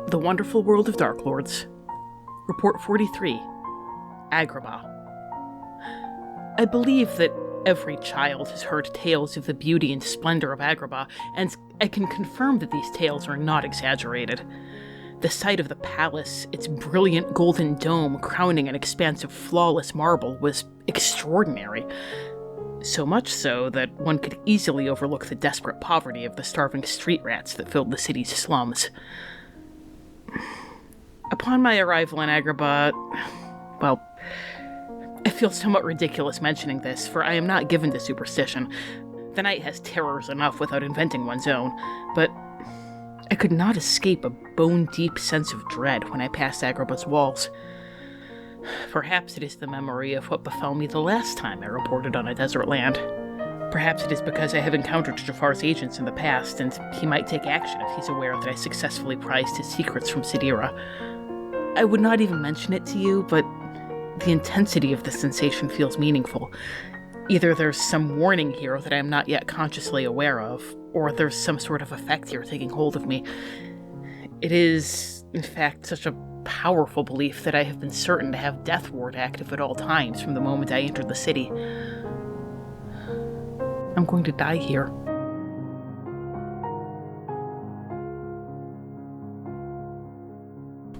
The Wonderful World of Darklords. Report 43. Agrabah. I believe that every child has heard tales of the beauty and splendor of Agrabah, and I can confirm that these tales are not exaggerated. The sight of the palace, its brilliant golden dome crowning an expanse of flawless marble, was extraordinary. So much so that one could easily overlook the desperate poverty of the starving street rats that filled the city's slums. Upon my arrival in Agrabah, well, I feel somewhat ridiculous mentioning this, for I am not given to superstition. The night has terrors enough without inventing one's own, but I could not escape a bone-deep sense of dread when I passed Agrabah's walls. Perhaps it is the memory of what befell me the last time I reported on a desert land. Perhaps it is because I have encountered Jafar's agents in the past, and he might take action if he's aware that I successfully prized his secrets from Sidira. I would not even mention it to you, but the intensity of the sensation feels meaningful. Either there's some warning here that I am not yet consciously aware of, or there's some sort of effect here taking hold of me. It is, in fact, such a powerful belief that I have been certain to have Death Ward active at all times from the moment I entered the city. I'm going to die here.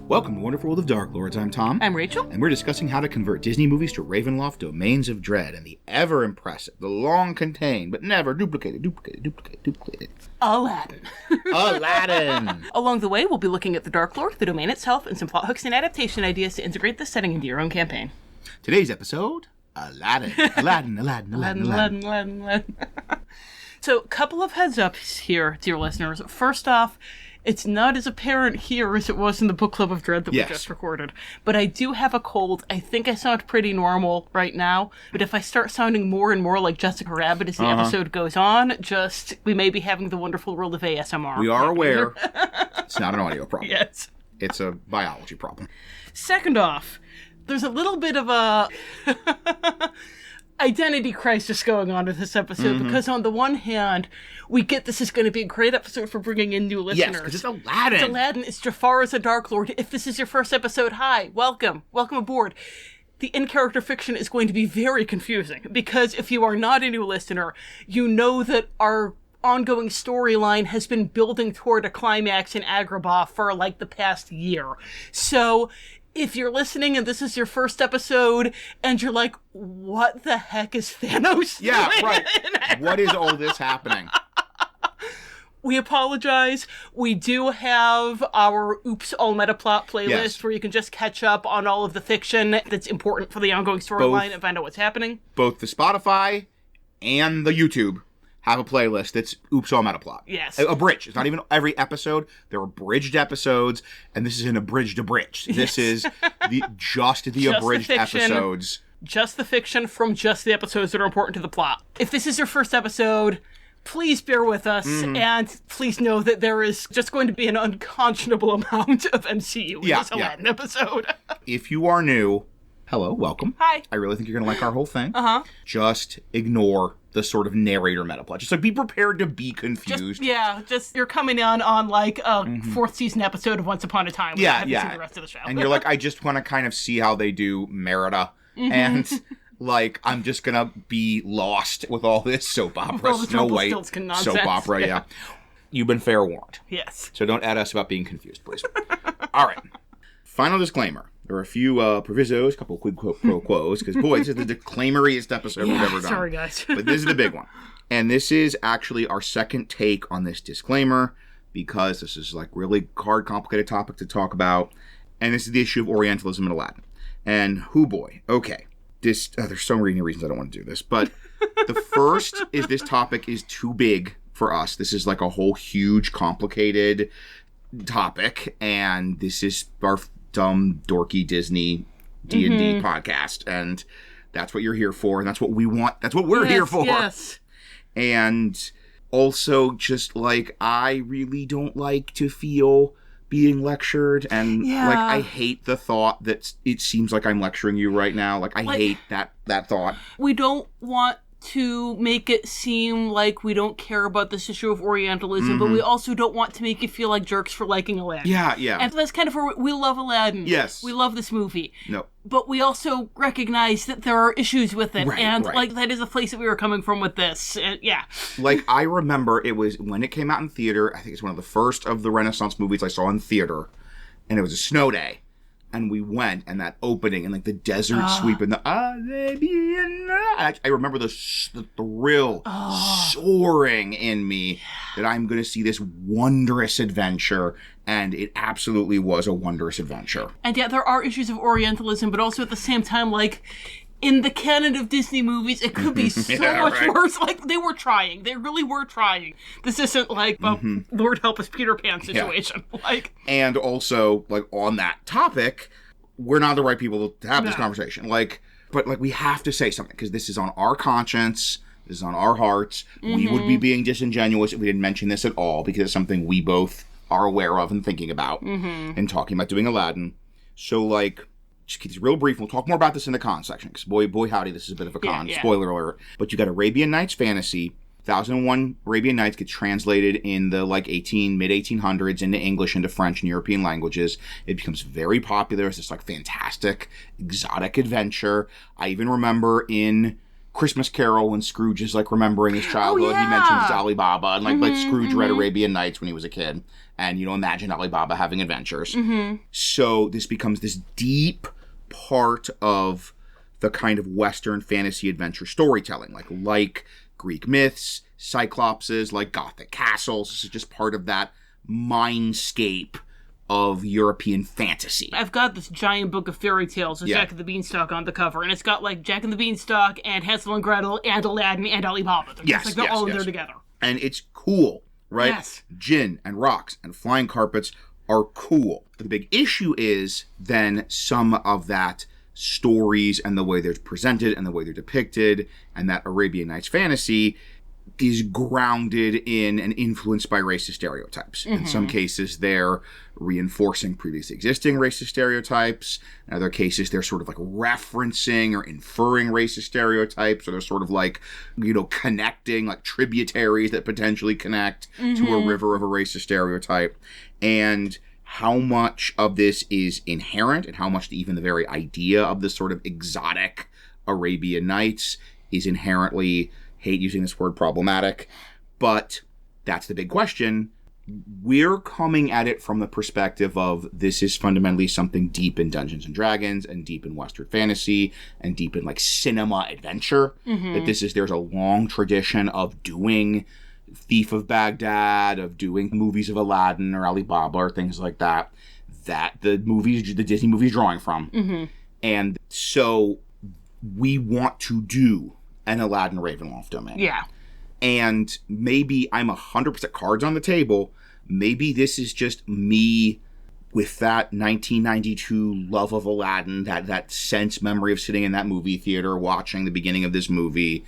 Welcome to Wonderful World of Darklords. I'm Tom. I'm Rachel. And we're discussing how to convert Disney movies to Ravenloft domains of dread and the ever-impressive, the long-contained, but never duplicated Aladdin. Aladdin! Along the way, we'll be looking at the Darklord, the domain itself, and some plot hooks and adaptation ideas to integrate this setting into your own campaign. Today's episode, Aladdin. Aladdin. So, a couple of heads ups here, dear listeners. First off, it's not as apparent here as it was in the Book Club of Dread that we just recorded. But I do have a cold. I think I sound pretty normal right now. But if I start sounding more and more like Jessica Rabbit as the episode goes on, we may be having the Wonderful World of ASMR. We are aware it's not an audio problem. Yes. It's a biology problem. Second off, there's a little bit of a identity crisis going on with this episode, because on the one hand, we get this is going to be a great episode for bringing in new listeners. Yes, because it's Aladdin. It's Aladdin. It's Jafar as a Darklord. If this is your first episode, hi, welcome aboard. The in-character fiction is going to be very confusing, because if you are not a new listener, you know that our ongoing storyline has been building toward a climax in Agrabah for like the past year. So if you're listening and this is your first episode and you're like, what the heck is Thanos doing? Yeah, right. What is all this happening? We apologize. We do have our Oops All Meta Plot playlist where you can just catch up on all of the fiction that's important for the ongoing storyline and find out what's happening. Both the Spotify and the YouTube have a playlist that's Oops All Meta Plot. Yes. Abridged. It's not even every episode. They're abridged episodes, and this is an abridged. This is just the abridged episodes. Just the fiction from just the episodes that are important to the plot. If this is your first episode, please bear with us, and please know that there is just going to be an unconscionable amount of MCU in this Aladdin episode. If you are new, hello, welcome. Hi. I really think you're going to like our whole thing. Just ignore the sort of narrator meta plot. Just like be prepared to be confused. Just you're coming on like a fourth season episode of Once Upon a Time. Yeah. See the rest of the show. And you're like, I just want to kind of see how they do Merida. And like, I'm just going to be lost with all this soap opera, Snow White soap opera. Yeah. You've been fair warned. Yes. So don't add us about being confused, please. All right. Final disclaimer. There are a few provisos, a couple of quid pro quos, because, boy, this is the disclaimeriest episode we've ever done. Sorry, guys. But this is the big one. And this is actually our second take on this disclaimer, because this is, like, really hard, complicated topic to talk about. And this is the issue of Orientalism in Aladdin. And, boy, okay. There's so many reasons I don't want to do this. But the first is this topic is too big for us. This is, like, a whole huge, complicated topic. And this is our dumb, dorky Disney D&D podcast, and that's what you're here for, and that's what we want. That's what we're here for. Yes. And also, just like, I really don't like to feel being lectured, and like, I hate the thought that it seems like I'm lecturing you right now. Like, I hate that thought. We don't want to make it seem like we don't care about this issue of Orientalism, but we also don't want to make you feel like jerks for liking Aladdin. Yeah. And that's kind of where we love Aladdin. Yes. We love this movie. No. But we also recognize that there are issues with it. Right. Like, that is a place that we were coming from with this. Yeah. Like, I remember it was when it came out in theater, I think it's one of the first of the Renaissance movies I saw in theater, and it was a snow day. And we went, and that opening, and like the desert sweep, and the Arabian. I remember the thrill soaring in me that I'm going to see this wondrous adventure, and it absolutely was a wondrous adventure. And yet there are issues of Orientalism, but also at the same time, like, in the canon of Disney movies, it could be so much worse. Like, they were trying. They really were trying. This isn't like, Lord help us, Peter Pan situation. Yeah. Like, and also, like, on that topic, we're not the right people to have this conversation. Like, but, like, we have to say something, because this is on our conscience. This is on our hearts. We would be being disingenuous if we didn't mention this at all, because it's something we both are aware of and thinking about and talking about doing Aladdin. So, like, just keep this real brief. We'll talk more about this in the con section, because boy howdy, this is a bit of a con. Yeah. Spoiler alert. But you got Arabian Nights fantasy. 1001 Arabian Nights gets translated in the mid-1800s into English, into French and European languages. It becomes very popular as this like fantastic, exotic adventure. I even remember in Christmas Carol when Scrooge is like remembering his childhood, he mentions Alibaba, and like Scrooge read Arabian Nights when he was a kid, and imagine Alibaba having adventures. So this becomes this deep part of the kind of Western fantasy adventure storytelling, like Greek myths, cyclopses, like Gothic castles. This is just part of that mindscape of European fantasy. I've got this giant book of fairy tales with Jack and the Beanstalk on the cover, and it's got like Jack and the Beanstalk and Hansel and Gretel and Aladdin and Alibaba. They're all in there together. And it's cool, right? Yes. Gin and rocks and flying carpets are cool. The big issue is then some of that stories and the way they're presented and the way they're depicted, and that Arabian Nights fantasy is grounded in and influenced by racist stereotypes. In some cases, they're reinforcing previously existing racist stereotypes. In other cases, they're sort of like referencing or inferring racist stereotypes, or they're sort of like, connecting, like tributaries that potentially connect to a river of a racist stereotype. And how much of this is inherent, and how much even the very idea of this sort of exotic Arabian Nights is inherently, hate using this word, problematic. But that's the big question. We're coming at it from the perspective of this is fundamentally something deep in Dungeons and Dragons and deep in Western fantasy and deep in like cinema adventure. That there's a long tradition of doing Thief of Baghdad, of doing movies of Aladdin or Alibaba or things like that the Disney movie is drawing from. And so we want to do an Aladdin Ravenloft domain. Yeah. And maybe I'm 100% cards on the table. Maybe this is just me with that 1992 love of Aladdin, that sense memory of sitting in that movie theater watching the beginning of this movie,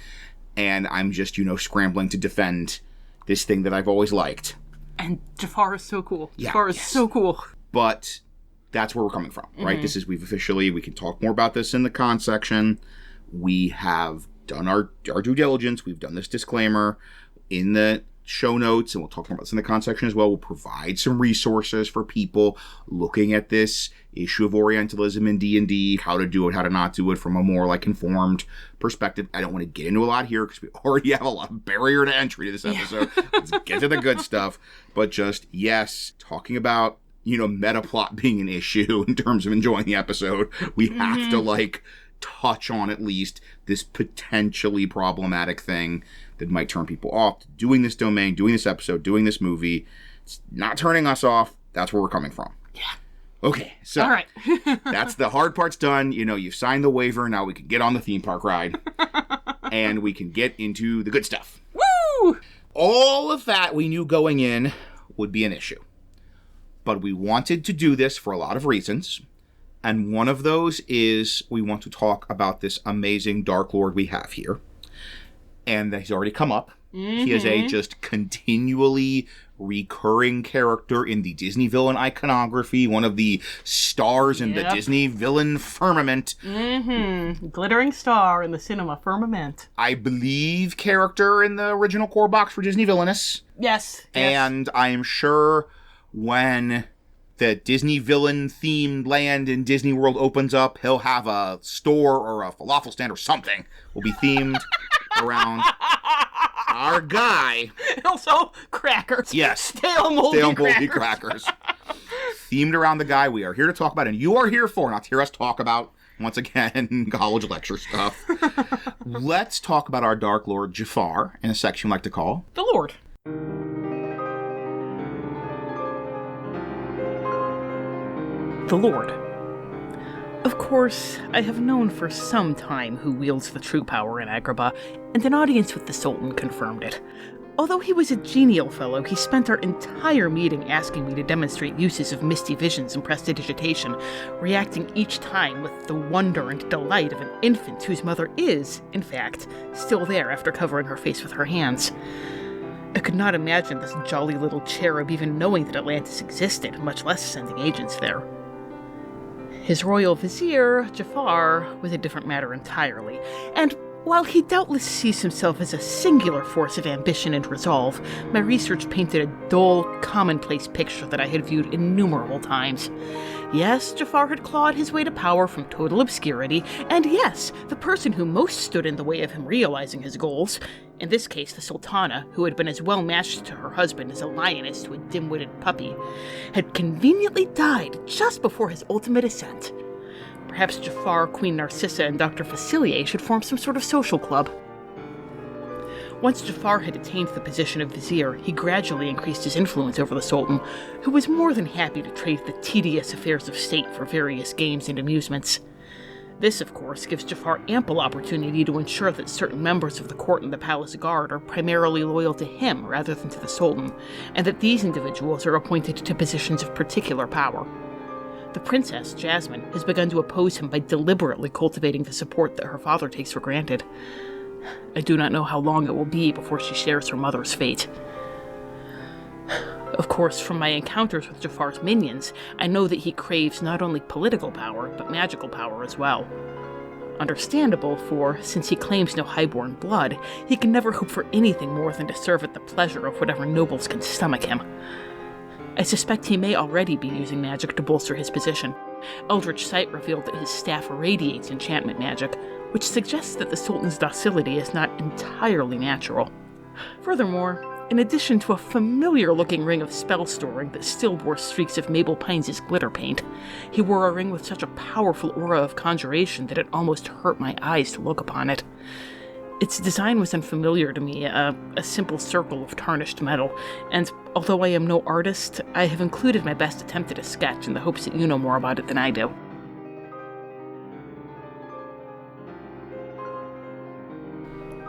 and I'm just, scrambling to defend this thing that I've always liked. And Jafar is so cool. Yeah, Jafar is so cool. But that's where we're coming from, right? We can talk more about this in the con section. We have done our due diligence. We've done this disclaimer in the show notes, and we'll talk more about this in the con section as well. We'll provide some resources for people looking at this issue of Orientalism in D&D, how to do it, how to not do it from a more like informed perspective. I don't want to get into a lot here because we already have a lot of barrier to entry to this episode. Let's get to the good stuff. But just, talking about, meta plot being an issue in terms of enjoying the episode, we have to touch on at least this potentially problematic thing that might turn people off to doing this domain, doing this episode, doing this movie. It's not turning us off. That's where we're coming from. Yeah. Okay, so all right. that's the hard part's done. You've signed the waiver. Now we can get on the theme park ride. And we can get into the good stuff. Woo! All of that we knew going in would be an issue. But we wanted to do this for a lot of reasons. And one of those is we want to talk about this amazing darklord we have here. And he's already come up. He is a just continually recurring character in the Disney villain iconography, one of the stars in the Disney villain firmament. Glittering star in the cinema firmament. I believe character in the original core box for Disney Villainous. Yes. And I am sure when the Disney villain-themed land in Disney World opens up, he'll have a store or a falafel stand or something will be themed around our guy. Also, crackers. Yes. Stale moldy crackers. Themed around the guy we are here to talk about, and you are here for, not to hear us talk about, once again, college lecture stuff. Let's talk about our Dark Lord Jafar in a section we like to call The Lord. The Lord. Of course, I have known for some time who wields the true power in Agrabah, and an audience with the Sultan confirmed it. Although he was a genial fellow, he spent our entire meeting asking me to demonstrate uses of misty visions and prestidigitation, reacting each time with the wonder and delight of an infant whose mother is, in fact, still there after covering her face with her hands. I could not imagine this jolly little cherub even knowing that Atlantis existed, much less sending agents there. His royal vizier, Jafar, was a different matter entirely, and while he doubtless sees himself as a singular force of ambition and resolve, my research painted a dull, commonplace picture that I had viewed innumerable times. Yes, Jafar had clawed his way to power from total obscurity, and yes, the person who most stood in the way of him realizing his goals, in this case the Sultana, who had been as well matched to her husband as a lioness to a dim-witted puppy, had conveniently died just before his ultimate ascent. Perhaps Jafar, Queen Narcissa, and Dr. Facilier should form some sort of social club. Once Jafar had attained the position of vizier, he gradually increased his influence over the Sultan, who was more than happy to trade the tedious affairs of state for various games and amusements. This, of course, gives Jafar ample opportunity to ensure that certain members of the court and the palace guard are primarily loyal to him rather than to the Sultan, and that these individuals are appointed to positions of particular power. The princess, Jasmine, has begun to oppose him by deliberately cultivating the support that her father takes for granted. I do not know how long it will be before she shares her mother's fate. Of course, from my encounters with Jafar's minions, I know that he craves not only political power, but magical power as well. Understandable, for since he claims no highborn blood, he can never hope for anything more than to serve at the pleasure of whatever nobles can stomach him. I suspect he may already be using magic to bolster his position. Eldritch Sight revealed that his staff radiates enchantment magic, which suggests that the Sultan's docility is not entirely natural. Furthermore, in addition to a familiar-looking ring of spell storing that still bore streaks of Mabel Pines' glitter paint, he wore a ring with such a powerful aura of conjuration that it almost hurt my eyes to look upon it. Its design was unfamiliar to me, a simple circle of tarnished metal, and although I am no artist, I have included my best attempt at a sketch in the hopes that you know more about it than I do.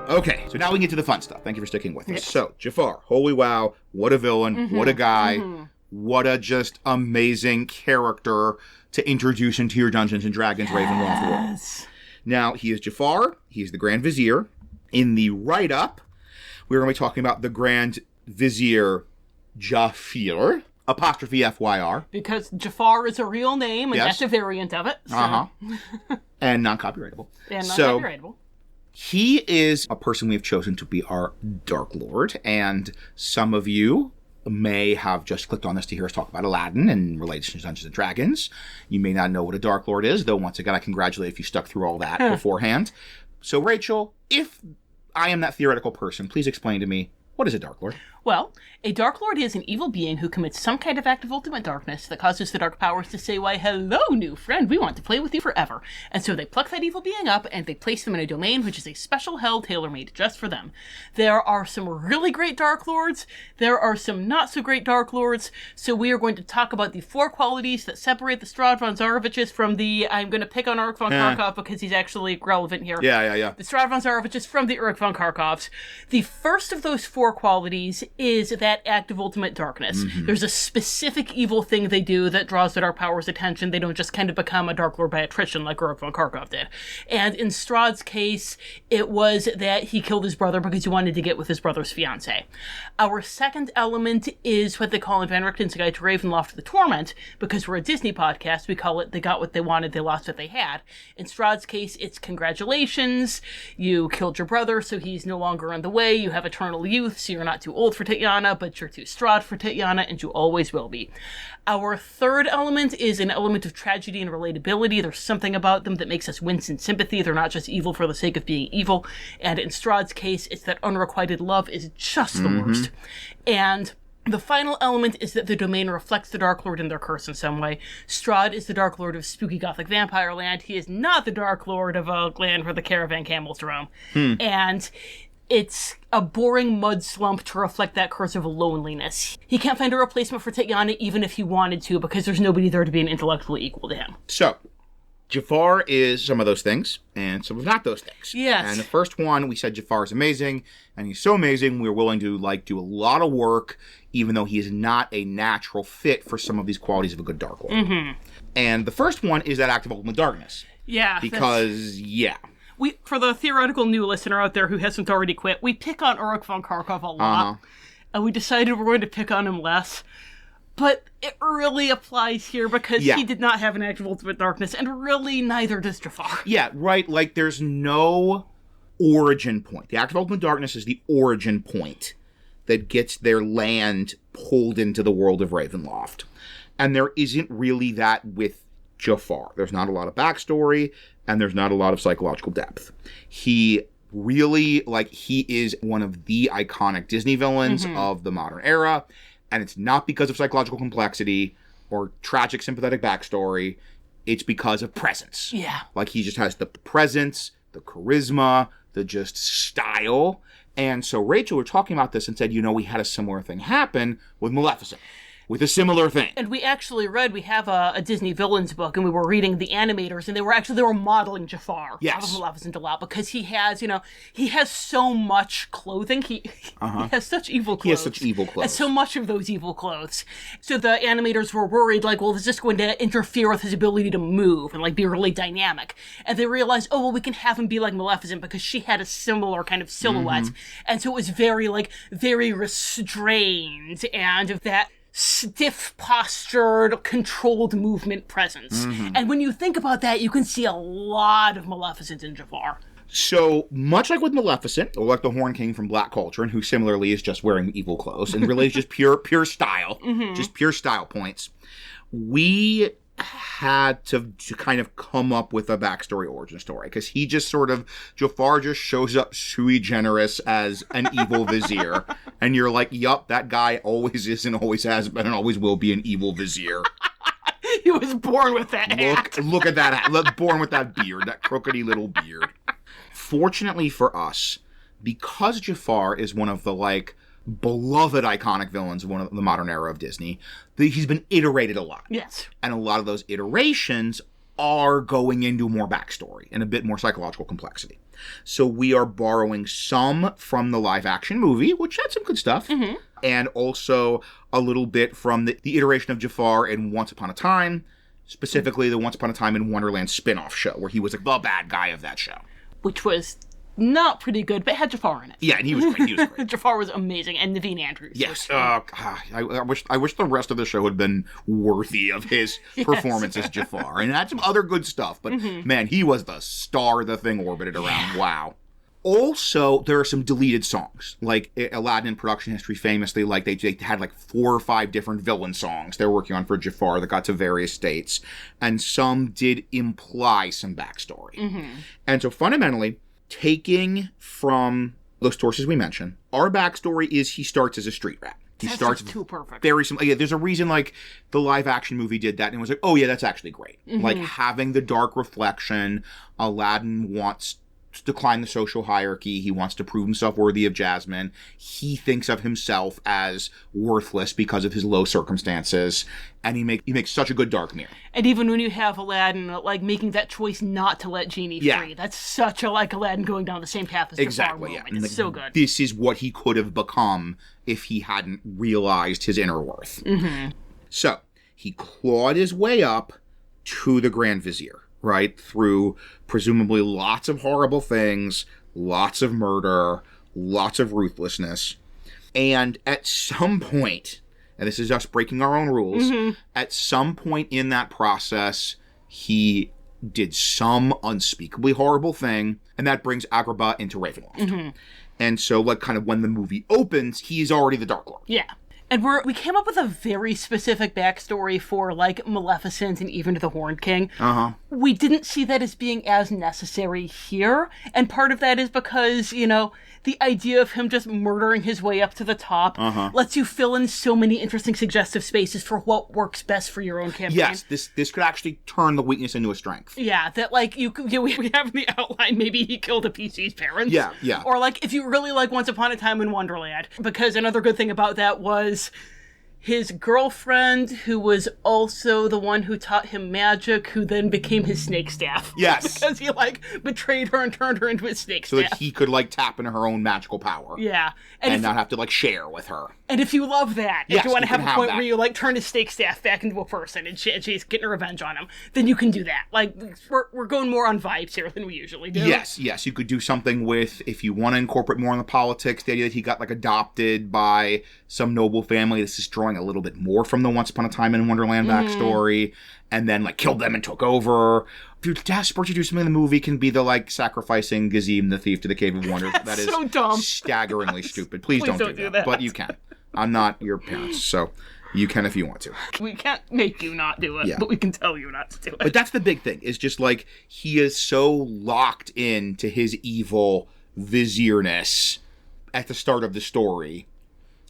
Okay, so now we can get to the fun stuff. Thank you for sticking with us. So, Jafar, holy wow, what a villain, what a guy, what a just amazing character to introduce into your Dungeons & Dragons Raven Wonderful World. Now, he is Jafar, he is the Grand Vizier. In the write-up, we're going to be talking about the Grand Vizier Jafar, apostrophe FYR. Because Jafar is a real name, and that's a variant of it. So. And non-copyrightable. Non-copyrightable. He is a person we have chosen to be our Dark Lord, and some of you may have just clicked on this to hear us talk about Aladdin and relation to Dungeons & Dragons. You may not know what a Dark Lord is, though once again I congratulate if you stuck through all that beforehand. So Rachel, if I am that theoretical person, please explain to me, what is a Dark Lord? Well, a Dark Lord is an evil being who commits some kind of act of ultimate darkness that causes the dark powers to say, why, hello, new friend, we want to play with you forever. And so they pluck that evil being up, and they place them in a domain which is a special hell tailor-made just for them. There are some really great Dark Lords, there are some not-so-great Dark Lords, so we are going to talk about the 4 qualities that separate the Strahd von Zaroviches from the, I'm going to pick on Uruk von Karkov because he's actually relevant here. Yeah. The Strahd von Zaroviches from the Uruk von Karkovs. The first of those 4 four qualities is that act of ultimate darkness. There's a specific evil thing they do that draws the Dark Power's attention. They don't just kind of become a Dark Lord by attrition like Uruk von Karkov did. And in Strahd's case, it was that he killed his brother because he wanted to get with his brother's fiancée. Our second element is what they call in Van Richten's Guide to Ravenloft the Torment. Because we're a Disney podcast, we call it they got what they wanted, they lost what they had. In Strahd's case, it's congratulations, you killed your brother, so he's no longer in the way, you have eternal youth, so you're not too old for Titania, but you're too Strahd for Titania, and you always will be. Our third element is an element of tragedy and relatability. There's something about them that makes us wince in sympathy. They're not just evil for the sake of being evil. And in Strahd's case, it's that unrequited love is just the worst. And the final element is that the domain reflects the Dark Lord in their curse in some way. Strahd is the Dark Lord of spooky gothic vampire land. He is not the Dark Lord of a land where the caravan camels roam. And it's a boring mud slump to reflect that curse of loneliness. He can't find a replacement for Titania even if he wanted to, because there's nobody there to be an intellectually equal to him. So, Jafar is some of those things, and some of not those things. Yes. And the first one, we said Jafar is amazing, and he's so amazing, we're willing to, do a lot of work, even though he is not a natural fit for some of these qualities of a good Dark Lord. And the first one is that act of ultimate darkness. Yeah. Because, For the theoretical new listener out there who hasn't already quit, we pick on Uruk von Karkov a lot, and we decided we're going to pick on him less. But it really applies here because he did not have an act of ultimate darkness, and really neither does Jafar. Yeah, right. There's no origin point. The act of ultimate darkness is the origin point that gets their land pulled into the world of Ravenloft. And there isn't really that with Jafar. There's not a lot of backstory, and there's not a lot of psychological depth. He really, he is one of the iconic Disney villains of the modern era. And it's not because of psychological complexity or tragic sympathetic backstory. It's because of presence. Yeah. He just has the presence, the charisma, the just style. And so Rachel were talking about this and said, we had a similar thing happen with Maleficent. With a similar thing. And we actually we have a Disney villains book, and we were reading the animators, and they were modeling Jafar out of Maleficent a lot, because he has so much clothing. He has such evil clothes. He has such evil clothes. And so much of those evil clothes. So the animators were worried, is this going to interfere with his ability to move and, be really dynamic? And they realized, we can have him be like Maleficent, because she had a similar kind of silhouette. And so it was very, very restrained, and of that stiff-postured, controlled movement presence. And when you think about that, you can see a lot of Maleficent in Jafar. So, much like with Maleficent, or like the Horn King from Black Culture, and who similarly is just wearing evil clothes, and really is just pure style, just pure style points, we had to kind of come up with a backstory origin story, because he just Jafar just shows up sui generis as an evil vizier, and you're like, yup, that guy always is and always has been and always will be an evil vizier. He was born with that hat. Look at that hat. Born with that beard, that crookedy little beard. Fortunately for us, because Jafar is one of the, beloved iconic villains of one of the modern era of Disney, he's been iterated a lot. Yes. And a lot of those iterations are going into more backstory and a bit more psychological complexity. So we are borrowing some from the live action movie, which had some good stuff, and also a little bit from the iteration of Jafar in Once Upon a Time, specifically the Once Upon a Time in Wonderland spin-off show, where he was the bad guy of that show. Which was not pretty good, but had Jafar in it. Yeah, and he was great. Jafar was amazing, and Naveen Andrews. Yes. I wish the rest of the show had been worthy of his performance as Jafar. And had some other good stuff, but man, he was the star the thing orbited around. Wow. Also, there are some deleted songs. Aladdin in production history famously, they had 4 or 5 different villain songs they're working on for Jafar that got to various states. And some did imply some backstory. And so fundamentally, taking from those sources we mentioned, our backstory is he starts as a street rat. He starts too perfect. Very simple. Yeah, there's a reason the live action movie did that, and it was oh yeah, that's actually great. Having the dark reflection, Aladdin wants decline the social hierarchy. He wants to prove himself worthy of Jasmine. He thinks of himself as worthless because of his low circumstances. And he makes such a good dark mirror. And even when you have Aladdin, like, making that choice not to let Genie free, that's such a, like, Aladdin going down the same path as Jafar moment. Yeah. It's so good. This is what he could have become if he hadn't realized his inner worth. Mm-hmm. So, he clawed his way up to the Grand Vizier, right? Through presumably lots of horrible things, lots of murder, lots of ruthlessness. And at some point, and this is us breaking our own rules, at some point in that process, he did some unspeakably horrible thing, and that brings Agrabah into Ravenloft. And so, like, kind of when the movie opens, he's already the Dark Lord. Yeah. And we came up with a very specific backstory for, like, Maleficent and even the Horned King. We didn't see that as being as necessary here. And part of that is because, you know, the idea of him just murdering his way up to the top lets you fill in so many interesting suggestive spaces for what works best for your own campaign. Yes, this could actually turn the weakness into a strength. Yeah, that, like, we have in the outline, maybe he killed a PC's parents. Yeah. Or, like, if you really like Once Upon a Time in Wonderland. Because another good thing about that was his girlfriend, who was also the one who taught him magic, who then became his snake staff. Yes. Because he, like, betrayed her and turned her into his snake so staff. So that he could, like, tap into her own magical power. Yeah. And not have to, like, share with her. And if you love that, yes, if you want to have a point that. where you, like, turn his snake staff back into a person and she's getting revenge on him, then you can do that. Like, we're going more on vibes here than we usually do. Yes. You could do something with, if you want to incorporate more in the politics, the idea that he got, like, adopted by some noble family. This is drawing a little bit more from the Once Upon a Time in Wonderland backstory, and then, like, killed them and took over. If you're desperate to do something in the movie, can be the, like, sacrificing Gazim the thief to the Cave of Wonders. That is so dumb. Staggeringly stupid. Please don't do that. But you can. I'm not your parents, so you can if you want to. We can't make you not do it, but we can tell you not to do it. But that's the big thing, is just, like, he is so locked into his evil vizierness at the start of the story,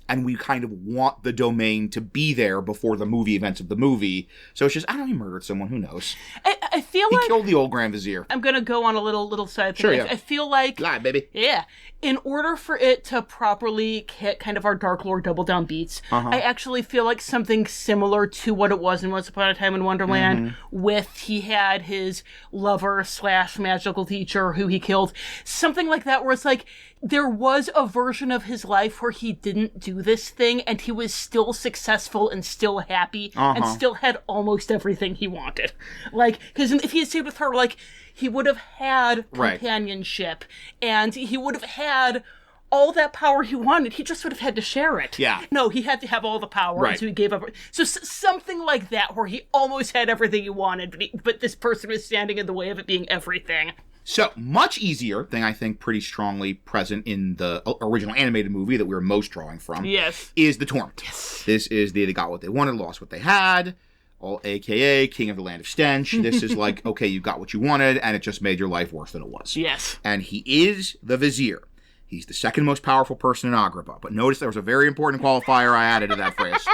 and we kind of want the domain to be there before the movie events of the movie. So it's just, I don't know, he murdered someone, who knows? I feel like... He killed the old Grand Vizier. I'm going to go on a little side thing. Sure, yeah. I feel like... Lie, baby. Yeah. In order for it to properly hit kind of our Dark Lord double down beats, I actually feel like something similar to what it was in Once Upon a Time in Wonderland, with he had his lover / magical teacher who he killed. Something like that, where it's like, there was a version of his life where he didn't do this thing, and he was still successful and still happy, and still had almost everything he wanted. Like, because if he had stayed with her, like, he would have had companionship, and he would have had all that power he wanted. He just would have had to share it. Yeah. No, he had to have all the power, and so he gave up. So something like that, where he almost had everything he wanted, but this person was standing in the way of it being everything. So, much easier thing, I think, pretty strongly present in the original animated movie that we were most drawing from, is the Torment. Yes. This is they got what they wanted, lost what they had, all AKA King of the Land of Stench. This is like, okay, you got what you wanted, and it just made your life worse than it was. Yes. And he is the Vizier. He's the second most powerful person in Agrabah. But notice there was a very important qualifier I added to that phrase.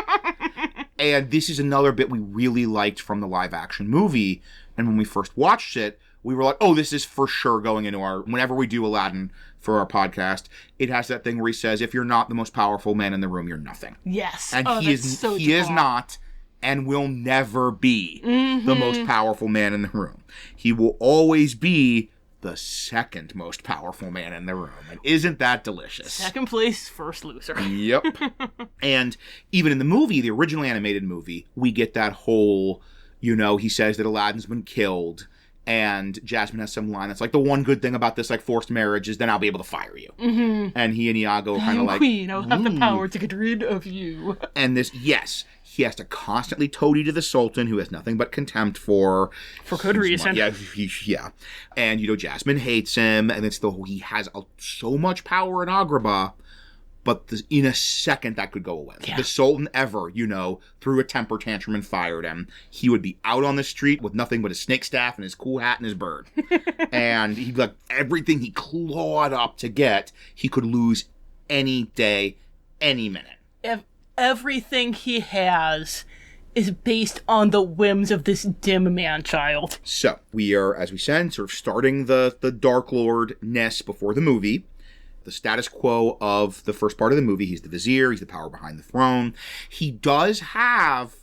And this is another bit we really liked from the live-action movie, and when we first watched it, we were like, oh, this is for sure going into our... Whenever we do Aladdin for our podcast, it has that thing where he says, if you're not the most powerful man in the room, you're nothing. Yes. And he is not and will never be the most powerful man in the room. He will always be the second most powerful man in the room. And isn't that delicious? Second place, first loser. Yep. And even in the movie, the original animated movie, we get that whole, you know, he says that Aladdin's been killed, and Jasmine has some line that's like, the one good thing about this, like, forced marriage is then I'll be able to fire you. And he and Iago kind of like, Queen, I'll have the power to get rid of you. And this, yes, he has to constantly toady to the Sultan, who has nothing but contempt for good reason. Yeah. And, you know, Jasmine hates him, and it's he has so much power in Agrabah, but in a second that could go away. If the Sultan ever, you know, threw a temper tantrum and fired him, he would be out on the street with nothing but his snake staff and his cool hat and his bird. And he'd like everything he clawed up to get, he could lose any day, any minute. Everything he has is based on the whims of this dim man-child. So, we are, as we said, sort of starting the darklord-ness before the movie. The status quo of the first part of the movie, he's the vizier, he's the power behind the throne. He does have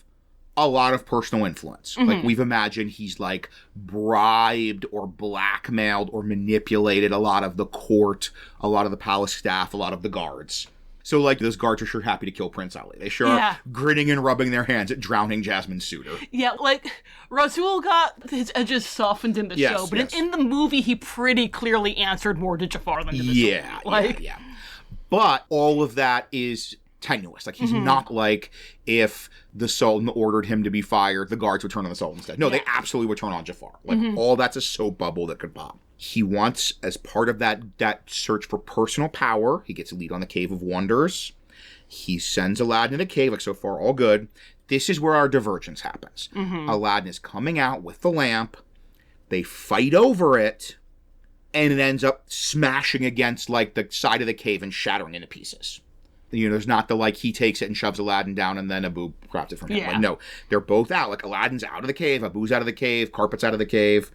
a lot of personal influence. Like, we've imagined he's, like, bribed or blackmailed or manipulated a lot of the court, a lot of the palace staff, a lot of the guards. So, like, those guards are sure happy to kill Prince Ali. They sure are grinning and rubbing their hands at drowning Jasmine Suitor. Yeah, like, Rasul got his edges softened in the show, but in the movie, he pretty clearly answered more to Jafar than to the Sultan. Yeah. But all of that is tenuous. Like, he's not like, if the Sultan ordered him to be fired, the guards would turn on the Sultan instead. No, they absolutely would turn on Jafar. Like, all that's a soap bubble that could pop. He wants, as part of that search for personal power, he gets a lead on the Cave of Wonders. He sends Aladdin to the cave. Like, so far, all good. This is where our divergence happens. Aladdin is coming out with the lamp. They fight over it, and it ends up smashing against, like, the side of the cave and shattering into pieces. You know, there's not the, like, he takes it and shoves Aladdin down and then Abu grabs it from him. Like, no, they're both out. Like, Aladdin's out of the cave, Abu's out of the cave, Carpet's out of the cave.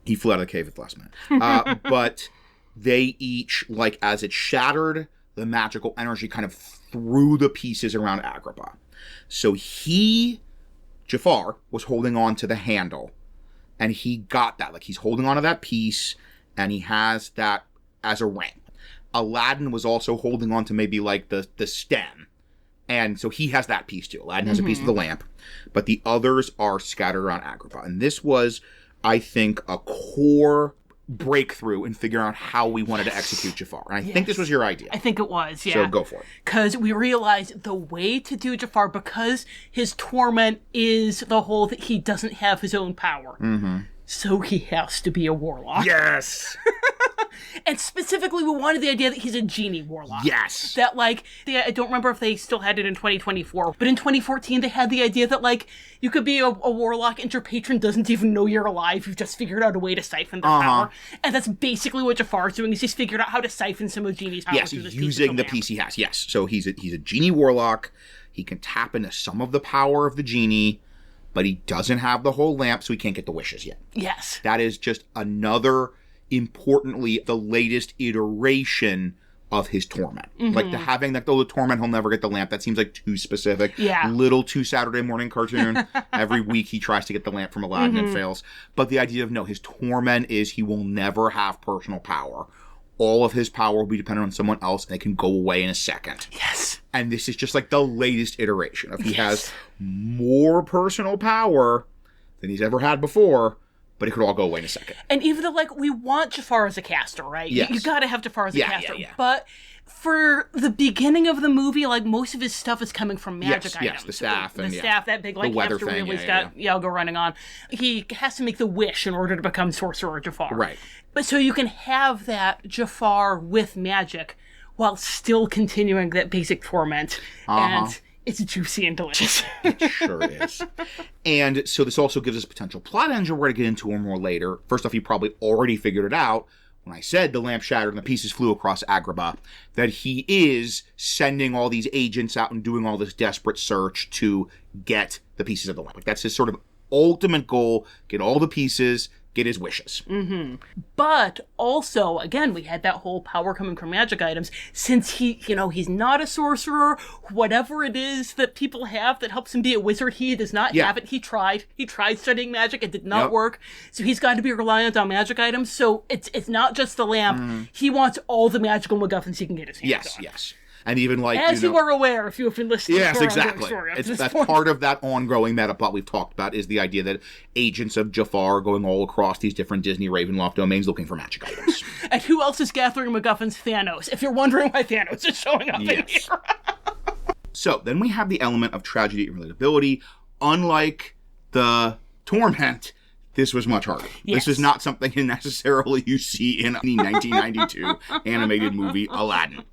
He flew out of the cave at the last minute. But they each, like, as it shattered, the magical energy kind of threw the pieces around Agrabah. So Jafar, was holding on to the handle, and he got that. Like, he's holding on to that piece, and he has that as a ring. Aladdin was also holding on to maybe, like, the stem. And so he has that piece too. Aladdin has a piece of the lamp. But the others are scattered around Agrabah. And this was, I think, a core breakthrough in figuring out how we wanted to execute Jafar. And I think this was your idea. I think it was, yeah. So go for it. Because we realized the way to do Jafar, because his torment is the whole that he doesn't have his own power. So he has to be a warlock. Yes! And specifically, we wanted the idea that he's a genie warlock. Yes! That, like, I don't remember if they still had it in 2024, but in 2014, they had the idea that, like, you could be a warlock and your patron doesn't even know you're alive. You've just figured out a way to siphon their power. And that's basically what Jafar's doing, is he's figured out how to siphon some of Genie's power through this using the piece he has. Yes. So he's a genie warlock. He can tap into some of the power of the genie, but he doesn't have the whole lamp, so he can't get the wishes yet. Yes. That is just another, importantly, the latest iteration of his torment. Like, having that, the torment, he'll never get the lamp, that seems like too specific. Yeah. Little too Saturday morning cartoon. Every week he tries to get the lamp from Aladdin and fails. But the idea of, no, his torment is he will never have personal power. All of his power will be dependent on someone else, and it can go away in a second. Yes. And this is just like the latest iteration of he has more personal power than he's ever had before, but it could all go away in a second. And even though, like, we want Jafar as a caster, right? Yes. You gotta have Jafar as a caster. Yeah. But for the beginning of the movie, like, most of his stuff is coming from magic items. Yes, the staff. The staff, that big, like, weather hamster thing, wheel he's got Yalgo running on. He has to make the wish in order to become Sorcerer Jafar. Right. But so you can have that Jafar with magic while still continuing that basic torment. And it's juicy and delicious. It sure is. And so this also gives us potential plot engine we're going to get into more later. First off, you probably already figured it out when I said the lamp shattered and the pieces flew across Agrabah, that he is sending all these agents out and doing all this desperate search to get the pieces of the lamp. Like, that's his sort of ultimate goal, get all the pieces, get his wishes. But also, again, we had that whole power coming from magic items. Since he's not a sorcerer, whatever it is that people have that helps him be a wizard, he does not have it. He tried studying magic. It did not work. So he's got to be reliant on magic items. So it's not just the lamp. He wants all the magical MacGuffins he can get his hands on. Yes. And even, like, as you are aware, if you have been listening to our ongoing story up to this that's point. part of that ongoing meta plot we've talked about, is the idea that agents of Jafar are going all across these different Disney Ravenloft domains looking for magic items. And who else is gathering MacGuffins? Thanos. If you're wondering why Thanos is showing up in here. So then we have the element of tragedy and relatability. Unlike the torment, this was much harder. Yes. This is not something necessarily you see in the 1992 animated movie Aladdin.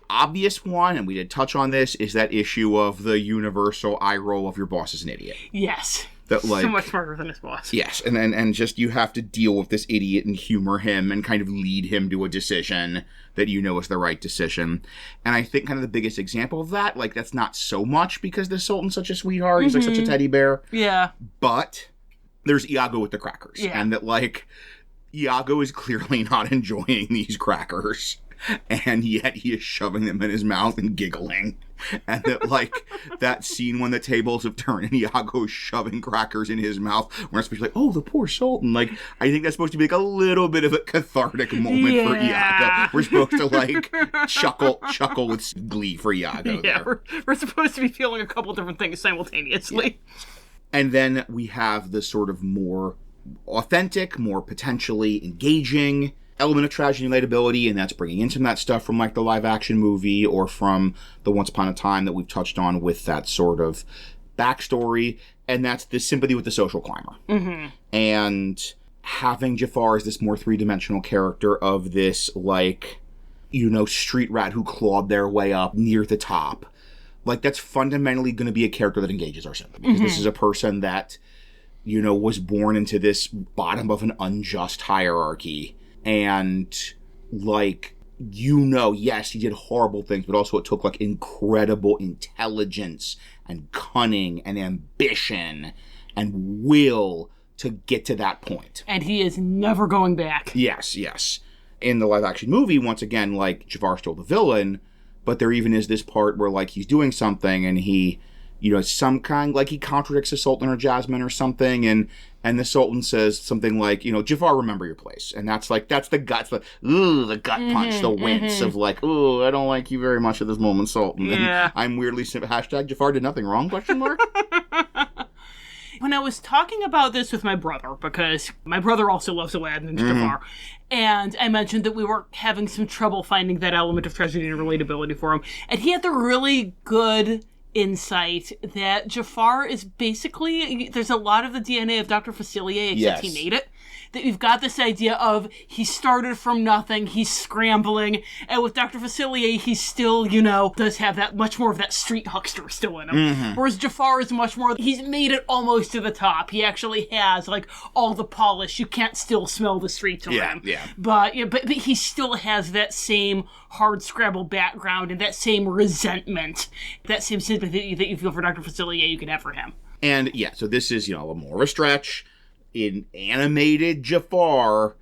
Obvious one, and we did touch on this, is that issue of the universal eye roll of your boss is an idiot. Yes. That like so much smarter than his boss. Yes, and just you have to deal with this idiot and humor him and kind of lead him to a decision that you know is the right decision. And I think kind of the biggest example of that, like that's not so much because the Sultan's such a sweetheart, he's like such a teddy bear. Yeah. But there's Iago with the crackers. Yeah. And that like Iago is clearly not enjoying these crackers. And yet he is shoving them in his mouth and giggling. And that, like, that scene when the tables have turned and Iago's shoving crackers in his mouth, we're not supposed to be like, oh, the poor Sultan. Like, I think that's supposed to be like a little bit of a cathartic moment for Iago. We're supposed to, like, chuckle with glee for Iago there. We're supposed to be feeling a couple different things simultaneously. Yeah. And then we have the sort of more authentic, more potentially engaging element of tragedy and relatability, and that's bringing in some of that stuff from like the live action movie or from the Once Upon a Time that we've touched on with that sort of backstory, and that's the sympathy with the social climber. Mm-hmm. And having Jafar as this more three-dimensional character of this, like, you know, street rat who clawed their way up near the top, like that's fundamentally going to be a character that engages our sympathy, because this is a person that, you know, was born into this bottom of an unjust hierarchy. And, like, you know, yes, he did horrible things, but also it took, like, incredible intelligence and cunning and ambition and will to get to that point. And he is never going back. Yes, yes. In the live-action movie, once again, like, Jafar's still the villain, but there even is this part where, like, he's doing something and he, you know, some kind, like, he contradicts the Sultan or Jasmine or something, and the Sultan says something like, you know, Jafar, remember your place. And that's like, that's the guts, the gut punch, the wince of like, oh, I don't like you very much at this moment, Sultan. Yeah. And I'm weirdly, hashtag Jafar did nothing wrong, question mark? When I was talking about this with my brother, because my brother also loves Aladdin and Jafar, and I mentioned that we were having some trouble finding that element of tragedy and relatability for him, and he had the really good insight that Jafar is basically, there's a lot of the DNA of Dr. Facilier, except he made it. That we've got this idea of he started from nothing, he's scrambling, and with Dr. Facilier, he still, you know, does have that much more of that street huckster still in him. Whereas Jafar is much more, he's made it almost to the top. He actually has, like, all the polish. You can't still smell the streets around him. Yeah. But he still has that same hard scrabble background and that same resentment, that same sympathy that you feel for Dr. Facilier you can have for him. And yeah, so this is, you know, more of a stretch. In animated Jafar,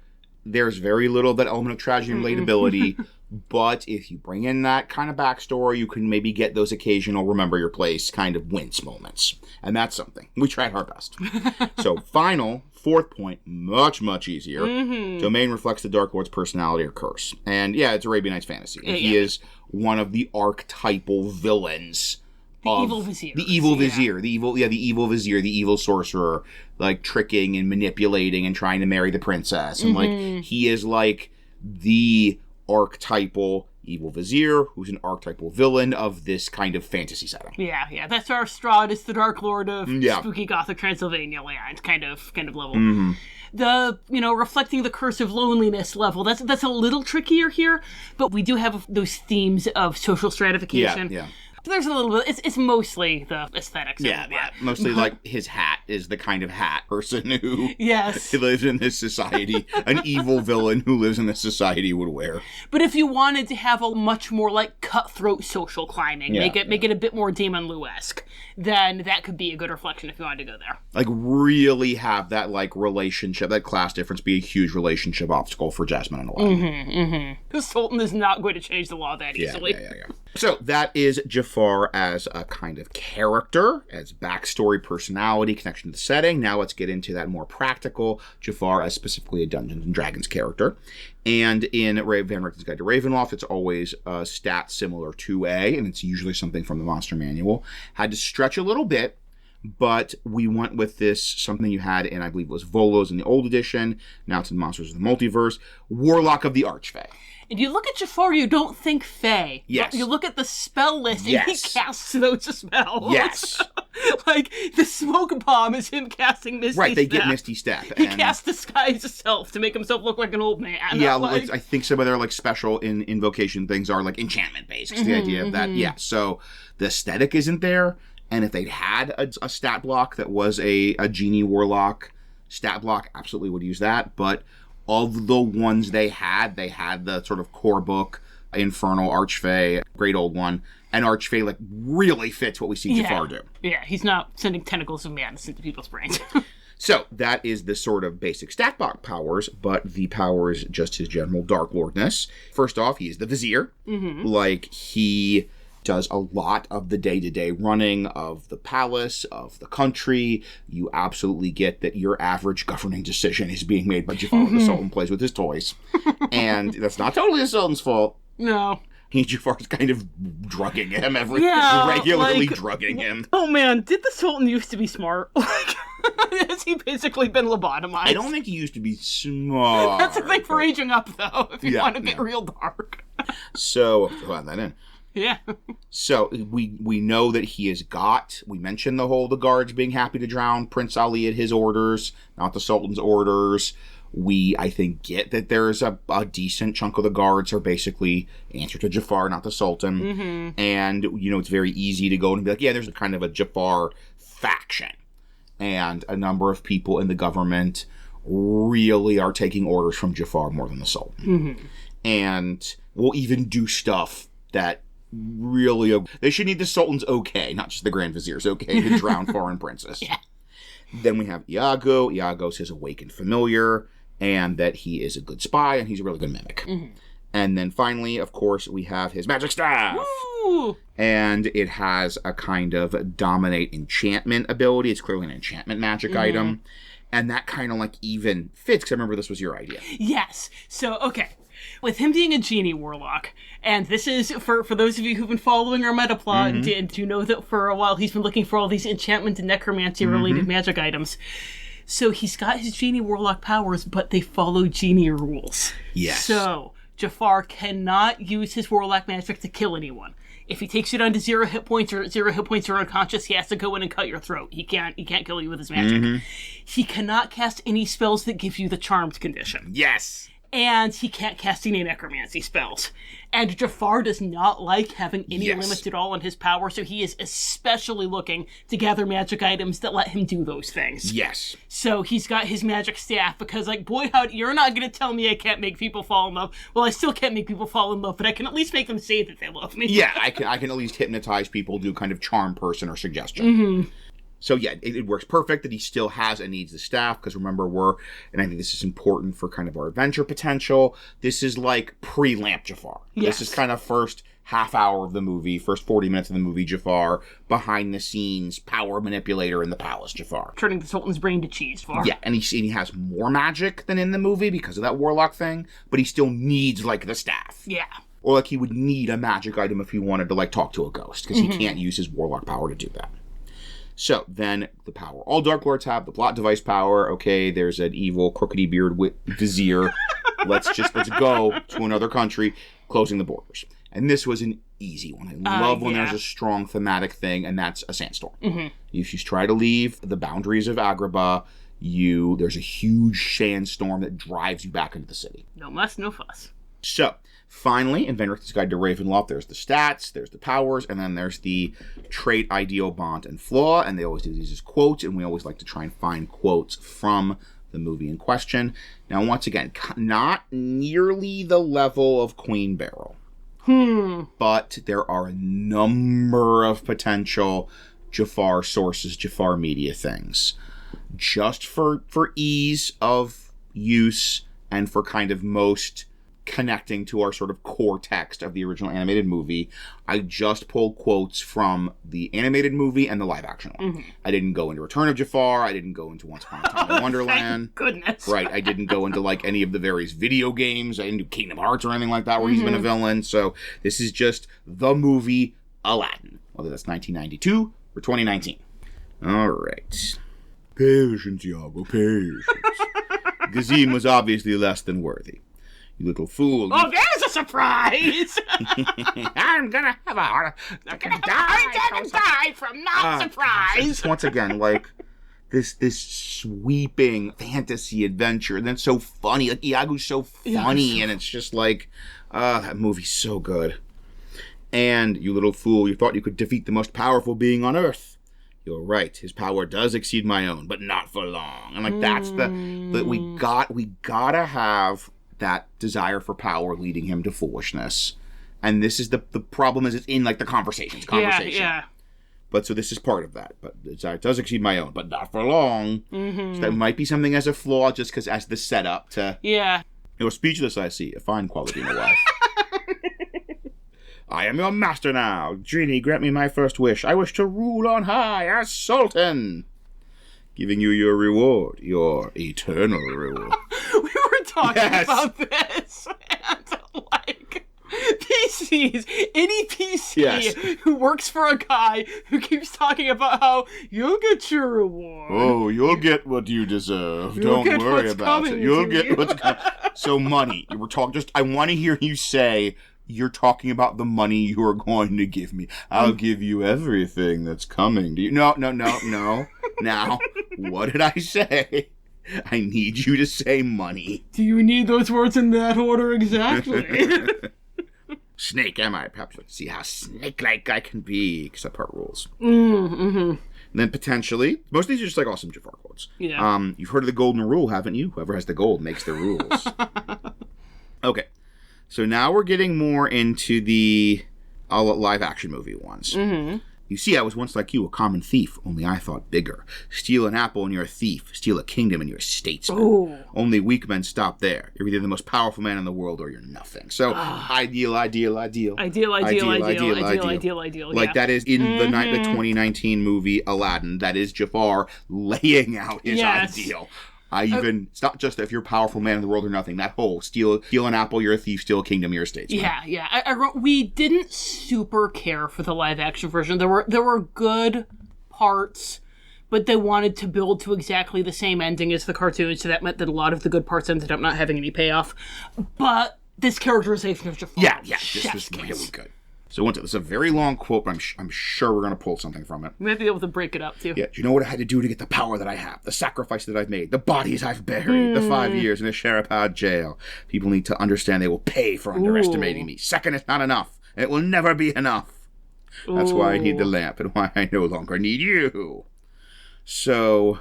there's very little of that element of tragedy and relatability, but if you bring in that kind of backstory, you can maybe get those occasional remember your place kind of wince moments. And that's something. We tried our best. So fourth point, much, much easier. Domain reflects the Dark Lord's personality or curse. And yeah, it's Arabian Nights fantasy. And he is one of the archetypal villains. The evil vizier. The evil vizier. The evil vizier, the evil sorcerer, like tricking and manipulating and trying to marry the princess. And like, he is like the archetypal evil vizier who's an archetypal villain of this kind of fantasy setting. Yeah. That's our Strahd is the Dark Lord of spooky Gothic Transylvania land kind of level. The, you know, reflecting the curse of loneliness level, that's a little trickier here, but we do have those themes of social stratification. Yeah. There's a little bit, it's mostly the aesthetics. Yeah. Mostly like his hat is the kind of hat person who lives in this society, an evil villain who lives in this society would wear. But if you wanted to have a much more like cutthroat social climbing, make it a bit more Damon Lou-esque, then that could be a good reflection if you wanted to go there. Like really have that like relationship, that class difference be a huge relationship obstacle for Jasmine and Aladdin. The Sultan is not going to change the law that easily. Yeah. So that is Jafar as a kind of character, as backstory, personality, connection to the setting. Now let's get into that more practical Jafar as specifically a Dungeons and Dragons character. And in Van Richten's Guide to Ravenloft, it's always a stat similar to A, and it's usually something from the Monster Manual. Had to stretch a little bit, but we went with this, something you had in, I believe it was Volo's in the old edition. Now it's in Monsters of the Multiverse. Warlock of the Archfey. And you look at Jafar, you don't think Fae. Yes. You look at the spell list, and he casts those spells. Yes. Like, the smoke bomb is him casting Misty Step. Right, they get Misty Step. He casts Disguise Self to make himself look like an old man. Yeah, I think some of their, like, special invocation things are, like, enchantment-based. The idea of that. Yeah, so the aesthetic isn't there. And if they'd had a stat block that was a genie warlock stat block, absolutely would use that. But of the ones they had the sort of core book, Infernal, Archfey, great old one. And Archfey, like, really fits what we see Jafar do. Yeah, he's not sending tentacles of madness into people's brains. So, that is the sort of basic stat block powers, but the power is just his general darklordness. First off, he is the Vizier. Mm-hmm. Like, he does a lot of the day-to-day running of the palace, of the country. You absolutely get that your average governing decision is being made by Jafar. The Sultan plays with his toys. And that's not totally the Sultan's fault. No. Jafar's kind of drugging him regularly drugging him. Oh man, did the Sultan used to be smart? Like, has he basically been lobotomized? I don't think he used to be smart. That's the thing for aging up, though, if you want to get real dark. So, I'll add that in. Yeah. So, we know that he has got, we mentioned the guards being happy to drown Prince Ali at his orders, not the Sultan's orders. We, I think, get that there's a decent chunk of the guards are basically answer to Jafar, not the Sultan. Mm-hmm. And, it's very easy to go and be like, yeah, there's a kind of a Jafar faction. And a number of people in the government really are taking orders from Jafar more than the Sultan. Mm-hmm. And will even do stuff that really... They should need the Sultan's okay, not just the Grand Vizier's okay to drown foreign princes. Yeah. Then we have Iago. Iago's his awakened familiar, and that he is a good spy, and he's a really good mimic. Mm-hmm. And then finally, of course, we have his magic staff. Woo! And it has a kind of dominate enchantment ability. It's clearly an enchantment magic item. And that kind of like even fits, because I remember this was your idea. Yes. So, okay. With him being a genie warlock, and this is, for those of you who've been following our meta plot, and do know that for a while he's been looking for all these enchantment and necromancy-related magic items. So he's got his genie warlock powers, but they follow genie rules. Yes. So Jafar cannot use his warlock magic to kill anyone. If he takes you down to 0 hit points or 0 hit points are unconscious, he has to go in and cut your throat. He can't kill you with his magic. He cannot cast any spells that give you the charmed condition. Yes. And he can't cast any necromancy spells. And Jafar does not like having any limits at all on his power, so he is especially looking to gather magic items that let him do those things. Yes. So he's got his magic staff, because, like, boy, howdy, you're not going to tell me I can't make people fall in love. Well, I still can't make people fall in love, but I can at least make them say that they love me. Yeah, I can at least hypnotize people, do kind of charm person or suggestion. So yeah, it works perfect that he still has and needs the staff, because remember and I think this is important for kind of our adventure potential, this is like pre-Lamp Jafar. Yes. This is kind of first half hour of the movie, first 40 minutes of the movie Jafar, behind the scenes power manipulator in the palace Jafar. Turning the Sultan's brain to cheese Jafar. Yeah, and he has more magic than in the movie because of that warlock thing, but he still needs like the staff. Yeah. Or like he would need a magic item if he wanted to like talk to a ghost, because he can't use his warlock power to do that. So, then, the power all Darklords have, the plot device power, okay, there's an evil, crookedy beard vizier, let's go to another country, closing the borders. And this was an easy one. I love when there's a strong thematic thing, and that's a sandstorm. If you try to leave the boundaries of Agrabah, there's a huge sandstorm that drives you back into the city. No muss, no fuss. So, finally, in Van Richten's Guide to Ravenloft, there's the stats, there's the powers, and then there's the trait, ideal, bond, and flaw, and they always do these as quotes, and we always like to try and find quotes from the movie in question. Now, once again, not nearly the level of Queen Beryl. But there are a number of potential Jafar sources, Jafar media things. Just for ease of use and for kind of most connecting to our sort of core text of the original animated movie, I just pulled quotes from the animated movie and the live action one. I didn't go into Return of Jafar. I didn't go into Once Upon a Time in Wonderland. Thank goodness. Right. I didn't go into like any of the various video games. I didn't do Kingdom Hearts or anything like that where he's been a villain. So this is just the movie Aladdin, whether that's 1992 or 2019. All right. Patience, Iago, patience. Gazim was obviously less than worthy. You little fool. Oh, there's a surprise! I'm gonna have a heart. I'm gonna die from not surprise. Just once again, like this sweeping fantasy adventure, and then so funny. Like Iago's so funny, and it's just like, that movie's so good. And you little fool, you thought you could defeat the most powerful being on Earth. You're right. His power does exceed my own, but not for long. And like that's the we gotta have that desire for power leading him to foolishness. And this is the problem is it's in like the conversation. Yeah. But so this is part of that. But the desire does exceed my own, but not for long. So that might be something as a flaw, just because as the setup to. Yeah. You're speechless, I see. A fine quality in a wife. I am your master now. Genie, grant me my first wish. I wish to rule on high as Sultan. Giving you your reward, your eternal rule. We were talking about this, and like PCs, any PC who works for a guy who keeps talking about how you'll get your reward. Oh, you'll get what you deserve. Don't worry about it. You'll get what's coming. So money. You were talking. I want to hear you say. You're talking about the money you are going to give me. I'll give you everything that's coming to you. No. Now, what did I say? I need you to say money. Do you need those words in that order exactly? Snake, am I? Perhaps let's see how snake-like I can be. Except part rules. Mm-hmm. And then potentially, most of these are just like awesome Jafar quotes. Yeah. You've heard of the golden rule, haven't you? Whoever has the gold makes the rules. Okay. So now we're getting more into the live-action movie ones. Mm-hmm. You see, I was once like you, a common thief, only I thought bigger. Steal an apple and you're a thief. Steal a kingdom and you're a statesman. Ooh. Only weak men stop there. You're either the most powerful man in the world or you're nothing. So, ideal. Like that is in the 2019 movie Aladdin. That is Jafar laying out his ideal. It's not just that if you're a powerful man in the world or nothing. That whole steal an apple, you're a thief. Steal a kingdom, you're a statesman. Yeah. I wrote we didn't super care for the live action version. There were good parts, but they wanted to build to exactly the same ending as the cartoon, so that meant that a lot of the good parts ended up not having any payoff. But this characterization of Jafar, this was really good. So this is a very long quote, but I'm sure we're going to pull something from it. We might be able to break it up, too. Yeah, do you know what I had to do to get the power that I have? The sacrifice that I've made, the bodies I've buried, the 5 years in a Sharapad jail. People need to understand they will pay for underestimating me. Second is not enough. It will never be enough. That's why I need the lamp and why I no longer need you. So,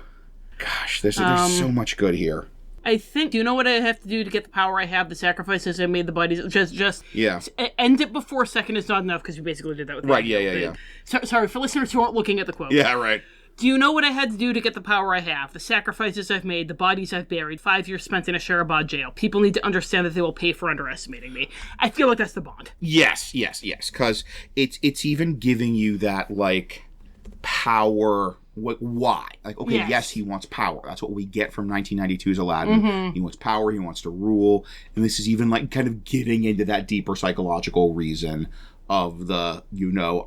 gosh, there's so much good here. I think, do you know what I have to do to get the power I have, the sacrifices I made, the bodies? Just end it before second is not enough, because you basically did that with Right, yeah. Sorry, for listeners who aren't looking at the quote. Yeah, right. Do you know what I had to do to get the power I have, the sacrifices I've made, the bodies I've buried, 5 years spent in a Sharabad jail? People need to understand that they will pay for underestimating me. I feel like that's the bond. Yes, because it's even giving you that, like, power... Why? Like, okay, yes, he wants power. That's what we get from 1992's Aladdin. Mm-hmm. He wants power, he wants to rule. And this is even, like, kind of getting into that deeper psychological reason of the,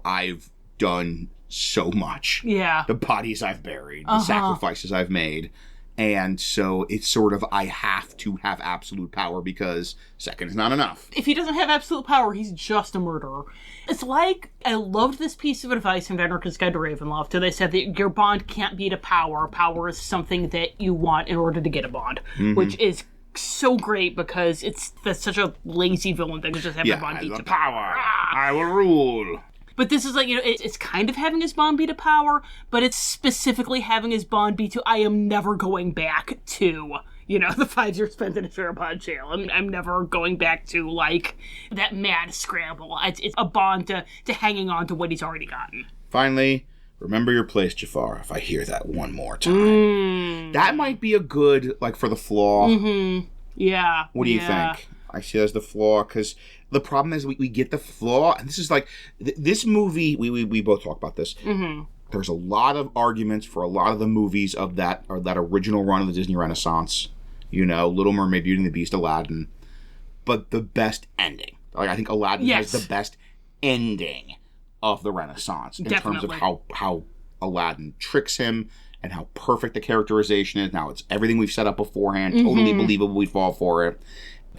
I've done so much. Yeah. The bodies I've buried, the sacrifices I've made. And so it's sort of, I have to have absolute power because second is not enough. If he doesn't have absolute power, he's just a murderer. It's like, I loved this piece of advice in Venericus Guide to Ravenloft, where they said that your bond can't beat a power. Power is something that you want in order to get a bond, which is so great because that's such a lazy villain thing to just have your bond beat to power. I will rule. But this is like, it's kind of having his bond be to power, but it's specifically having his bond be to, I am never going back to, the 5 years spent in a Sharapad jail. I'm never going back to, like, that mad scramble. It's a bond to hanging on to what he's already gotten. Finally, remember your place, Jafar, if I hear that one more time. That might be a good, like, for the flaw. Mm-hmm. Yeah. What do you think? I see as the flaw, because the problem is we get the flaw, and this is like, this movie, we both talk about this. Mm-hmm. There's a lot of arguments for a lot of the movies of that original run of the Disney Renaissance, Little Mermaid, Beauty and the Beast, Aladdin, but the best ending. Like, I think Aladdin has the best ending of the Renaissance in terms of how Aladdin tricks him and how perfect the characterization is. Now, it's everything we've set up beforehand, totally believable, we'd fall for it.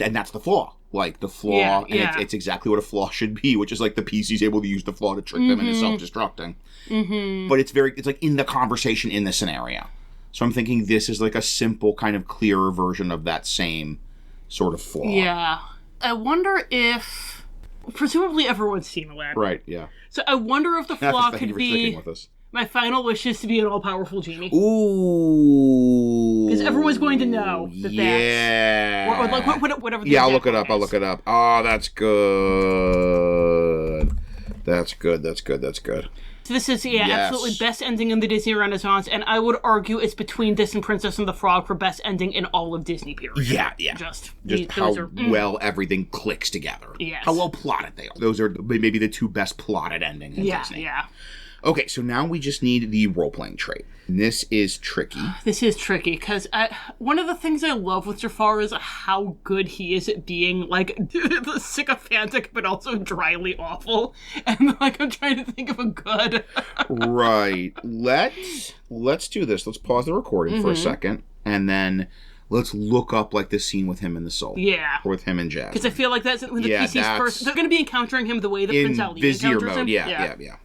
And that's the flaw. Like, the flaw, and it's exactly what a flaw should be, which is like the PC's able to use the flaw to trick them into self-destructing. Mm-hmm. But it's like in the conversation in the scenario. So I'm thinking this is like a simple, kind of clearer version of that same sort of flaw. Yeah. I wonder if... Presumably everyone's seen Aladdin. Right, yeah. So I wonder if the flaw could be... With us. My final wish is to be an all-powerful genie. Ooh. Because everyone's going to know that yeah. Or like, whatever the Yeah, I'll look it up. is. I'll look it up. Oh, that's good. That's good. So this is, absolutely best ending in the Disney Renaissance, and I would argue it's between this and Princess and the Frog for best ending in all of Disney, period. Yeah. Just how well everything clicks together. Yes. How well plotted they are. Those are maybe the two best plotted endings in Disney. Yeah. Okay, so now we just need the role-playing trait. And this is tricky. This is tricky, because one of the things I love with Jafar is how good he is at being, like, the sycophantic, but also dryly awful. And, like, I'm trying to think of a good... Right. Let's do this. Let's pause the recording for a second, and then... Let's look up, like, the scene with him and the soul. Yeah. Or with him and Jasmine. Because I feel like that's when the PCs first... They're going to be encountering him the way that Prince Ali encounters him. Yeah.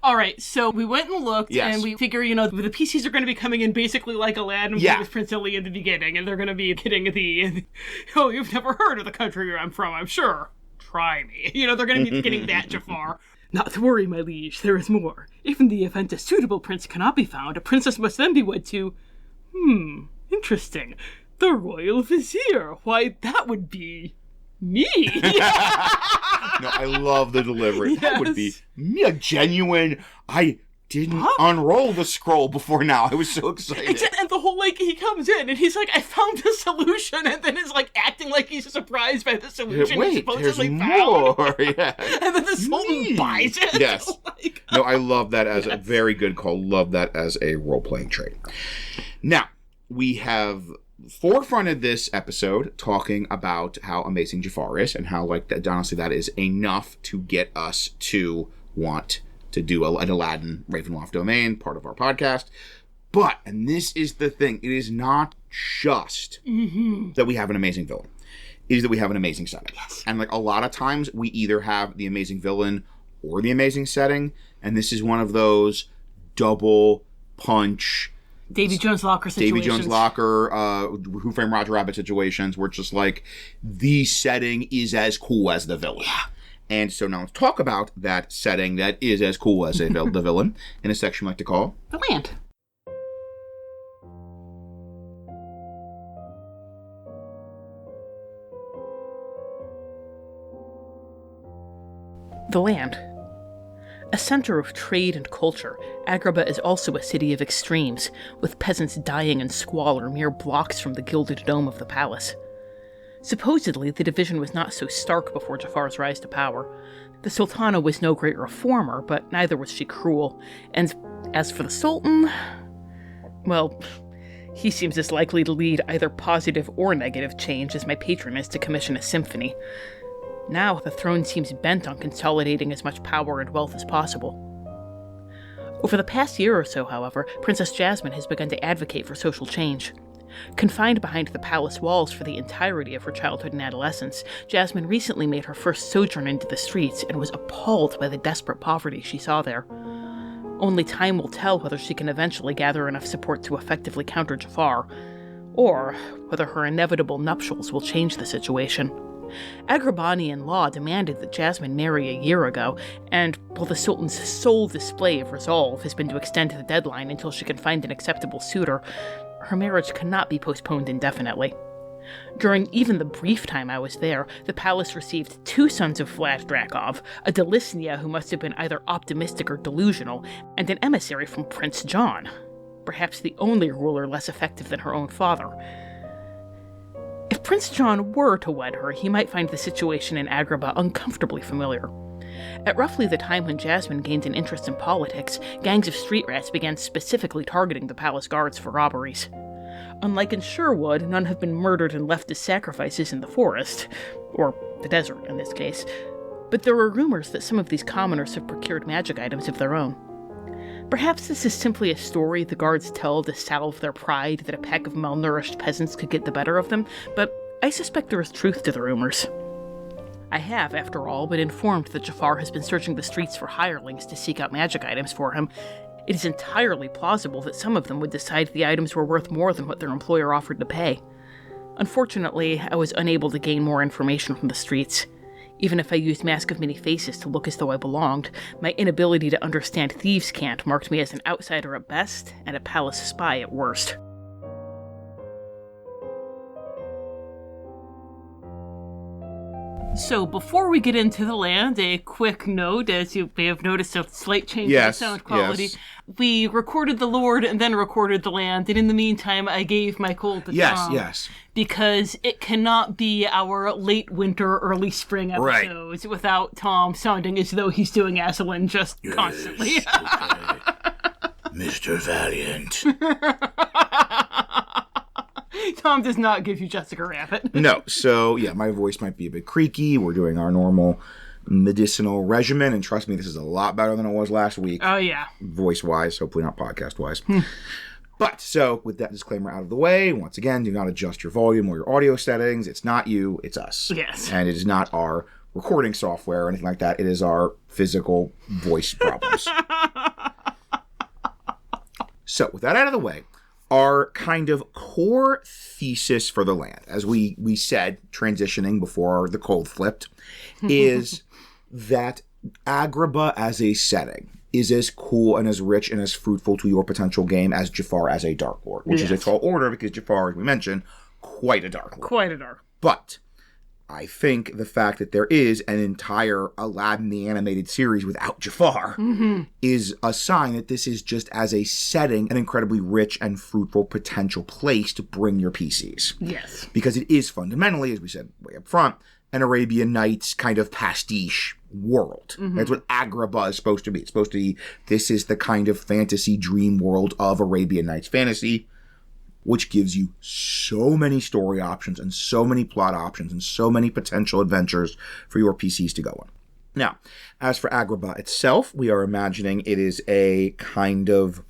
All right, so we went and looked, and we figure, the PCs are going to be coming in basically like Aladdin with Prince Ali in the beginning, and they're going to be getting oh, you've never heard of the country where I'm from, I'm sure. Try me. They're going to be getting that Jafar. Not to worry, my liege, there is more. If in the event a suitable prince cannot be found, a princess must then be wed to... interesting. The royal vizier. Why, that would be... me. No, I love the delivery. Yes. That would be me, a genuine... I didn't unroll the scroll before now. I was so excited. And the whole, he comes in and he's like, I found a solution, and then is, acting like he's surprised by the solution Wait, he supposedly there's found. More. Yeah. And then the Sultan buys it. Yes. No, I love that as a very good call. Love that as a role-playing trait. Now, we have... forefronted this episode talking about how amazing Jafar is and how, honestly, that is enough to get us to want to do an Aladdin Ravenloft domain, part of our podcast. But, and this is the thing, it is not just that we have an amazing villain. It is that we have an amazing setting. Yes. And, a lot of times, we either have the amazing villain or the amazing setting, and this is one of those double punch... Davy Jones Locker situations. Davy Jones Locker, Who Framed Roger Rabbit situations where it's just the setting is as cool as the villain. Yeah. And so now let's talk about that setting that is as cool as the villain in a section we like to call... The Land. The Land. A center of trade and culture, Agrabah is also a city of extremes, with peasants dying in squalor mere blocks from the gilded dome of the palace. Supposedly, the division was not so stark before Jafar's rise to power. The Sultana was no great reformer, but neither was she cruel. And as for the Sultan, well, he seems as likely to lead either positive or negative change as my patron is to commission a symphony. Now, the throne seems bent on consolidating as much power and wealth as possible. Over the past year or so, however, Princess Jasmine has begun to advocate for social change. Confined behind the palace walls for the entirety of her childhood and adolescence, Jasmine recently made her first sojourn into the streets and was appalled by the desperate poverty she saw there. Only time will tell whether she can eventually gather enough support to effectively counter Jafar, or whether her inevitable nuptials will change the situation. Agrabahni law demanded that Jasmine marry a year ago, and while the Sultan's sole display of resolve has been to extend the deadline until she can find an acceptable suitor, her marriage cannot be postponed indefinitely. During even the brief time I was there, the palace received 2 sons of Vlad Drakov, a Delisnia who must have been either optimistic or delusional, and an emissary from Prince John, perhaps the only ruler less effective than her own father. If Prince John were to wed her, he might find the situation in Agrabah uncomfortably familiar. At roughly the time when Jasmine gained an interest in politics, gangs of street rats began specifically targeting the palace guards for robberies. Unlike in Sherwood, none have been murdered and left as sacrifices in the forest, or the desert in this case, but there are rumors that some of these commoners have procured magic items of their own. Perhaps this is simply a story the guards tell to salve their pride that a pack of malnourished peasants could get the better of them, but I suspect there is truth to the rumors. I have, after all, been informed that Jafar has been searching the streets for hirelings to seek out magic items for him. It is entirely plausible that some of them would decide the items were worth more than what their employer offered to pay. Unfortunately, I was unable to gain more information from the streets. Even if I used Mask of Many Faces to look as though I belonged, my inability to understand thieves' cant marked me as an outsider at best and a palace spy at worst. So before we get into the land, a quick note, as you may have noticed a slight change in the sound quality. Yes. We recorded the Lord and then recorded the land, and in the meantime I gave my cold to Tom. Yes. Because it cannot be our late winter, early spring episodes without Tom sounding as though he's doing Aslan just constantly. Okay. Mr. Valiant. Tom does not give you Jessica Rabbit. No, so yeah, my voice might be a bit creaky. We're doing our normal medicinal regimen, and trust me, this is a lot better than it was last week. Oh, yeah. Voice-wise, hopefully not podcast-wise. But, so, with that disclaimer out of the way, once again, do not adjust your volume or your audio settings. It's not you, it's us. Yes. And it is not our recording software or anything like that. It is our physical voice problems. So, with that out of the way, our kind of core thesis for the land, as we said, transitioning before the cold flipped, is that Agrabah as a setting is as cool and as rich and as fruitful to your potential game as Jafar as a darklord, which is a tall order because Jafar, as we mentioned, quite a darklord. Quite a dark. But I think the fact that there is an entire Aladdin the Animated Series without Jafar is a sign that this is just as a setting an incredibly rich and fruitful potential place to bring your PCs. Yes. Because it is fundamentally, as we said way up front, an Arabian Nights kind of pastiche world. That's what Agrabah is supposed to be. It's supposed to be, this is the kind of fantasy dream world of Arabian Nights fantasy, which gives you so many story options and so many plot options and so many potential adventures for your PCs to go on. Now, as for Agrabah itself, we are imagining it is a kind of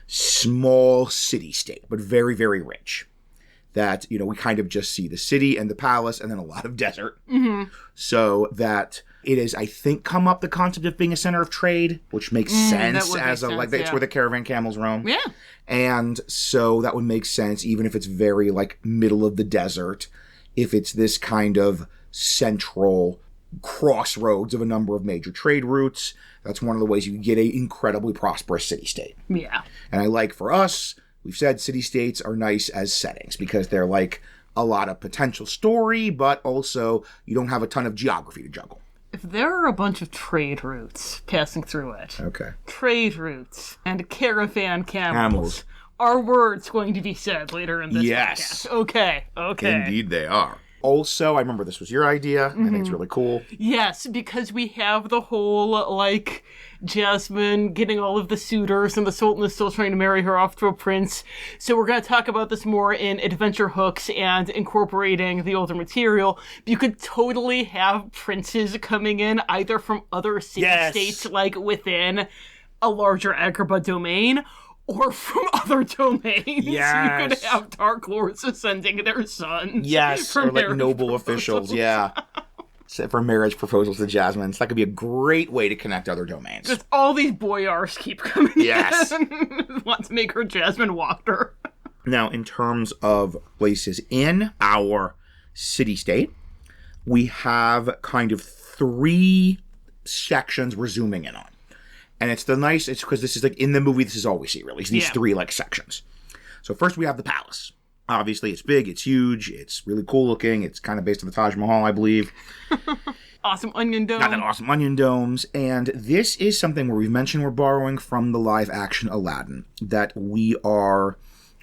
small city-state, but very, very rich. That, you know, we kind of just see the city and the palace and then a lot of desert. So that it is, I think, come up the concept of being a center of trade, which makes sense as a, like, it's where the caravan camels roam. Yeah. And so that would make sense, even if it's very, like, middle of the desert, if it's this kind of central crossroads of a number of major trade routes. That's one of the ways you can get an incredibly prosperous city-state. Yeah. And I like, for us, we've said city-states are nice as settings because they're like a lot of potential story, but also you don't have a ton of geography to juggle. If there are a bunch of trade routes passing through it, Okay. trade routes and caravan camels, are words going to be said later in this podcast? Okay. Indeed they are. Also, I remember this was your idea. I think it's really cool. Yes, because we have the whole, like, Jasmine getting all of the suitors and the Sultan is still trying to marry her off to a prince. So we're going to talk about this more in adventure hooks and incorporating the older material. You could totally have princes coming in either from other city-states, like within a larger Agrabah domain, or from other domains. Yes. You could have darklords ascending their sons. Yes, or like noble officials, yeah. For marriage proposals to Jasmine. So that could be a great way to connect other domains. Just all these boyars keep coming in. Want to make her Jasmine Walker. Now, in terms of places in our city-state, we have kind of 3 sections we're zooming in on. And it's because this is like in the movie, this is all we see, really. It's these 3 like sections. So first we have the palace. Obviously, it's big, it's huge, it's really cool looking. It's kind of based on the Taj Mahal, I believe. Awesome onion dome. Got that awesome onion domes. And this is something where we've mentioned we're borrowing from the live action Aladdin. That we are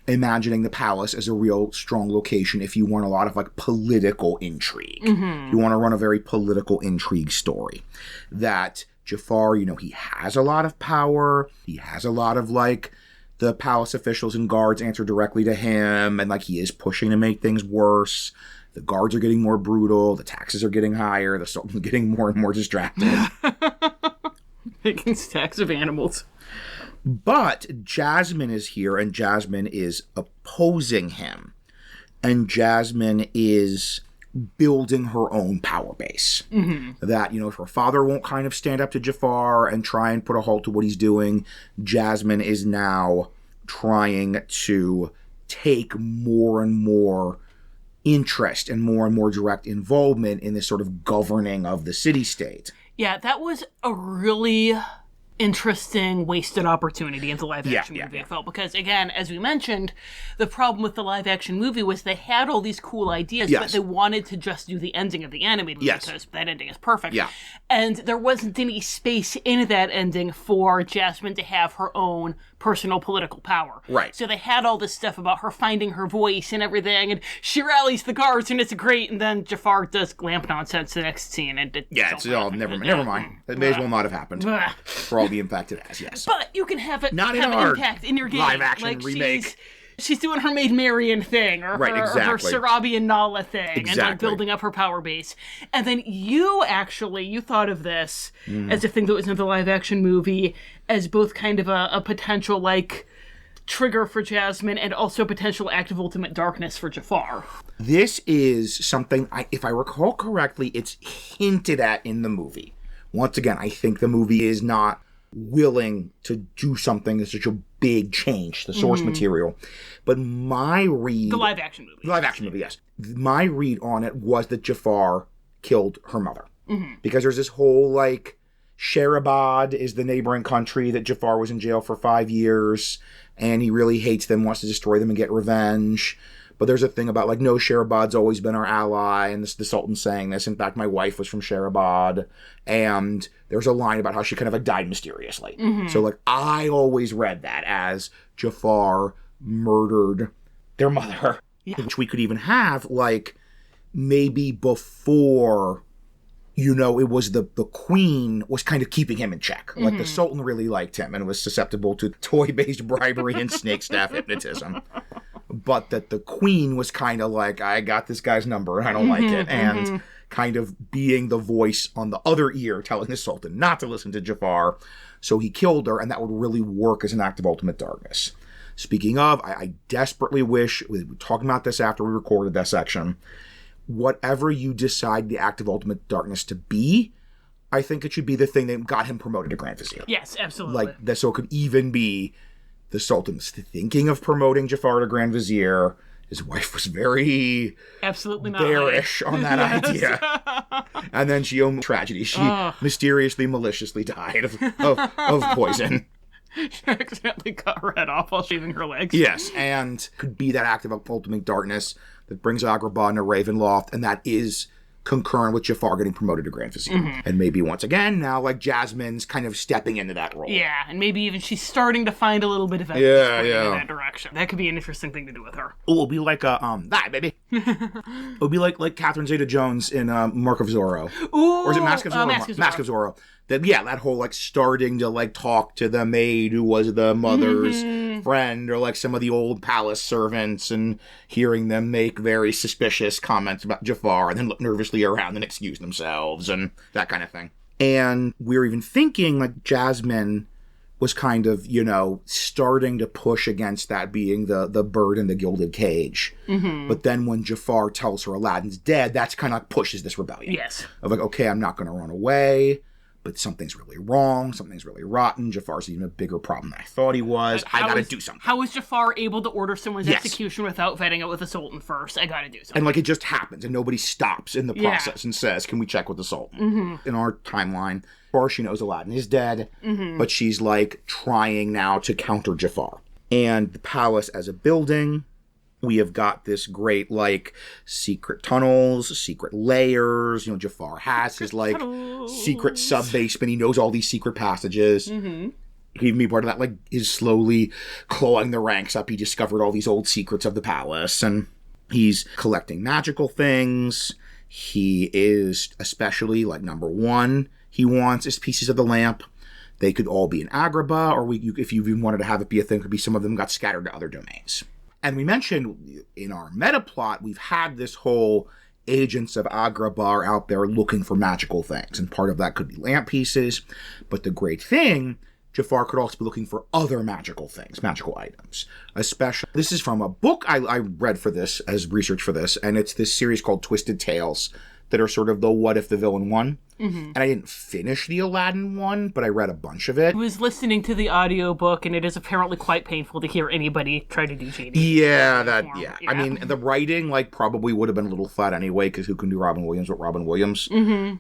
imagining the palace as a real strong location if you want a lot of like political intrigue. You want to run a very political intrigue story. That Jafar, you know, he has a lot of power. He has a lot of, like, the palace officials and guards answer directly to him. And, like, he is pushing to make things worse. The guards are getting more brutal. The taxes are getting higher. The Sultan's getting more and more distracted. Making stacks of animals. But Jasmine is here, and Jasmine is opposing him. And Jasmine is building her own power base. That, you know, if her father won't kind of stand up to Jafar and try and put a halt to what he's doing, Jasmine is now trying to take more and more interest and more direct involvement in this sort of governing of the city-state. Yeah, that was a really interesting wasted opportunity in the live-action movie, I felt. Because, again, as we mentioned, the problem with the live-action movie was they had all these cool ideas, but they wanted to just do the ending of the animated movie because that ending is perfect. Yeah. And there wasn't any space in that ending for Jasmine to have her own personal political power. Right. So they had all this stuff about her finding her voice and everything, and she rallies the guards, and it's great, and then Jafar does lamp nonsense the next scene, and it's all never mind. It may as well not have happened for all the impact it has. Yes, but you can have it not have in an our impact in your game, live action like remake. She's doing her Maid Marian thing, or her Sarabi and Nala thing, and like building up her power base. And then you thought of this as a thing that was in the live action movie as both kind of a potential like trigger for Jasmine and also a potential act of ultimate darkness for Jafar. This is something, if I recall correctly, it's hinted at in the movie. Once again, I think the movie is not willing to do something that's such a big change, the source material. But my read... The live-action movie. Live-action movie, yes. My read on it was that Jafar killed her mother. Because there's this whole, like, Sherabad is the neighboring country that Jafar was in jail for 5 years, and he really hates them, wants to destroy them and get revenge. But there's a thing about, like, no, Sherabad's always been our ally, and the Sultan's saying this. In fact, my wife was from Sherabad, and there's a line about how she kind of, like, died mysteriously. So, like, I always read that as Jafar murdered their mother. Which we could even have, like, maybe before, you know, it was the queen was kind of keeping him in check. Like, the Sultan really liked him and was susceptible to toy-based bribery and snake staff hypnotism. But that the queen was kind of like, I got this guy's number and I don't like it. And kind of being the voice on the other ear telling the Sultan not to listen to Jafar. So he killed her, and that would really work as an act of ultimate darkness. Speaking of, I desperately wish, we were talking about this after we recorded that section, whatever you decide the act of ultimate darkness to be, I think it should be the thing that got him promoted to Grand Vizier. Yes, absolutely. Like, that, so it could even be the Sultan's thinking of promoting Jafar to Grand Vizier. His wife was very absolutely not bearish on that idea. And then she owned tragedy. She mysteriously, maliciously died of poison. She accidentally cut her head off while shaving her legs. Yes, and could be that act of ultimate darkness that brings Agrabah into Ravenloft, and that is concurrent with Jafar getting promoted to Grand Vizier. And maybe once again, now, like, Jasmine's kind of stepping into that role. Yeah, and maybe even she's starting to find a little bit of evidence in that direction. That could be an interesting thing to do with her. Oh, it'll be like baby. It'll be like Catherine Zeta-Jones in Mark of Zorro. Ooh, or is it Mask of Zorro? Mask of Zorro. That whole, like, starting to, like, talk to the maid who was the mother's friend, or, like, some of the old palace servants, and hearing them make very suspicious comments about Jafar, and then look nervously around and excuse themselves, and that kind of thing. And we're even thinking, like, Jasmine was kind of, you know, starting to push against that being the bird in the gilded cage. But then when Jafar tells her Aladdin's dead, that's kind of like pushes this rebellion. Yes. Of like, okay, I'm not going to run away, but something's really wrong, something's really rotten. Jafar's even a bigger problem than I thought he was. I gotta do something. How is Jafar able to order someone's execution without vetting it with the Sultan first? I gotta do something. And, like, it just happens, and nobody stops in the process and says, can we check with the Sultan? In our timeline, or she knows Aladdin is dead, but she's, like, trying now to counter Jafar. And the palace as a building, we have got this great, like, secret tunnels, secret layers. You know, Jafar has his, like, secret sub-basement. He knows all these secret passages. He can even be part of that, like, is slowly clawing the ranks up. He discovered all these old secrets of the palace, and he's collecting magical things. He is especially, like, number one, he wants is pieces of the lamp. They could all be in Agrabah, or if you even wanted to have it be a thing, could be some of them got scattered to other domains. And we mentioned in our meta plot, we've had this whole agents of Agrabah out there looking for magical things. And part of that could be lamp pieces. But the great thing, Jafar could also be looking for other magical things, magical items. Especially, this is from a book I read for this, as research for this. And it's this series called Twisted Tales that are sort of the what if the villain won. And I didn't finish the Aladdin one, but I read a bunch of it. I was listening to the audiobook, and it is apparently quite painful to hear anybody try to do Genie. Yeah. I mean, the writing, like, probably would have been a little flat anyway, because who can do Robin Williams with Robin Williams?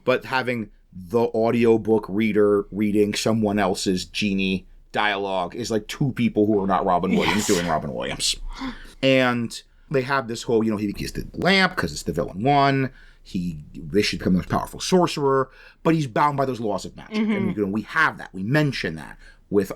But having the audiobook reader reading someone else's Genie dialogue is like two people who are not Robin Williams doing Robin Williams. And they have this whole, he gets the lamp because it's the villain one. They should become the most powerful sorcerer, but he's bound by those laws of magic. And we have that. We mention that with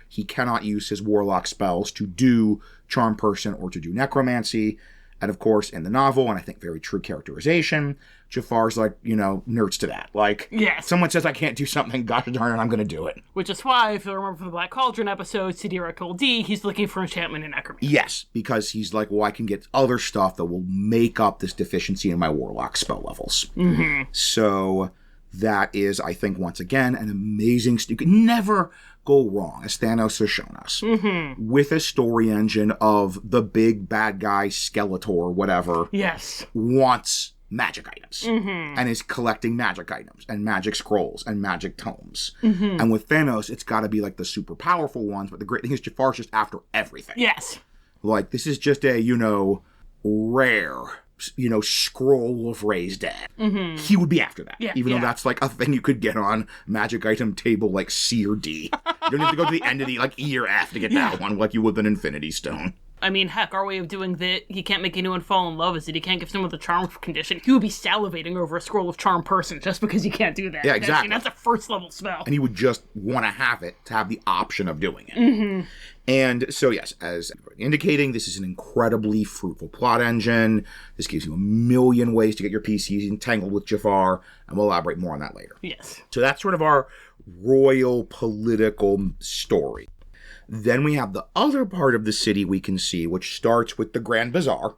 he cannot use his warlock spells to do charm person or to do necromancy. And of course, in the novel, and I think very true characterization, Jafar's like, nerds to that. Like, someone says I can't do something, gosh darn it, I'm going to do it. Which is why, if you remember from the Black Cauldron episode, Sidira Kuldi, he's looking for enchantment and necromancy. Yes, because he's like, well, I can get other stuff that will make up this deficiency in my warlock spell levels. So that is, I think, once again, an amazing... You can never go wrong, as Thanos has shown us, with a story engine of the big bad guy, Skeletor, whatever, wants magic items and is collecting magic items and magic scrolls and magic tomes. And with Thanos, it's got to be like the super powerful ones, but the great thing is Jafar's just after everything. Like, this is just a, rare... scroll of raised dead. He would be after that. Even though that's like a thing you could get on magic item table like C or D. You don't have to go to the end of the like E or F to get that one like you would with an Infinity Stone. I mean, heck, our way of doing that, he can't make anyone fall in love is that he can't give someone the charm condition. He would be salivating over a scroll of charm person just because he can't do that. Yeah, exactly. That's a first level spell. And he would just want to have it to have the option of doing it. And so, yes, as indicating, this is an incredibly fruitful plot engine. This gives you a million ways to get your PCs entangled with Jafar, and we'll elaborate more on that later. So that's sort of our royal political story. Then we have the other part of the city we can see, which starts with the Grand Bazaar.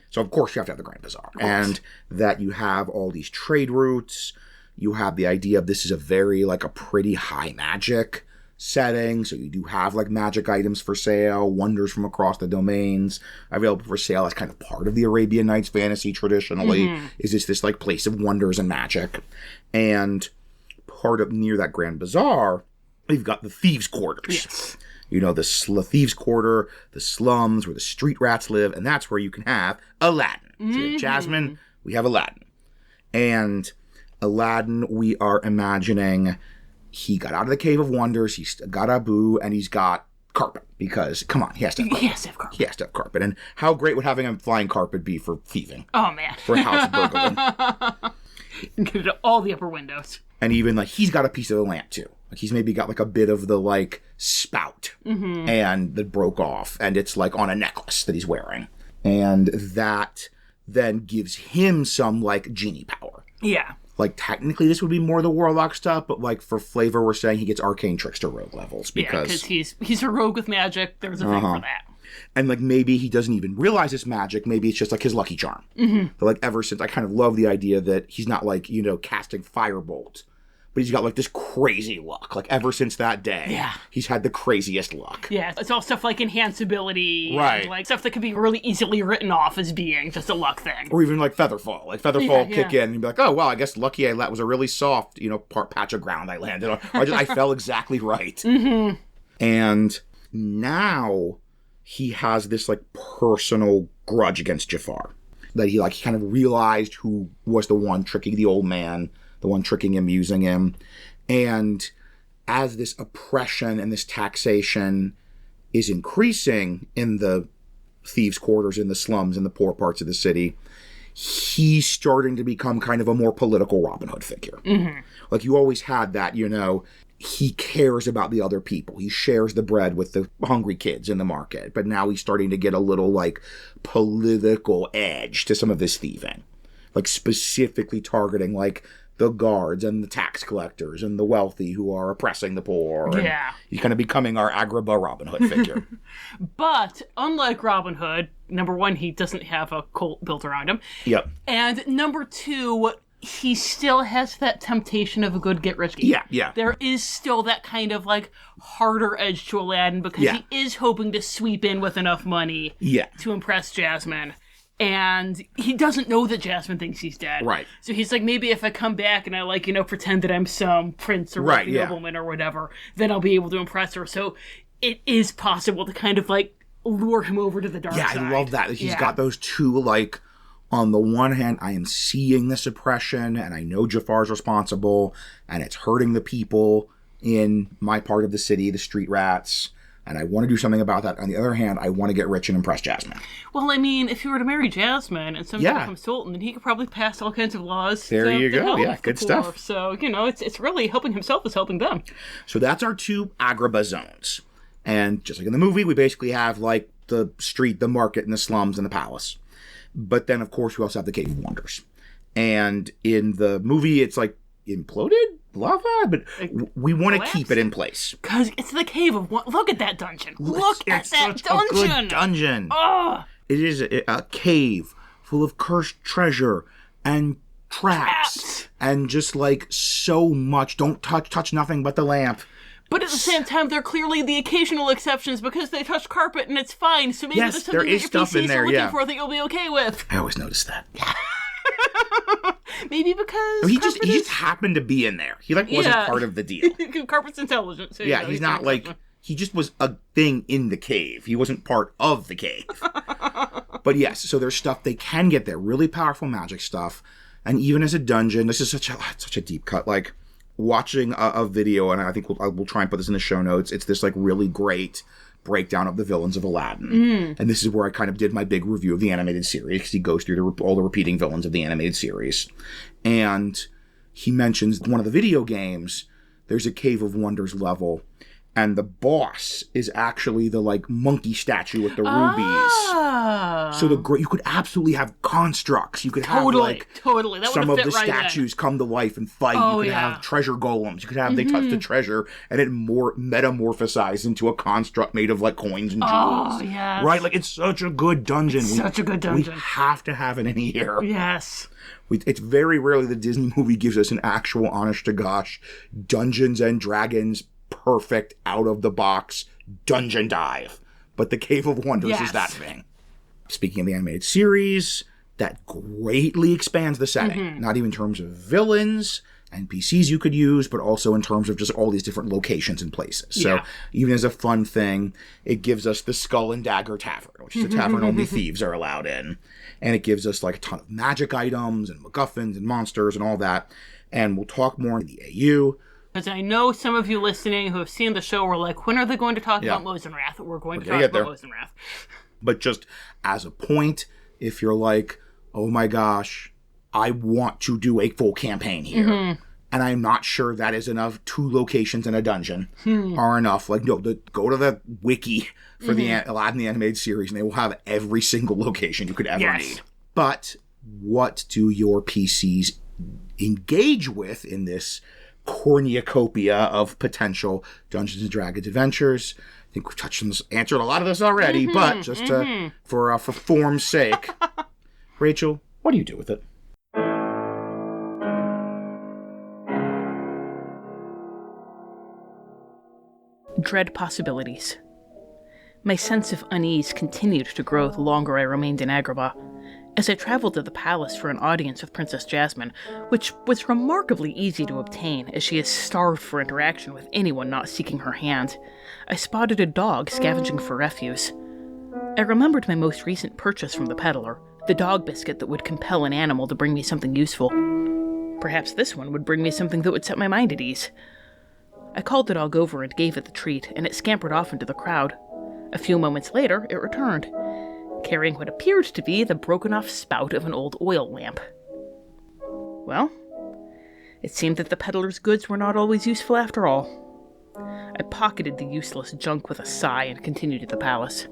So, of course, you have to have the Grand Bazaar. And that you have all these trade routes. You have the idea of this is a very, like, a pretty high magic setting. So you do have, like, magic items for sale, wonders from across the domains available for sale. That's kind of part of the Arabian Nights fantasy traditionally, is this, like, place of wonders and magic. And part of, near that Grand Bazaar, we've got the thieves' quarters. The thieves' quarter, the slums where the street rats live, and that's where you can have Aladdin. So Jasmine, we have Aladdin. And Aladdin, we are imagining he got out of the Cave of Wonders, he's got Abu, and he's got carpet. Because, come on, he has to have carpet. He has to have carpet. He has to have carpet. And how great would having a flying carpet be for thieving? Oh, man. For house burgling. You can get it to all the upper windows. And even, like, he's got a piece of the lamp, too. Like, he's maybe got, like, a bit of the, like, spout. And that broke off. And it's, like, on a necklace that he's wearing. And that then gives him some, like, genie power. Like, technically, this would be more the warlock stuff, but, like, for flavor, we're saying he gets arcane trickster rogue levels. Because he's a rogue with magic. There's a thing for that. And, like, maybe he doesn't even realize it's magic. Maybe it's just, like, his lucky charm. But, like, ever since, I kind of love the idea that he's not, like, casting firebolt. But he's got, like, this crazy luck. Like, ever since that day, he's had the craziest luck. It's all stuff like enhanceability. Right. And, like, stuff that can be really easily written off as being just a luck thing. Or even, like, Featherfall. Like, Featherfall kick in and you'd be like, oh, well, I guess lucky that was a really soft, patch of ground I landed on. Or I fell exactly right. And now he has this, like, personal grudge against Jafar. That he kind of realized who was the one tricking the old man, the one tricking him, using him. And as this oppression and this taxation is increasing in the thieves' quarters, in the slums, in the poor parts of the city, he's starting to become kind of a more political Robin Hood figure. Like, you always had that, he cares about the other people. He shares the bread with the hungry kids in the market. But now he's starting to get a little, like, political edge to some of this thieving. Like, specifically targeting, like, the guards and the tax collectors and the wealthy who are oppressing the poor. He's kind of becoming our Agrabah Robin Hood figure. But, unlike Robin Hood, number one, he doesn't have a cult built around him. And number two, he still has that temptation of a good get-rich-scheme. There is still that kind of, like, harder edge to Aladdin because he is hoping to sweep in with enough money to impress Jasmine. And he doesn't know that Jasmine thinks he's dead. Right. So he's like, maybe if I come back and I, like, pretend that I'm some prince or nobleman or whatever, then I'll be able to impress her. So it is possible to kind of, like, lure him over to the dark side. Yeah, I love that. He's got those two, like, on the one hand, I am seeing this oppression, and I know Jafar's responsible, and it's hurting the people in my part of the city, the street rats, and I want to do something about that. On the other hand, I want to get rich and impress Jasmine. Well, I mean, if he were to marry Jasmine and someday become Sultan, then he could probably pass all kinds of laws. There you go. Yeah, good stuff. So, it's really helping himself is helping them. So that's our two Agrabah zones. And just like in the movie, we basically have, like, the street, the market, and the slums, and the palace. But then, of course, we also have the Cave of Wonders. And in the movie, it's, like, imploded? Lava? But we want to keep it in place. Because it's the Cave of Wonders. Look at that dungeon. Look at that dungeon. A good dungeon. Oh. It is a cave full of cursed treasure and traps. And just, like, so much. Don't touch nothing but the lamp. But at the same time, they're clearly the occasional exceptions because they touch carpet and it's fine. So maybe there's something that your PCs are looking for that you'll be okay with. I always notice that. Maybe because he just happened to be in there. He wasn't part of the deal. Carpet's intelligent. So he's not like he just was a thing in the cave. He wasn't part of the cave. But yes, so there's stuff they can get there, really powerful magic stuff, and even as a dungeon, this is such a deep cut. Like watching a video, and I think we'll try and put this in the show notes. It's this like really great breakdown of the villains of Aladdin. And this is where I kind of did my big review of the animated series, because he goes through all the repeating villains of the animated series. And he mentions one of the video games, there's a Cave of Wonders level, and the boss is actually the like monkey statue with the rubies. So you could absolutely have constructs. You could have like that some of the right statues come to life and fight. You could have treasure golems. You could have they touch the treasure and it more metamorphosized into a construct made of like coins and jewels. Right? Like it's such a good dungeon. We have to have it in here. Yes. It's very rarely the Disney movie gives us an actual honest to gosh Dungeons and Dragons perfect out of the box dungeon dive. But the Cave of Wonders is that thing. Speaking of the animated series, that greatly expands the setting. Not even in terms of villains, NPCs you could use, but also in terms of just all these different locations and places. So even as a fun thing, it gives us the Skull and Dagger Tavern, which is a tavern only thieves are allowed in. And it gives us like a ton of magic items and MacGuffins and monsters and all that. And we'll talk more in the AU. Because I know some of you listening who have seen the show were like, when are they going to talk about Mosenrath? We're going to talk about Mosenrath. But just as a point, if you're like, oh my gosh, I want to do a full campaign here, and I'm not sure that is enough, 2 locations in a dungeon are enough. Like, no, go to the wiki for the Aladdin the Animated Series, and they will have every single location you could ever need. But what do your PCs engage with in this cornucopia of potential Dungeons and Dragons adventures? I think we've touched on this, answered a lot of this already, but just for form's sake, Rachel, what do you do with it? Dread possibilities. My sense of unease continued to grow the longer I remained in Agrabah. As I traveled to the palace for an audience with Princess Jasmine, which was remarkably easy to obtain as she is starved for interaction with anyone not seeking her hand, I spotted a dog scavenging for refuse. I remembered my most recent purchase from the peddler, the dog biscuit that would compel an animal to bring me something useful. Perhaps this one would bring me something that would set my mind at ease. I called the dog over and gave it the treat, and it scampered off into the crowd. A few moments later, it returned, carrying what appeared to be the broken-off spout of an old oil lamp. Well, it seemed that the peddler's goods were not always useful after all. I pocketed the useless junk with a sigh and continued to the palace.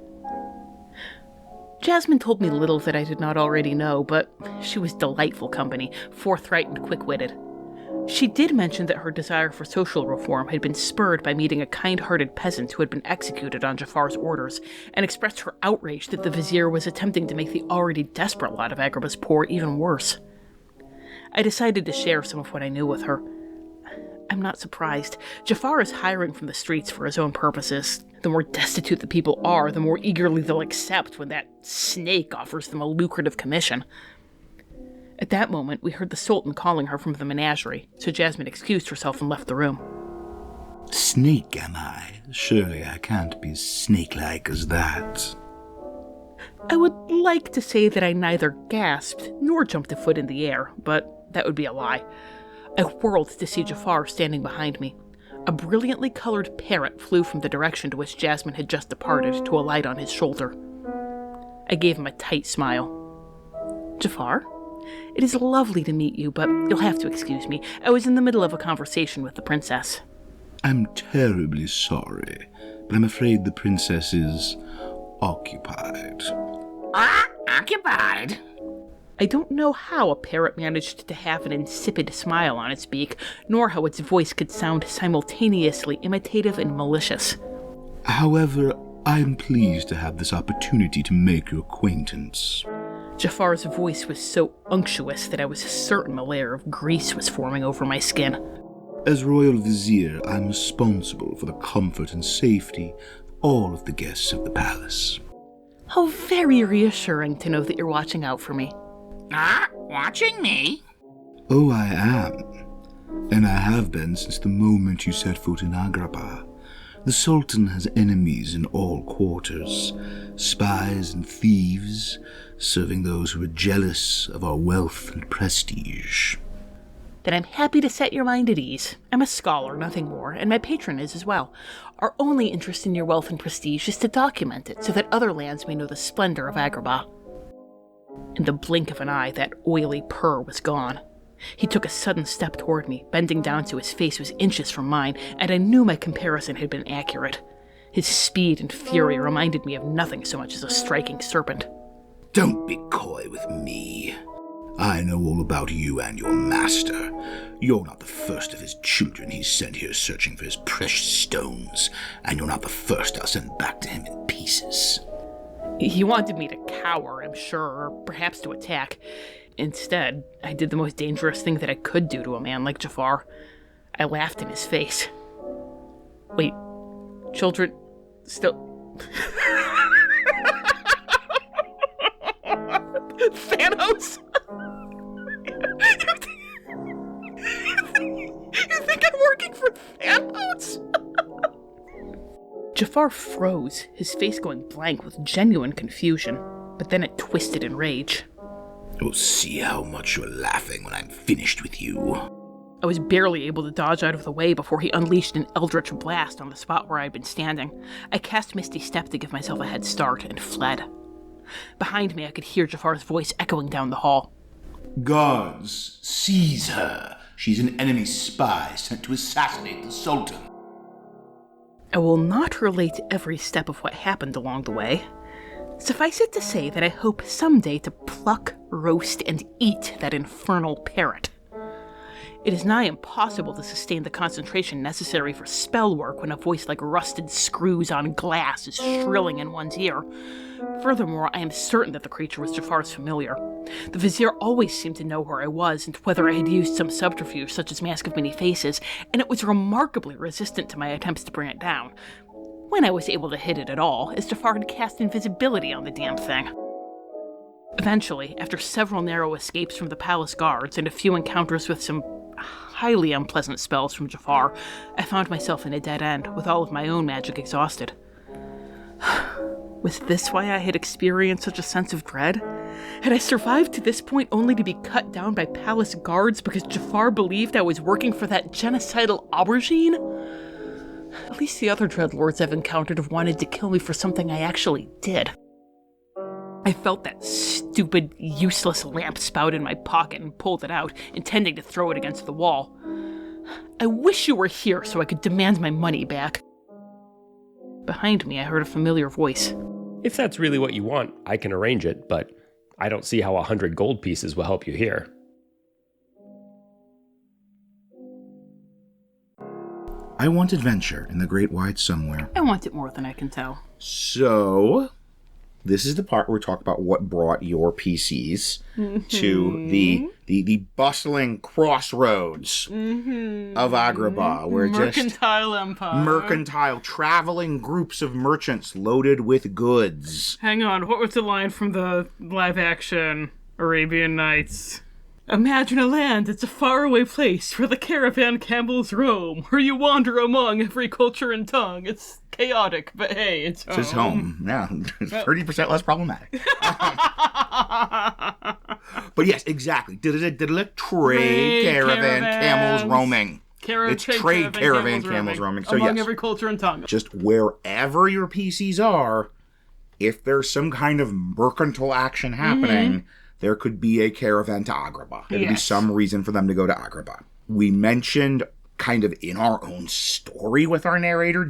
Jasmine told me little that I did not already know, but she was delightful company, forthright and quick-witted. She did mention that her desire for social reform had been spurred by meeting a kind-hearted peasant who had been executed on Jafar's orders, and expressed her outrage that the vizier was attempting to make the already desperate lot of Agrabah's poor even worse. I decided to share some of what I knew with her. I'm not surprised. Jafar is hiring from the streets for his own purposes. The more destitute the people are, the more eagerly they'll accept when that snake offers them a lucrative commission. At that moment, we heard the Sultan calling her from the menagerie, so Jasmine excused herself and left the room. Snake, am I? Surely I can't be snake-like as that. I would like to say that I neither gasped nor jumped a foot in the air, but that would be a lie. I whirled to see Jafar standing behind me. A brilliantly colored parrot flew from the direction to which Jasmine had just departed to alight on his shoulder. I gave him a tight smile. Jafar, it is lovely to meet you, but you'll have to excuse me. I was in the middle of a conversation with the princess. I'm terribly sorry, but I'm afraid the princess is occupied. Occupied? I don't know how a parrot managed to have an insipid smile on its beak, nor how its voice could sound simultaneously imitative and malicious. However, I'm pleased to have this opportunity to make your acquaintance. Jafar's voice was so unctuous that I was certain a layer of grease was forming over my skin. As Royal Vizier, I'm responsible for the comfort and safety of all of the guests of the palace. How very reassuring to know that you're watching out for me. Watching me? Oh, I am. And I have been since the moment you set foot in Agrabah. The Sultan has enemies in all quarters, spies and thieves, serving those who are jealous of our wealth and prestige. Then I'm happy to set your mind at ease. I'm a scholar, nothing more, and my patron is as well. Our only interest in your wealth and prestige is to document it so that other lands may know the splendor of Agrabah. In the blink of an eye, that oily purr was gone. He took a sudden step toward me, bending down so his face was inches from mine, and I knew my comparison had been accurate. His speed and fury reminded me of nothing so much as a striking serpent. Don't be coy with me. I know all about you and your master. You're not the first of his children he's sent here searching for his precious stones, and you're not the first I'll send back to him in pieces. He wanted me to cower, I'm sure, or perhaps to attack. Instead, I did the most dangerous thing that I could do to a man like Jafar. I laughed in his face. Wait, children still... Thanos? You think I'm working for Thanos? Jafar froze, his face going blank with genuine confusion, but then it twisted in rage. We'll see how much you're laughing when I'm finished with you. I was barely able to dodge out of the way before he unleashed an eldritch blast on the spot where I'd been standing. I cast Misty Step to give myself a head start and fled. Behind me, I could hear Jafar's voice echoing down the hall. Guards, seize her. She's an enemy spy sent to assassinate the Sultan. I will not relate every step of what happened along the way. Suffice it to say that I hope someday to pluck, roast, and eat that infernal parrot. It is nigh impossible to sustain the concentration necessary for spell work when a voice like rusted screws on glass is shrilling in one's ear. Furthermore, I am certain that the creature was Jafar's familiar. The Vizier always seemed to know where I was and whether I had used some subterfuge such as Mask of Many Faces, and it was remarkably resistant to my attempts to bring it down. When I was able to hit it at all, as Jafar had cast invisibility on the damn thing. Eventually, after several narrow escapes from the palace guards and a few encounters with some highly unpleasant spells from Jafar, I found myself in a dead end, with all of my own magic exhausted. Was this why I had experienced such a sense of dread? Had I survived to this point only to be cut down by palace guards because Jafar believed I was working for that genocidal aubergine? At least the other dreadlords I've encountered have wanted to kill me for something I actually did. I felt that stupid, useless lamp spout in my pocket and pulled it out, intending to throw it against the wall. I wish you were here so I could demand my money back. Behind me, I heard a familiar voice. If that's really what you want, I can arrange it, but I don't see how 100 gold pieces will help you here. I want adventure in the great wide somewhere. I want it more than I can tell. So, This is the part where we talk about what brought your PCs to the bustling crossroads of Agrabah, where Mercantile Empire. mercantile traveling groups of merchants loaded with goods. Hang on, what was the line from the live-action Arabian Nights? Imagine a land, it's a faraway place where the caravan camels roam, where you wander among every culture and tongue. It's chaotic, but hey, it's home. It's home. Yeah, it's 30% less problematic. But yes, exactly. Trade caravan camels roaming. It's trade caravan camels roaming. So among yes, every culture and tongue. just wherever your PCs are, if there's some kind of mercantile action happening, there could be a caravan to Agrabah. There could be some reason for them to go to Agrabah. We mentioned kind of in our own story with our narrator,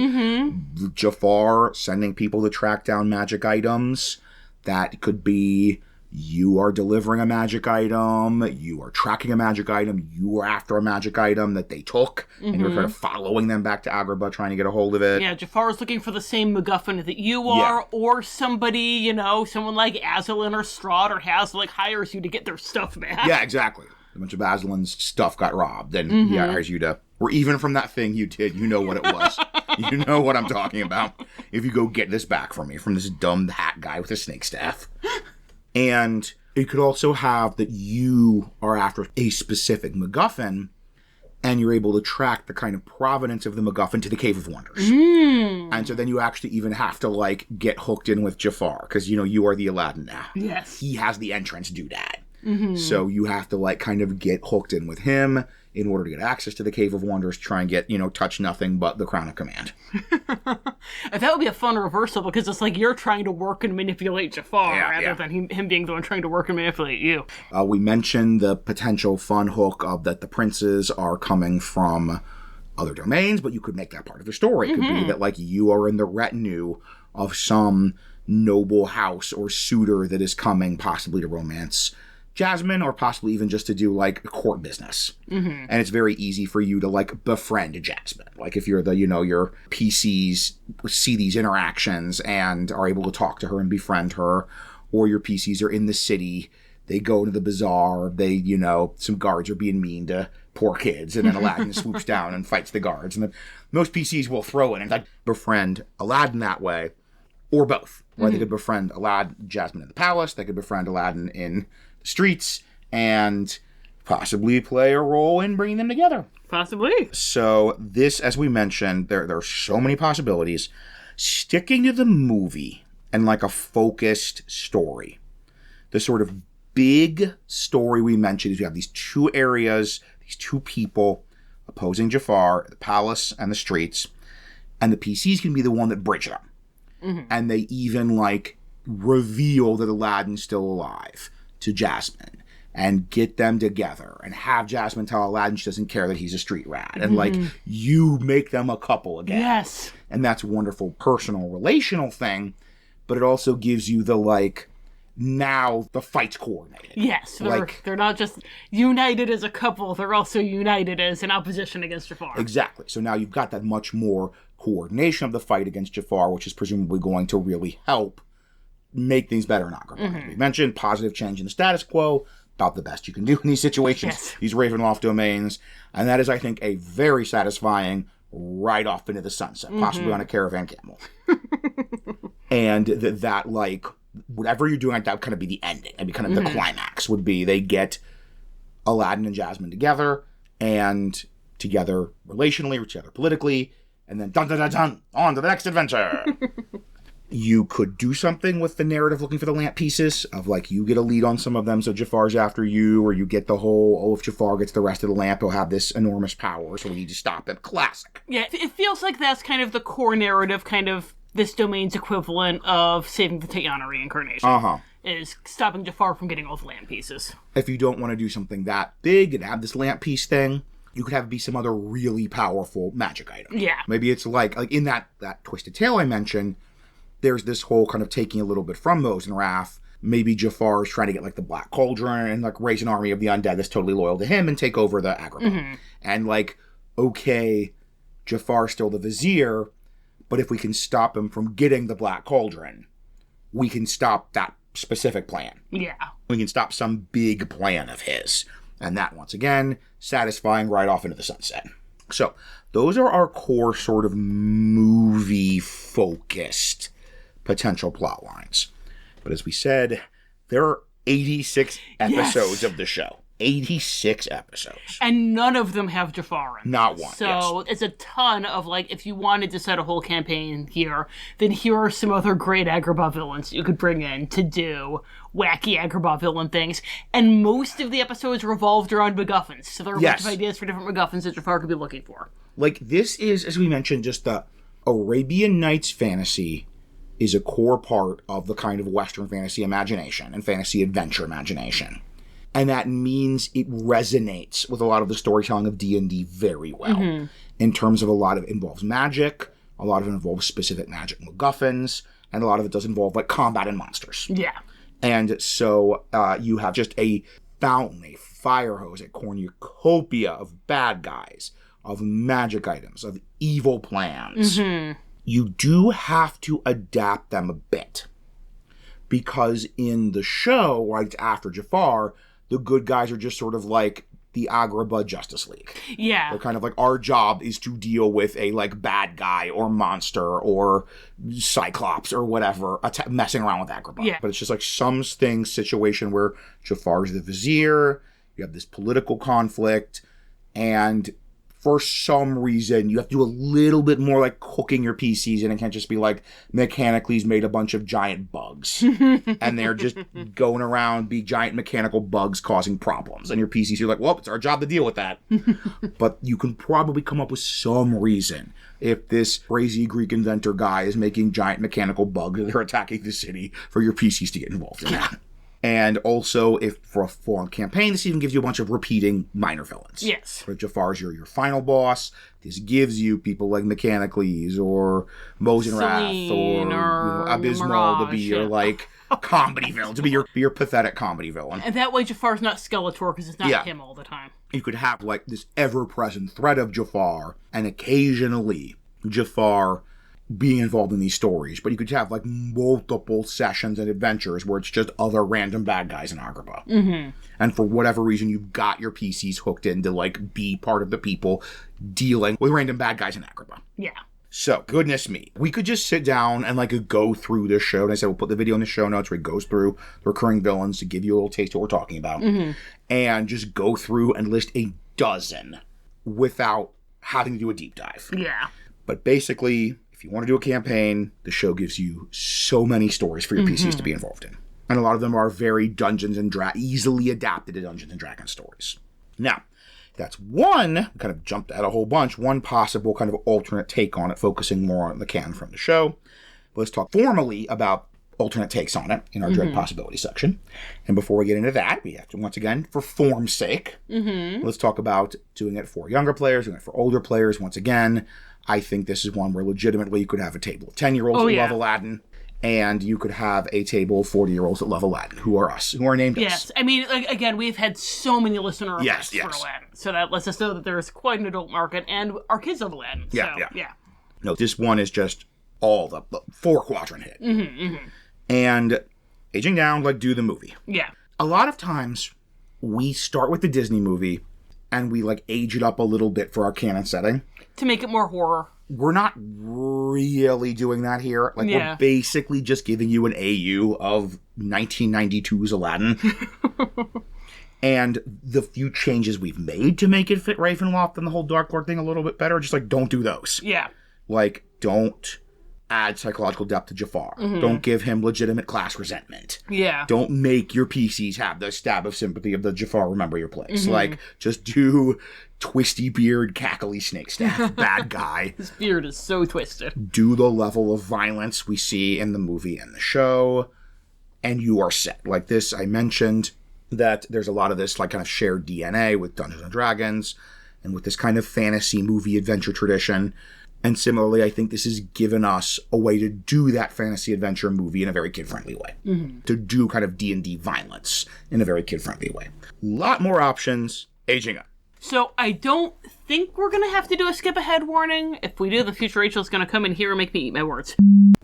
Jafar sending people to track down magic items. That could be you are delivering a magic item, you are tracking a magic item, you are after a magic item that they took, and you're kind of following them back to Agrabah trying to get a hold of it. Yeah, Jafar's looking for the same MacGuffin that you are, or somebody, someone like Aslan or Strahd or Hazel hires you to get their stuff back. Yeah, exactly. A bunch of Aslan's stuff got robbed, and he hires you to... Or even from that thing you did, you know what it was. You know what I'm talking about. If you go get this back from me, from this dumb hat guy with a snake staff. And it could also have that you are after a specific MacGuffin, and you're able to track the kind of provenance of the MacGuffin to the Cave of Wonders. And so then you actually even have to, get hooked in with Jafar, because, you are the Aladdin now. Yes. He has the entrance doodad. So you have to, kind of get hooked in with him in order to get access to the Cave of Wonders, try and get, touch nothing but the Crown of Command. That would be a fun reversal, because it's like you're trying to work and manipulate Jafar rather than him being the one trying to work and manipulate you. We mentioned the potential fun hook of that the princes are coming from other domains, but you could make that part of the story. It could be that, you are in the retinue of some noble house or suitor that is coming possibly to romance Jasmine, or possibly even just to do court business. And it's very easy for you to befriend Jasmine. If you're the, your PCs see these interactions and are able to talk to her and befriend her, or your PCs are in the city, they go to the bazaar, they, some guards are being mean to poor kids, and then Aladdin swoops down and fights the guards. And most PCs will throw in and befriend Aladdin that way, or both. Right? They could befriend Jasmine in the palace, they could befriend Aladdin in streets, and possibly play a role in bringing them together. Possibly. So this, as we mentioned, there are so many possibilities. Sticking to the movie and a focused story. The sort of big story we mentioned is we have these two areas, these two people opposing Jafar, the palace and the streets, and the PCs can be the one that bridge them. And they even reveal that Aladdin's still alive to Jasmine, and get them together, and have Jasmine tell Aladdin she doesn't care that he's a street rat, and you make them a couple again. Yes. And that's a wonderful personal relational thing, but it also gives you the now the fight's coordinated. Yes, they're not just united as a couple, they're also united as an opposition against Jafar. Exactly. So now you've got that much more coordination of the fight against Jafar, which is presumably going to really help make things better in Agrabah. We mentioned positive change in the status quo, about the best you can do in these situations, these Ravenloft domains, and that is, I think, a very satisfying right off into the sunset, possibly on a caravan camel. And that whatever you're doing, that would kind of be the ending, and be kind of the climax would be they get Aladdin and Jasmine together, and together relationally, or together politically, and then dun dun dun dun, on to the next adventure. You could do something with the narrative looking for the lamp pieces of you get a lead on some of them, so Jafar's after you, or you get the whole, if Jafar gets the rest of the lamp, he'll have this enormous power, so we need to stop him. Classic. Yeah, it feels like that's kind of the core narrative, kind of this domain's equivalent of saving the Tayana reincarnation. Is stopping Jafar from getting all the lamp pieces. If you don't want to do something that big and have this lamp piece thing, you could have it be some other really powerful magic item. Yeah. Maybe it's like in that Twisted Tale I mentioned, there's this whole kind of taking a little bit from Mose and Wrath. Maybe Jafar is trying to get the Black Cauldron and raise an army of the undead that's totally loyal to him and take over the Agrabah. And okay, Jafar's still the vizier, but if we can stop him from getting the Black Cauldron, we can stop that specific plan. Yeah. We can stop some big plan of his. And that, once again, satisfying right off into the sunset. So, those are our core sort of movie-focused potential plot lines. But as we said, there are 86 episodes of the show. 86 episodes. And none of them have Jafar in them. Not one, So it's a ton of, like, if you wanted to set a whole campaign here, then here are some other great Agrabah villains you could bring in to do wacky Agrabah villain things. And most of the episodes revolved around MacGuffins. So there are a bunch of ideas for different MacGuffins that Jafar could be looking for. Like, this is, as we mentioned, just the Arabian Nights fantasy is a core part of the kind of Western fantasy imagination and fantasy adventure imagination. And that means it resonates with a lot of the storytelling of D&D very well. In terms of a lot of it involves magic, a lot of it involves specific magic MacGuffins, and a lot of it does involve, like, combat and monsters. Yeah. And so you have just a fountain, a fire hose, a cornucopia of bad guys, of magic items, of evil plans. You do have to adapt them a bit. Because in the show, right after Jafar, the good guys are just sort of like the Agrabah Justice League. Yeah. They're kind of like, our job is to deal with a, like, bad guy or monster or Cyclops or whatever messing around with Agrabah. Yeah. But it's just like some things, situation where Jafar's the vizier, you have this political conflict, and for some reason, you have to do a little bit more, like, cooking your PCs, and it can't just be like, Mechanically's made a bunch of giant bugs. And they're just going around, be giant mechanical bugs causing problems. And your PCs are like, well, it's our job to deal with that. But you can probably come up with some reason if this crazy Greek inventor guy is making giant mechanical bugs that are attacking the city for your PCs to get involved in that. And also, if for a full-on campaign, this even gives you a bunch of repeating minor villains. Yes. If Jafar's your final boss, this gives you people like Mechanicles or Mosenrath or Abysmal Mirage, to be your, like, comedy villain, to be your pathetic comedy villain. And that way Jafar's not Skeletor because it's not him all the time. You could have, like, this ever-present threat of Jafar, and occasionally Jafar being involved in these stories, but you could have, like, multiple sessions and adventures where it's just other random bad guys in Agrabah. And for whatever reason, you've got your PCs hooked in to, like, be part of the people dealing with random bad guys in Agrabah. Yeah. So, goodness me. We could just sit down and, like, go through this show. And I said, we'll put the video in the show notes where it goes through the recurring villains to give you a little taste of what we're talking about. And just go through and list a dozen without having to do a deep dive. Yeah. But basically, if you want to do a campaign, the show gives you so many stories for your PCs to be involved in. And a lot of them are very Dungeons and easily adapted to Dungeons and Dragons stories. Now, that's one, kind of jumped at a whole bunch, one possible kind of alternate take on it, focusing more on the canon from the show. But let's talk formally about alternate takes on it in our Dread Possibility section. And before we get into that, we have to, once again, for form's sake, let's talk about doing it for younger players, doing it for older players. Once again, I think this is one where legitimately you could have a table of 10-year-olds that love Aladdin, and you could have a table of 40-year-olds that love Aladdin, who are us, who are named us. Yes, I mean, like, again, we've had so many listener requests for Aladdin, so that lets us know that there's quite an adult market, and our kids love Aladdin. Yeah. No, this one is just all the 4-quadrant hit. And aging down, like, do the movie. Yeah. A lot of times, we start with the Disney movie, and we, like, age it up a little bit for our canon setting. To make it more horror. We're not really doing that here. Like, we're basically just giving you an AU of 1992's Aladdin. And the few changes we've made to make it fit Ravenloft and the whole Darklord thing a little bit better, just, like, don't do those. Yeah. Like, don't add psychological depth to Jafar. Don't give him legitimate class resentment. Yeah. Don't make your PCs have the stab of sympathy of the Jafar remember your place. Like, just do twisty beard, cackly snake staff, bad guy. His beard is so twisted. Do the level of violence we see in the movie and the show, and you are set. Like this, I mentioned that there's a lot of this, like, kind of shared DNA with Dungeons & Dragons, and with this kind of fantasy movie adventure tradition. And similarly, I think this has given us a way to do that fantasy adventure movie in a very kid-friendly way. To do kind of D&D violence in a very kid-friendly way. A lot more options, aging up. So I don't think we're going to have to do a skip-ahead warning. If we do, the future Rachel's going to come in here and make me eat my words.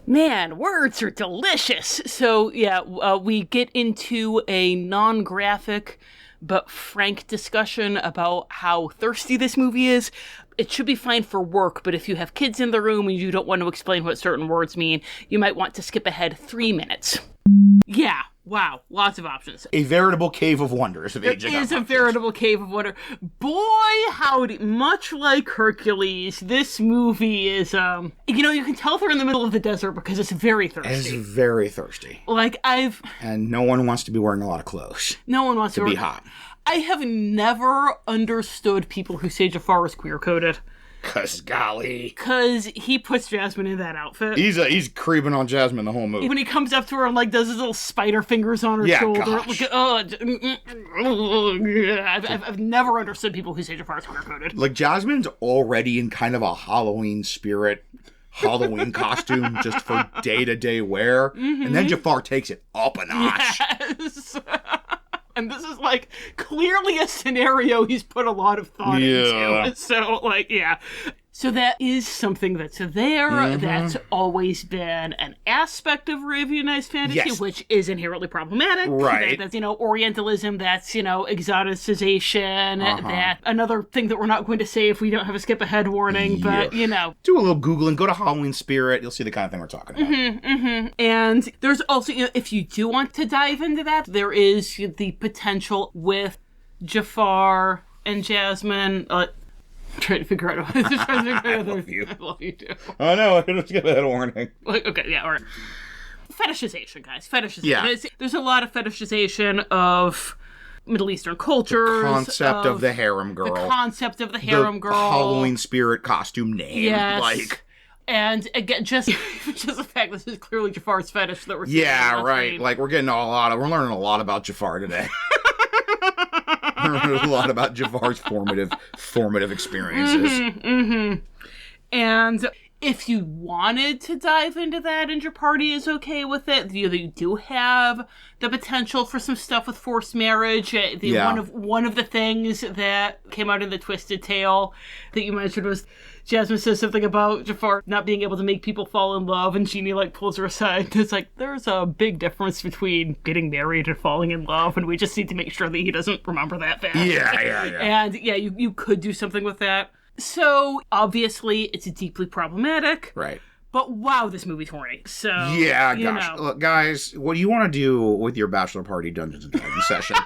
Man, words are delicious. So, yeah, we get into a non-graphic but frank discussion about how thirsty this movie is. It should be fine for work, but if you have kids in the room and you don't want to explain what certain words mean, you might want to skip ahead 3 minutes. Yeah, wow, lots of options. A veritable cave of wonders of aging. It is a veritable cave of wonder. Boy, howdy, much like Hercules, this movie is, you can tell they're in the middle of the desert because it's very thirsty. It's very thirsty. And no one wants to be wearing a lot of clothes. No one wants to be hot. I have never understood people who say Jafar is queer-coded. Because he puts Jasmine in that outfit. He's creeping on Jasmine the whole movie. When he comes up to her and does his little spider fingers on her shoulder. Gosh. I've never understood people who say Jafar is queer-coded. Like, Jasmine's already in kind of a Halloween spirit, Halloween costume just for day-to-day wear. And then Jafar takes it up a notch. Yes. And this is, clearly a scenario he's put a lot of thought into. So, yeah. So that is something that's there. Mm-hmm. That's always been an aspect of Arabianized fantasy, which is inherently problematic. Right. That's, Orientalism, that's, exoticization, that another thing that we're not going to say if we don't have a skip ahead warning, but, Do a little Googling, go to Halloween Spirit, you'll see the kind of thing we're talking about. And there's also, if you do want to dive into that, there is the potential with Jafar and Jasmine, trying to figure out what I love you. I love you too. Oh no, I just get that warning. Okay, yeah, all right. Fetishization, guys. Fetishization. Yeah. There's a lot of fetishization of Middle Eastern cultures. The concept of the harem girl. The concept of the harem girl. Halloween Spirit costume name. Yes. And again, just the fact this is clearly Jafar's fetish that we're seeing. Yeah, right. We're getting we're learning a lot about Jafar today. A lot about Jafar's formative experiences. And if you wanted to dive into that and your party is okay with it, you do have the potential for some stuff with forced marriage. One of the things that came out in the Twisted Tale that you mentioned was Jasmine says something about Jafar not being able to make people fall in love, and Genie pulls her aside. It's there's a big difference between getting married and falling in love, and we just need to make sure that he doesn't remember that fast. Yeah. And you could do something with that. So, obviously, it's deeply problematic. Right. But wow, this movie's horny. So, yeah, gosh. Look, guys, what do you want to do with your bachelor party Dungeons & Dragons session?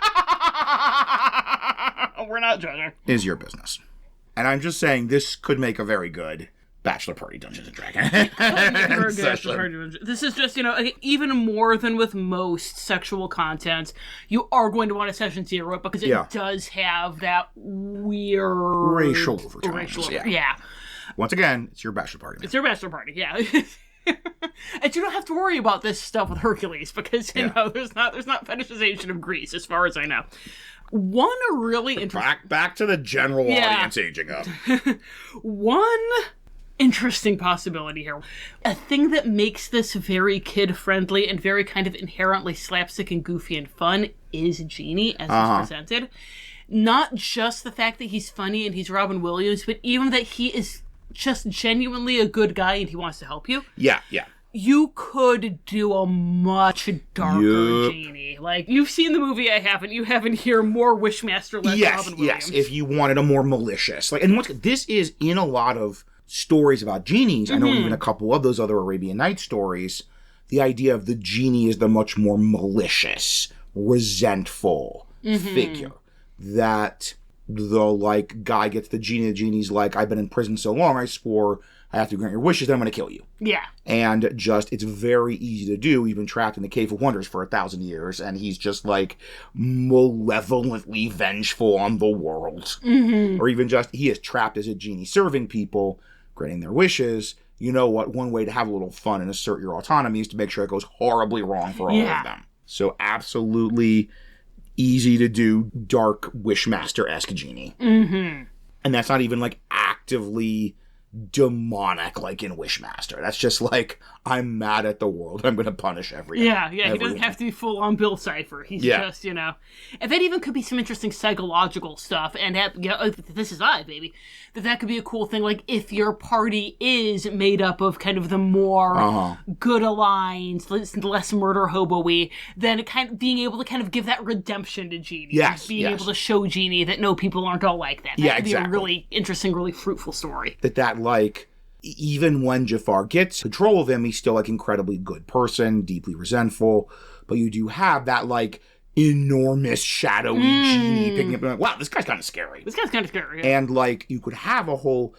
We're not judging. Is your business. And I'm just saying, this could make a very good bachelor party Dungeons & Dragons session. This is just, even more than with most sexual content, you are going to want to session zero it because it does have that weird racial overtones. Yeah. Once again, it's your bachelor party. It's your bachelor party, yeah. And you don't have to worry about this stuff with Hercules because, there's not fetishization of Greece as far as I know. One really interesting... Back to the general audience aging up. One interesting possibility here. A thing that makes this very kid-friendly and very kind of inherently slapstick and goofy and fun is Genie, as he's presented. Not just the fact that he's funny and he's Robin Williams, but even that he is just genuinely a good guy and he wants to help you. Yeah. You could do a much darker Genie. You've seen the movie, I haven't. You haven't here more Wishmaster less Robin Williams. Yes, if you wanted a more malicious. This is in a lot of stories about genies. I know even a couple of those other Arabian Nights stories, the idea of the genie is the much more malicious, resentful figure. That the guy gets the genie's I've been in prison so long, I swore I have to grant your wishes, then I'm going to kill you. Yeah. And it's very easy to do. He's been trapped in the Cave of Wonders for 1,000 years, and he's just malevolently vengeful on the world. Or even he is trapped as a genie serving people, granting their wishes. You know what? One way to have a little fun and assert your autonomy is to make sure it goes horribly wrong for all of them. So absolutely easy to do dark Wishmaster-esque Genie. And that's not even actively demonic, like in Wishmaster. That's just like, I'm mad at the world. I'm going to punish everyone. Yeah, he doesn't have to be full on Bill Cipher. He's just, and that even could be some interesting psychological stuff. And this is baby. That could be a cool thing. Like if your party is made up of kind of the more good aligned, less murder hobo-y, then kind of being able to kind of give that redemption to Genie. Yes, being able to show Genie that no, people aren't all like that. That could be a really interesting, really fruitful story. That like, even when Jafar gets control of him, he's still like incredibly good person, deeply resentful. But you do have that like enormous shadowy genie picking up. Wow, this guy's kind of scary. Yeah. And like you could have a whole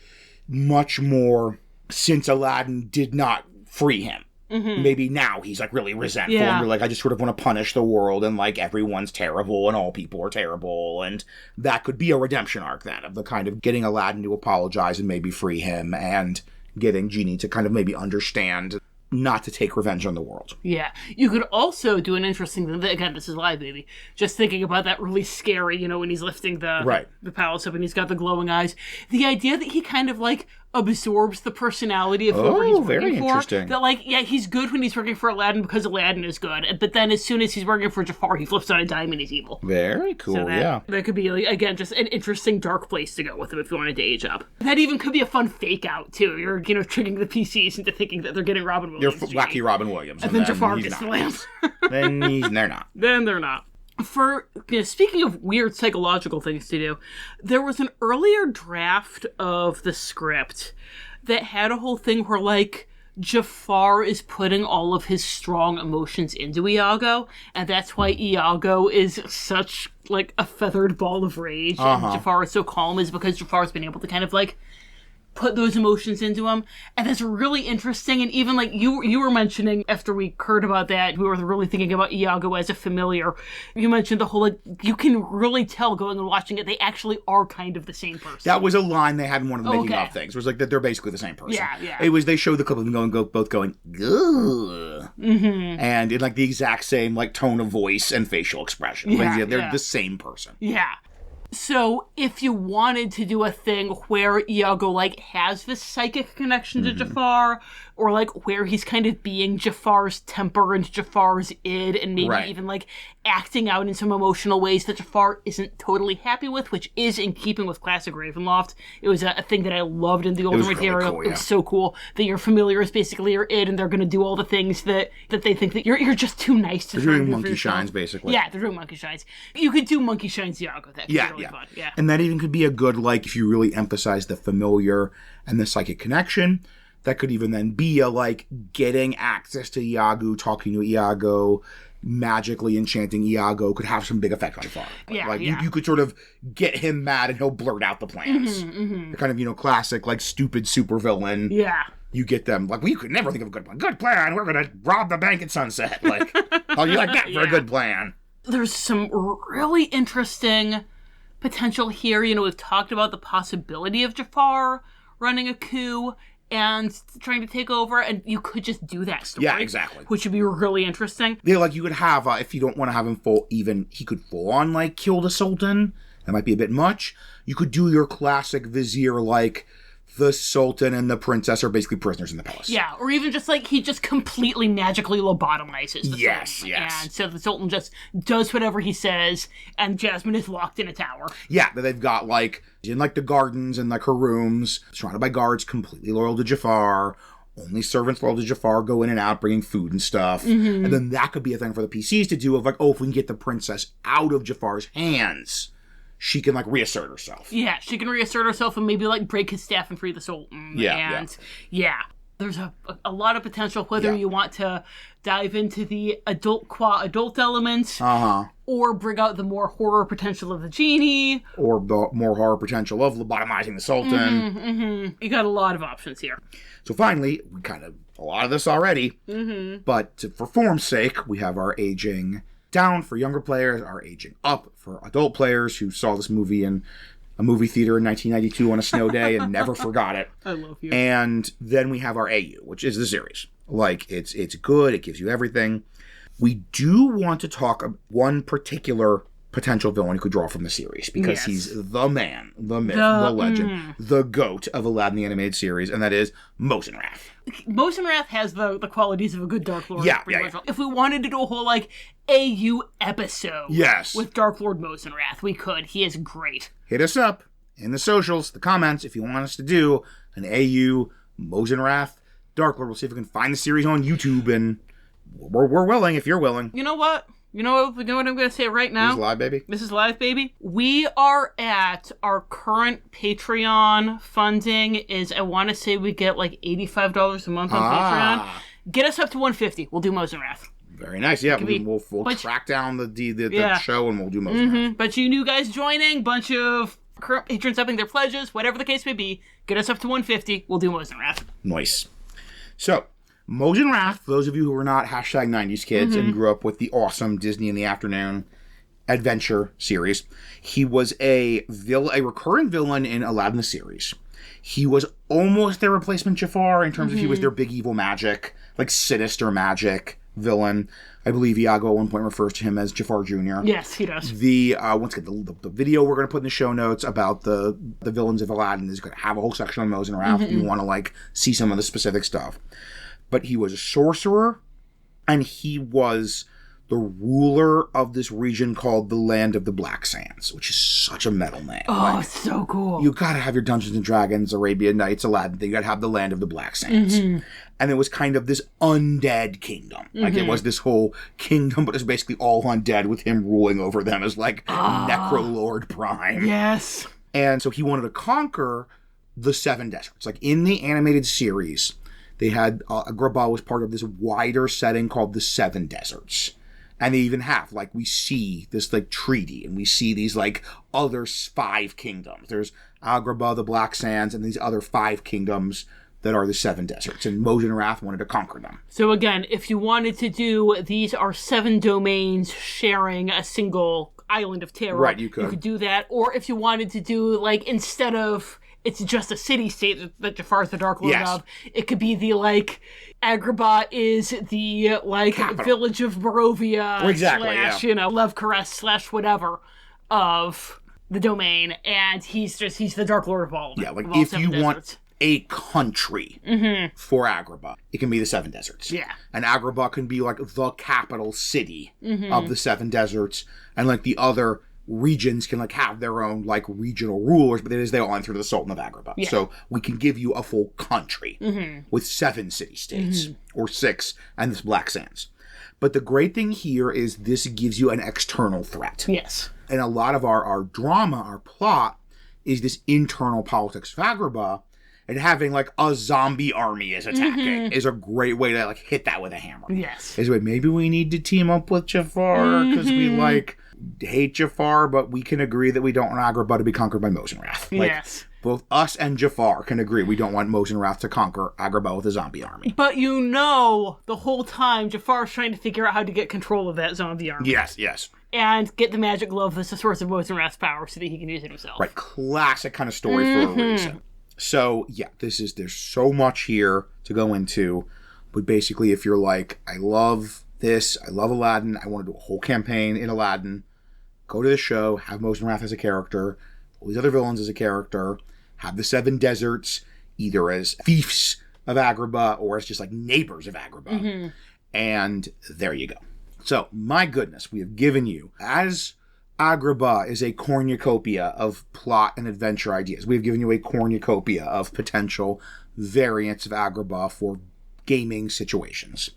much more, since Aladdin did not free him. Maybe now he's like really resentful and you're like, I just sort of want to punish the world and like everyone's terrible and all people are terrible. And that could be a redemption arc then of the kind of getting Aladdin to apologize and maybe free him and getting Genie to kind of maybe understand not to take revenge on the world. Yeah. You could also do an interesting thing. Again, this is live, baby. Just thinking about that really scary, when he's lifting the palace up and he's got the glowing eyes. The idea that he kind of like absorbs the personality of whoever he's working very for. Interesting. That like, he's good when he's working for Aladdin because Aladdin is good. But then as soon as he's working for Jafar, he flips on a dime and he's evil. Very cool, so that could be, like, again, just an interesting dark place to go with him if you wanted to age up. That even could be a fun fake out, too. You're, tricking the PCs into thinking that they're getting Robin Williams. You're wacky Robin Williams. And then Jafar gets the lamp. Then they're not. Then they're not. For speaking of weird psychological things to do, there was an earlier draft of the script that had a whole thing where, like, Jafar is putting all of his strong emotions into Iago, and that's why Iago is such, like, a feathered ball of rage, and Jafar is so calm, is because Jafar's been able to kind of, like, put those emotions into him. And that's really interesting. And even like you were mentioning after we heard about that, we were really thinking about Iago as a familiar. You mentioned the whole, like, you can really tell going and watching it, they actually are kind of the same person. That was a line they had in one of the making of things. It was like that they're basically the same person. Yeah. It was, they showed the couple of them both going, ugh. And in like the exact same like tone of voice and facial expression. They're the same person. Yeah. So, if you wanted to do a thing where Iago, like, has this psychic connection to Jafar, or, like, where he's kind of being Jafar's temper and Jafar's id, and maybe even, like, acting out in some emotional ways that Jafar isn't totally happy with, which is in keeping with classic Ravenloft. It was a thing that I loved in the older material. It was so cool that your familiar is basically your id, and they're going to do all the things that they think that you're just too nice to do. They're doing monkey shines, basically. Yeah, they're doing monkey shines. You could do monkey shines Iago. That could be really fun. Yeah. And that even could be a good, like, if you really emphasize the familiar and the psychic connection, that could even then be a, like, getting access to Iago, talking to Iago, magically enchanting Iago could have some big effect on Jafar. You could sort of get him mad and he'll blurt out the plans. The kind of, classic, like, stupid supervillain. Yeah. You get them, like, well, you could never think of a good plan. Good plan, we're going to rob the bank at sunset. Like, how do you like that for a good plan? There's some really interesting potential here. We've talked about the possibility of Jafar running a coup and trying to take over, and you could just do that story. Yeah, exactly. Which would be really interesting. Yeah, like you could have, if you don't want to have him he could full on, like, kill the Sultan. That might be a bit much. You could do your classic vizier, like, the Sultan and the princess are basically prisoners in the palace. Yeah, or even just like he just completely magically lobotomizes the Sultan. Yes. And so the Sultan just does whatever he says, and Jasmine is locked in a tower. Yeah, that they've got like in like the gardens and like her rooms, surrounded by guards completely loyal to Jafar. Only servants loyal to Jafar go in and out bringing food and stuff. And then that could be a thing for the PCs to do of like, if we can get the princess out of Jafar's hands, she can, like, reassert herself. Yeah, she can reassert herself and maybe, like, break his staff and free the Sultan. Yeah. There's a lot of potential, whether you want to dive into the adult element, or bring out the more horror potential of the genie. Or the more horror potential of lobotomizing the Sultan. You got a lot of options here. So finally, we a lot of this already, but for form's sake, we have our aging down for younger players, our aging up for adult players who saw this movie in a movie theater in 1992 on a snow day and never forgot it. I love you. And then we have our AU, which is the series. Like, it's good, it gives you everything. We do want to talk one particular potential villain you could draw from the series, because Yes. he's the man, the myth, the legend, the goat of Aladdin the Animated Series, and that is Mosenrath. Mosenrath has the qualities of a good Darklord. Yeah, pretty yeah, much. If we wanted to do a whole, like, AU episode Yes. with Darklord Mosenrath, we could. He is great. Hit us up in the socials, the comments, if you want us to do an AU Mosenrath Darklord. We'll see if we can find the series on YouTube, and we're willing if you're willing. You know what? You know what I'm going to say right now? This is live, baby. This is live, baby. We are at our current Patreon funding is, I want to say we get like $85 a month on Patreon. Get us up to $150. We'll do Mosenrath. Very nice. Yeah, be- we'll track down the Yeah. show, and we'll do Mosenrath. Bunch of you new guys joining, bunch of current patrons upping their pledges, whatever the case may be. Get us up to $150. We'll do Mosenrath. Nice. So, Mosenrath, for those of you who are not hashtag 90s kids and grew up with the awesome Disney in the Afternoon adventure series, he was a recurring villain in Aladdin the series. He was almost their replacement Jafar in terms of he was their big evil magic, like sinister magic villain. I believe Iago at one point refers to him as Jafar Jr. Yes, he does. Once again, the video we're going to put in the show notes about the villains of Aladdin is going to have a whole section on Mosenrath if you want to like see some of the specific stuff. But he was a sorcerer, and he was the ruler of this region called the Land of the Black Sands, which is such a metal name. Oh, it's so cool. You gotta have your Dungeons and Dragons, Arabian Nights, Aladdin. You gotta have the Land of the Black Sands. And it was kind of this undead kingdom. Like, it was this whole kingdom, but it's basically all undead with him ruling over them as, like, Necrolord Prime. Yes. And so he wanted to conquer the Seven Deserts. Like, in the animated series, they had, Agrabah was part of this wider setting called the Seven Deserts. And they even have, like, we see this, like, treaty, and we see these, like, other 5 kingdoms. There's Agrabah, the Black Sands, and these other 5 kingdoms that are the Seven Deserts. And Mosenrath wanted to conquer them. So again, if you wanted to do, these are 7 domains sharing a single island of terror. Right, you could. You could do that. Or if you wanted to do, like, instead of it's just a city-state that Jafar's the Darklord of, it could be the, like, Agrabah is the, like, Capital. village of Barovia Exactly, / Love Caress / whatever of the domain, and he's the Darklord of all of them. Yeah, like, of all if 7 you deserts. want a country for Agrabah, it can be the Seven Deserts. Yeah. And Agrabah can be, like, the capital city of the Seven Deserts, and, like, the other regions can, like, have their own, like, regional rulers, but it is they all answer to the Sultan of Agrabah. Yeah. So we can give you a full country with 7 city-states, or 6, and this Black Sands. But the great thing here is this gives you an external threat. Yes. And a lot of our drama, our plot, is this internal politics of Agrabah, and having, like, a zombie army is attacking is a great way to, like, hit that with a hammer. Yes. Is like, maybe we need to team up with Jafar because we, like, hate Jafar, but we can agree that we don't want Agrabah to be conquered by Mosenrath. Like, Yes. both us and Jafar can agree we don't want Mosenrath to conquer Agrabah with a zombie army. But you know, the whole time, Jafar's trying to figure out how to get control of that zombie army. Yes, yes. And get the magic glove that's the source of Mosenrath's power so that he can use it himself. Right, classic kind of story for a reason. So, yeah, there's so much here to go into, but basically if you're like, I love this, I love Aladdin, I want to do a whole campaign in Aladdin, go to the show, have Mosenrath as a character, all these other villains as a character, have the 7 deserts either as fiefs of Agrabah or as just like neighbors of Agrabah. And there you go. So, my goodness, we have given you, as Agrabah is a cornucopia of plot and adventure ideas. We've given you a cornucopia of potential variants of Agrabah for gaming situations.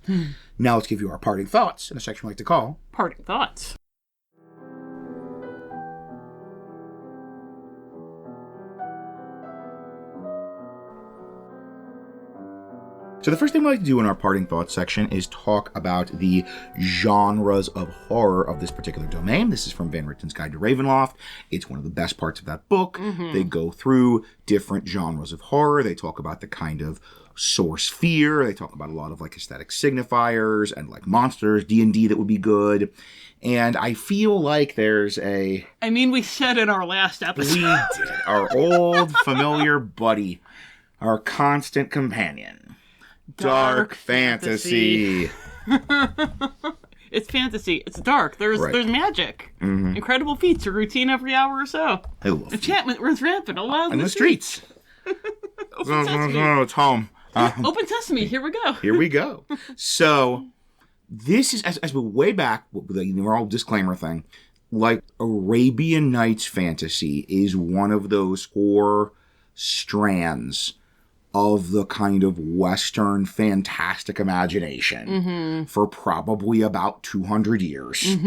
Now let's give you our parting thoughts in a section we like to call Parting thoughts. So the first thing we like to do in our parting thoughts section is talk about the genres of horror of this particular domain. This is from Van Ritten's Guide to Ravenloft. It's one of the best parts of that book. They go through different genres of horror. They talk about the kind of source fear. They talk about a lot of like aesthetic signifiers and like monsters, D&D that would be good. And I feel like there's a... I mean, we said in our last episode. We did. Our old familiar buddy. Our constant companion. Dark fantasy. It's fantasy. It's dark. There's magic. Incredible feats, a routine every hour or so. I love Enchantment runs rampant all out in the streets. Open Sesame. No, it's home. Open Sesame. Here we go. Here we go. So this is, as we way back, the normal disclaimer thing, like Arabian Nights fantasy is one of those 4 strands of the kind of Western fantastic imagination for probably about 200 years.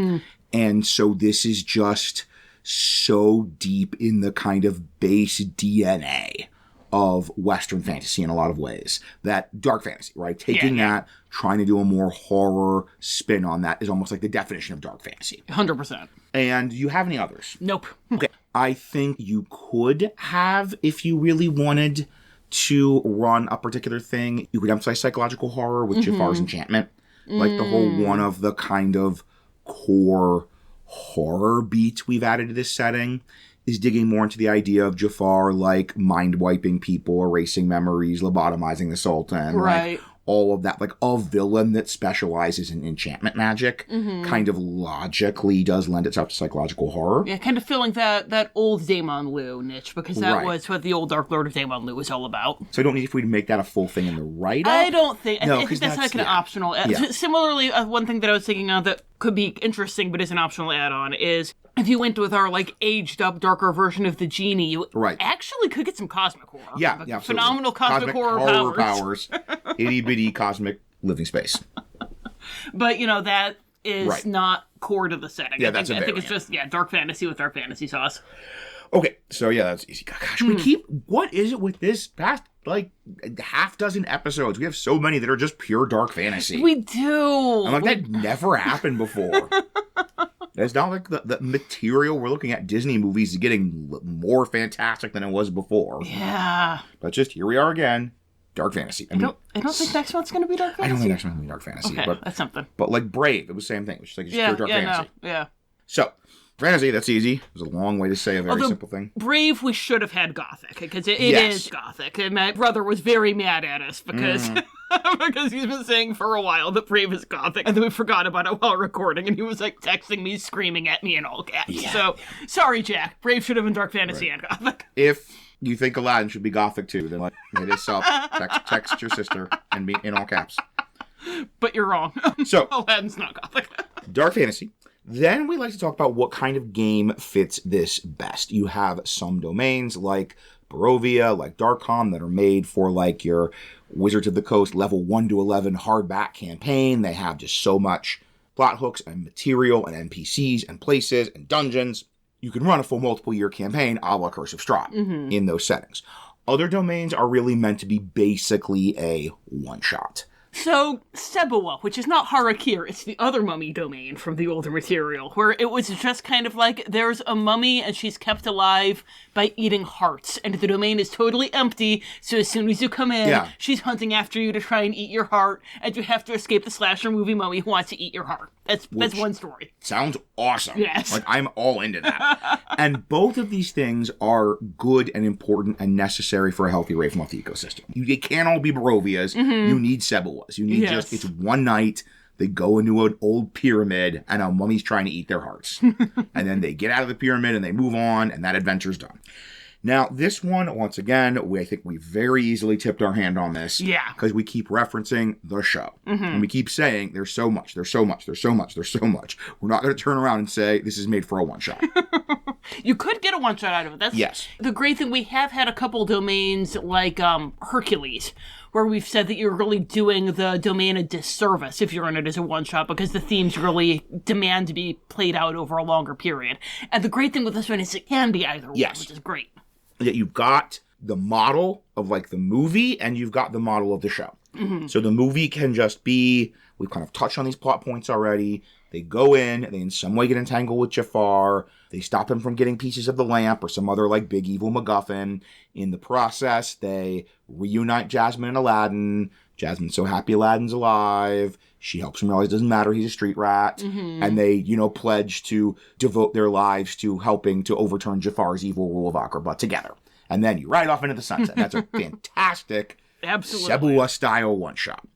And so this is just so deep in the kind of base DNA of Western fantasy in a lot of ways. That dark fantasy, right? Taking that, trying to do a more horror spin on that is almost like the definition of dark fantasy. 100%. And do you have any others? Nope. Okay. I think you could have, if you really wanted to run a particular thing, you could emphasize psychological horror with Jafar's enchantment. Like the whole one of the kind of core horror beats we've added to this setting is digging more into the idea of Jafar, like mind-wiping people, erasing memories, lobotomizing the Sultan. Right. Like, all of that, like a villain that specializes in enchantment magic kind of logically does lend itself to psychological horror. Yeah, kind of feeling that old Daemon Lu niche, because that was what the old Dark Lord of Daemon Lu was all about. So I don't need if we'd make that a full thing in the write-up. I don't think. No, I think that's like an optional. Yeah. Similarly, one thing that I was thinking of that could be interesting, but is an optional add-on, is if you went with our like aged-up, darker version of the genie, you actually could get some cosmic horror. Yeah, like, yeah, phenomenal cosmic horror powers. Itty-bitty cosmic living space. But, that is not core to the setting. Yeah, I that's think, a I think variant. it's just, dark fantasy with dark fantasy sauce. Okay, so yeah, that's easy. Gosh, we keep... What is it with this past, like, half dozen episodes? We have so many that are just pure dark fantasy. We do. I'm like, that never happened before. It's not like the material we're looking at Disney movies is getting more fantastic than it was before. Yeah. But just here we are again. Dark fantasy. I don't think next month's going to be dark fantasy. I don't think next one's going to be dark fantasy. Okay, but, that's something. But like Brave, it was the same thing. It was just like pure dark fantasy. Yeah. So, fantasy, that's easy. It was a long way to say a very simple thing. Brave, we should have had Gothic, because it is Gothic. And my brother was very mad at us because... because he's been saying for a while that Brave is Gothic, and then we forgot about it while recording, and he was like texting me, screaming at me in all caps. Yeah. So, sorry, Jack. Brave should have been dark fantasy and Gothic. If you think Aladdin should be Gothic too, then hit us up. Text your sister and be in all caps. But you're wrong. So Aladdin's not Gothic. Dark fantasy. Then we like to talk about what kind of game fits this best. You have some domains like Barovia, like Darkcom, that are made for like your Wizards of the Coast level 1 to 11 hardback campaign. They have just so much plot hooks and material and NPCs and places and dungeons. You can run a full multiple year campaign a la Curse of Strahd in those settings. Other domains are really meant to be basically a one-shot. So, Sebuah, which is not Harakir, it's the other mummy domain from the older material, where it was just kind of like, there's a mummy and she's kept alive by eating hearts, and the domain is totally empty, so as soon as you come in, she's hunting after you to try and eat your heart, and you have to escape the slasher movie mummy who wants to eat your heart. That's one story. Sounds awesome. Yes. Like, I'm all into that. And both of these things are good and important and necessary for a healthy Ravenloft ecosystem. They can't all be Barovias. You need Sebuahs. You need it's one night, they go into an old pyramid, and a mummy's trying to eat their hearts. And then they get out of the pyramid, and they move on, and that adventure's done. Now, this one, once again, I think we very easily tipped our hand on this. Yeah. Because we keep referencing the show. And we keep saying, there's so much, there's so much, there's so much, there's so much. We're not going to turn around and say, this is made for a one-shot. You could get a one-shot out of it. That's the great thing. We have had a couple domains like Hercules, where we've said that you're really doing the domain a disservice if you're in it as a one-shot, because the themes really demand to be played out over a longer period. And the great thing with this one is it can be either one, which is great. That you've got the model of like the movie and you've got the model of the show. So the movie can just be, we've kind of touched on these plot points already. They go in, they in some way get entangled with Jafar. They stop him from getting pieces of the lamp or some other like big evil MacGuffin. In the process, they reunite Jasmine and Aladdin. Jasmine's so happy Aladdin's alive. She helps him realize it doesn't matter, he's a street rat. And they, pledge to devote their lives to helping to overturn Jafar's evil rule of Agrabah together. And then you ride off into the sunset. That's a fantastic Sebuah-style one-shot.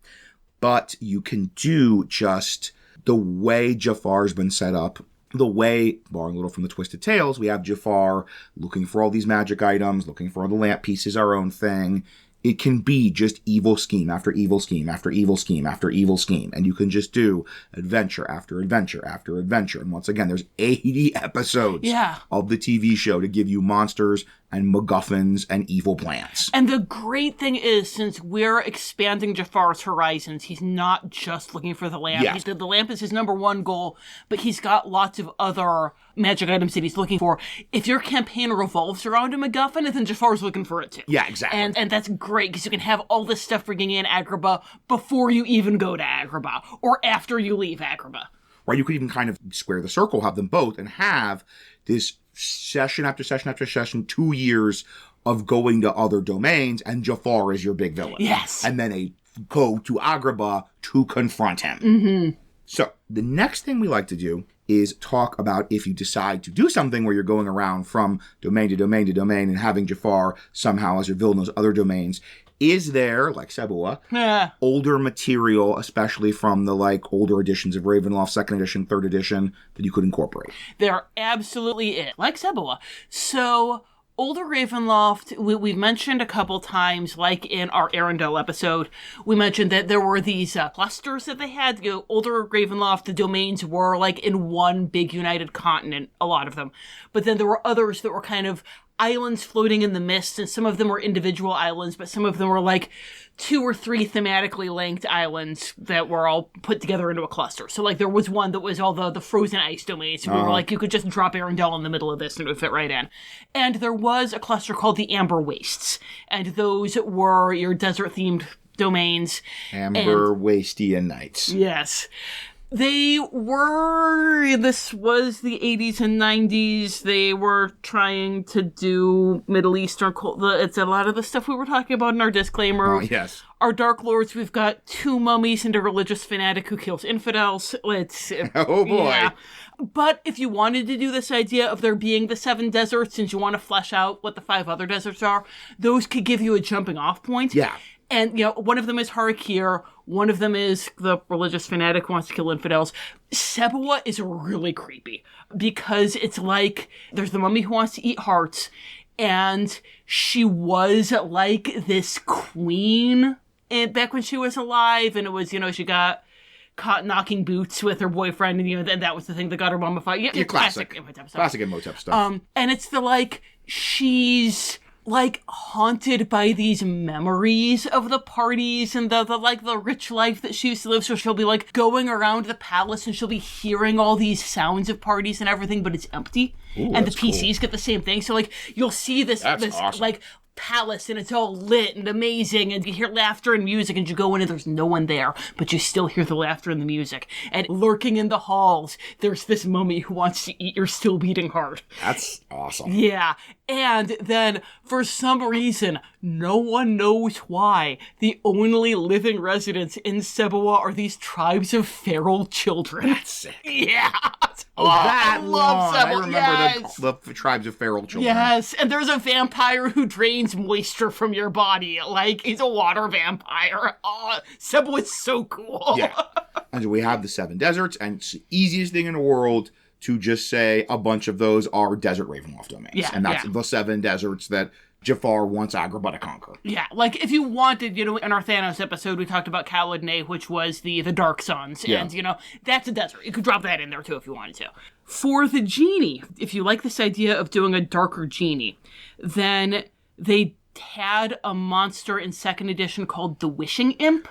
But you can do just the way Jafar's been set up, the way, borrowing a little from the Twisted Tales, we have Jafar looking for all these magic items, looking for all the lamp pieces, our own thing. It can be just evil scheme after evil scheme after evil scheme after evil scheme. And you can just do adventure after adventure after adventure. And once again, there's 80 episodes of the TV show to give you monsters and MacGuffins and evil plans. And the great thing is, since we're expanding Jafar's horizons, he's not just looking for the lamp. Yeah. The lamp is his number one goal, but he's got lots of other magic items that he's looking for. If your campaign revolves around a MacGuffin, then Jafar's looking for it too. Yeah, exactly. And that's great, because you can have all this stuff bringing in Agrabah before you even go to Agrabah, or after you leave Agrabah. Right, you could even kind of square the circle, have them both, and have this session after session after session, 2 years of going to other domains, and Jafar is your big villain. Yes. And then go to Agrabah to confront him. Mm-hmm. So, the next thing we like to do is talk about if you decide to do something where you're going around from domain to domain to domain and having Jafar somehow as your villain in those other domains. Is there, like Sebua, older material, especially from the older editions of Ravenloft, 2nd edition, 3rd edition, that you could incorporate? They're absolutely it, like Sebua. So, older Ravenloft, we've mentioned a couple times, like in our Arendelle episode, we mentioned that there were these clusters that they had. Older Ravenloft, the domains were in one big united continent, a lot of them. But then there were others that were kind of islands floating in the mist, and some of them were individual islands, but some of them were 2 or 3 thematically linked islands that were all put together into a cluster. So there was one that was all the frozen ice domains. So we were you could just drop Arendelle in the middle of this and it would fit right in. And there was a cluster called the Amber Wastes, and those were your desert-themed domains. Amber Wastian Nights. Yes. This was the 80s and 90s. They were trying to do Middle Eastern, it's a lot of the stuff we were talking about in our disclaimer. Yes. Our Darklords, we've got 2 mummies and a religious fanatic who kills infidels. Oh boy. Yeah. But if you wanted to do this idea of there being the 7 deserts, and you want to flesh out what the 5 other deserts are, those could give you a jumping off point. Yeah. And, one of them is Harakir, one of them is the religious fanatic who wants to kill infidels. Sebua is really creepy, because it's there's the mummy who wants to eat hearts, and she was this queen back when she was alive, and it was, she got caught knocking boots with her boyfriend, and that was the thing that got her mummified. Yeah, classic Imhotep stuff. Classic Imhotep stuff. And it's she's haunted by these memories of the parties and the rich life that she used to live. So she'll be going around the palace, and she'll be hearing all these sounds of parties and everything, but it's empty. Ooh, and the PCs get the same thing. So you'll see this awesome. Palace, and it's all lit and amazing, and you hear laughter and music, and you go in and there's no one there, but you still hear the laughter and the music. And lurking in the halls, there's this mummy who wants to eat your still beating heart. That's awesome. Yeah. And then, for some reason, no one knows why, the only living residents in Sebua are these tribes of feral children. That's sick. Yeah. I love long. Sebua. I remember Yes. the tribes of feral children. Yes, and there's a vampire who drains moisture from your body. He's a water vampire. Oh, Sebua is so cool. Yeah. And so we have the 7 deserts, and it's the easiest thing in the world to just say a bunch of those are desert Ravenloft domains. Yeah, and that's yeah. the 7 deserts that Jafar wants Agrabah to conquer. Yeah, if you wanted, in our Thanos episode, we talked about Caladne, which was the Dark Suns, Yeah. and, that's a desert. You could drop that in there, too, if you wanted to. For the genie, if you like this idea of doing a darker genie, then they had a monster in 2nd edition called the Wishing Imp,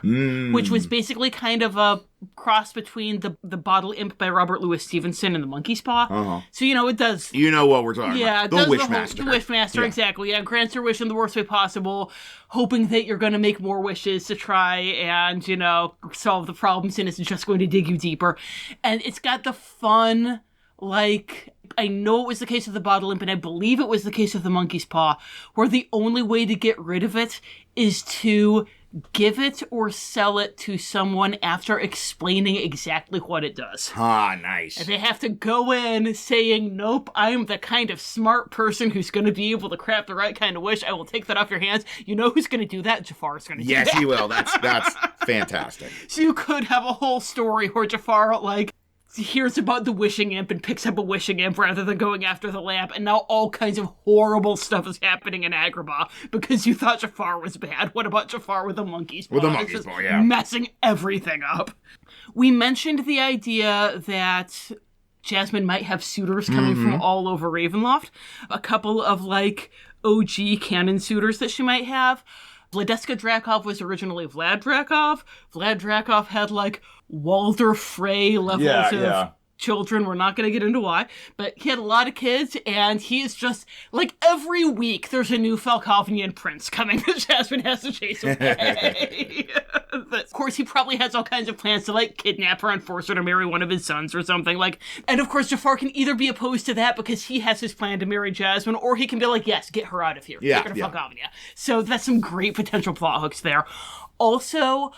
which was basically kind of a cross between the Bottle Imp by Robert Louis Stevenson and the Monkey's Paw. Uh-huh. So, it does... You know what we're talking Yeah, about. The does Wishmaster. The Wishmaster, Yeah. exactly. Yeah, grants your wish in the worst way possible, hoping that you're going to make more wishes to try and, solve the problems, and it's just going to dig you deeper. And it's got the fun, I know it was the case of the Bottle Imp, and I believe it was the case of the Monkey's Paw, where the only way to get rid of it is to give it or sell it to someone after explaining exactly what it does. Ah, nice. And they have to go in saying, nope, I'm the kind of smart person who's going to be able to craft the right kind of wish. I will take that off your hands. You know who's going to do that? Jafar's going to do that. Yes, he will. That's fantastic. So you could have a whole story where Jafar, like, hears about the wishing imp and picks up a wishing imp rather than going after the lamp, and now all kinds of horrible stuff is happening in Agrabah because you thought Jafar was bad. What about Jafar with the monkey's paw? With the monkey's paw, yeah. Messing everything up. We mentioned the idea that Jasmine might have suitors coming from all over Ravenloft. A couple of, like, OG canon suitors that she might have. Vladeska Drakov was originally Vlad Drakov. Vlad Drakov had, like, Walder Frey levels of children. We're not going to get into why. But he had a lot of kids, and he is just, like, every week there's a new Falkovnian prince coming that Jasmine has to chase away. But, of course, he probably has all kinds of plans to, like, kidnap her and force her to marry one of his sons or something. Like, and, of course, Jafar can either be opposed to that because he has his plan to marry Jasmine, or he can be like, yes, get her out of here. Yeah, Take her to Falkovnia. So that's some great potential plot hooks there. Also,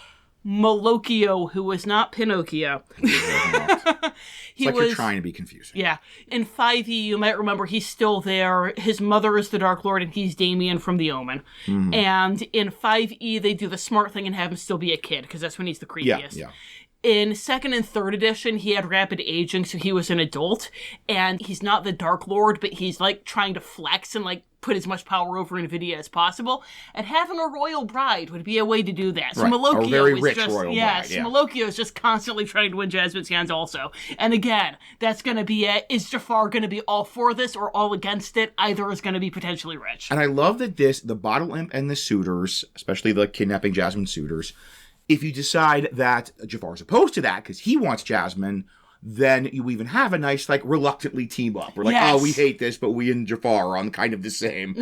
Malocchio, who was not Pinocchio. It's like you're trying to be confusing. Yeah. In 5e, you might remember he's still there. His mother is the Dark Lord, and he's Damien from The Omen. And in 5e, they do the smart thing and have him still be a kid, because that's when he's the creepiest. Yeah. In 2nd and 3rd edition, he had rapid aging, so he was an adult, and he's not the Dark Lord, but he's, like, trying to flex and, like, put as much power over NVIDIA as possible, and having a royal bride would be a way to do that. So Right. Malocchio A very is rich just, royal yeah, bride, so yeah. Malocchio is just constantly trying to win Jasmine's hands also. And again, that's going to be it. Is Jafar going to be all for this or all against it? Either is going to be potentially rich. And I love that the bottle imp and the suitors, especially the kidnapping Jasmine suitors, if you decide that Jafar's opposed to that because he wants Jasmine, then you even have a nice, like, reluctantly team up. We're like, Yes. oh, we hate this, but we and Jafar are on kind of the same.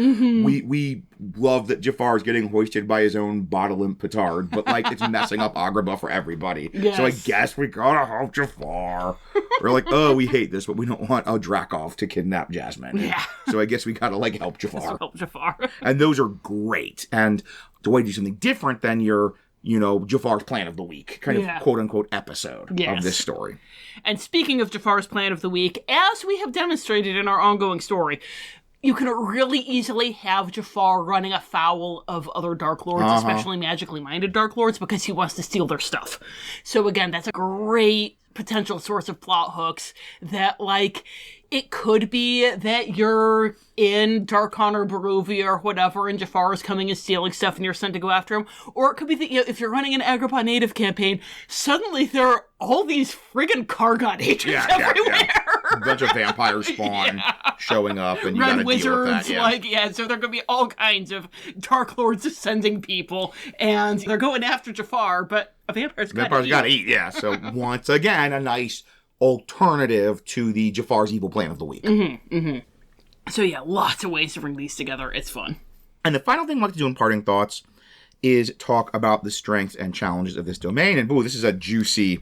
We love that Jafar's getting hoisted by his own bottle imp petard, but, like, it's messing up Agrabah for everybody. Yes. So I guess we gotta help Jafar. We're like, oh, we hate this, but we don't want Drakov to kidnap Jasmine. Yeah. So I guess we gotta, like, help Jafar. Help Jafar. And those are great. And the way to do something different than your, Jafar's plan of the week, kind of quote-unquote episode of this story. And speaking of Jafar's plan of the week, as we have demonstrated in our ongoing story, you can really easily have Jafar running afoul of other Dark Lords, especially magically minded Dark Lords, because he wants to steal their stuff. So again, that's a great potential source of plot hooks that, like, it could be that you're in Darkon or Barovia or whatever, and Jafar is coming and stealing stuff, and you're sent to go after him. Or it could be that, if you're running an Agrabah native campaign, suddenly there are all these friggin' Kargon agents everywhere. A bunch of vampires spawn showing up, and you gotta Red wizards, deal with that. so there could be all kinds of Dark Lords ascending people, and they're going after Jafar, but a vampire's gotta eat. Yeah. So once again, a nice alternative to the Jafar's evil plan of the week. So yeah, lots of ways to bring these together. It's fun. And the final thing I'd like to do in parting thoughts is talk about the strengths and challenges of this domain. And this is a juicy,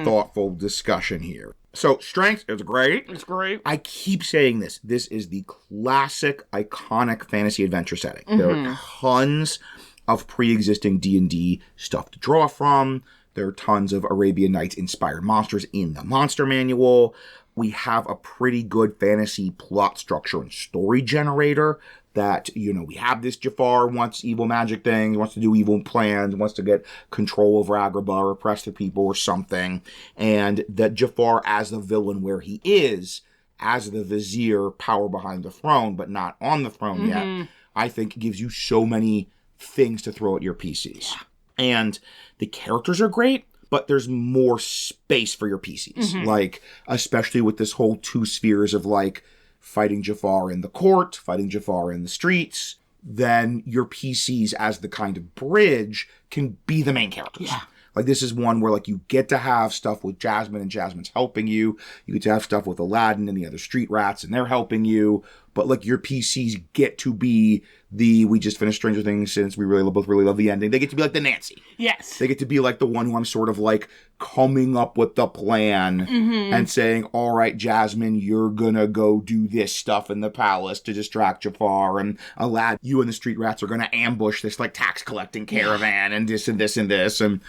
thoughtful discussion here. So strength is great. It's great. I keep saying this. This is the classic, iconic fantasy adventure setting. There are tons of pre-existing D&D stuff to draw from. There are tons of Arabian Nights-inspired monsters in the monster manual. We have a pretty good fantasy plot structure and story generator that, we have this Jafar wants evil magic things, wants to do evil plans, wants to get control over Agrabah or oppress the people or something. And that Jafar as the villain where he is, as the vizier, power behind the throne, but not on the throne yet, I think gives you so many things to throw at your PCs. Yeah. And the characters are great, but there's more space for your PCs. Like, especially with this whole two spheres of, like, fighting Jafar in the court, fighting Jafar in the streets, then your PCs as the kind of bridge can be the main characters. Yeah. Like, this is one where, like, you get to have stuff with Jasmine and Jasmine's helping you. You get to have stuff with Aladdin and the other street rats and they're helping you. but like your PCs get to be we just finished Stranger Things since we both really love the ending. They get to be like the Nancy. Yes. They get to be like the one who I'm sort of like coming up with the plan and saying, all right, Jasmine, you're gonna go do this stuff in the palace to distract Jafar, and Aladdin, you and the street rats are gonna ambush this like tax collecting caravan and this and this and this, and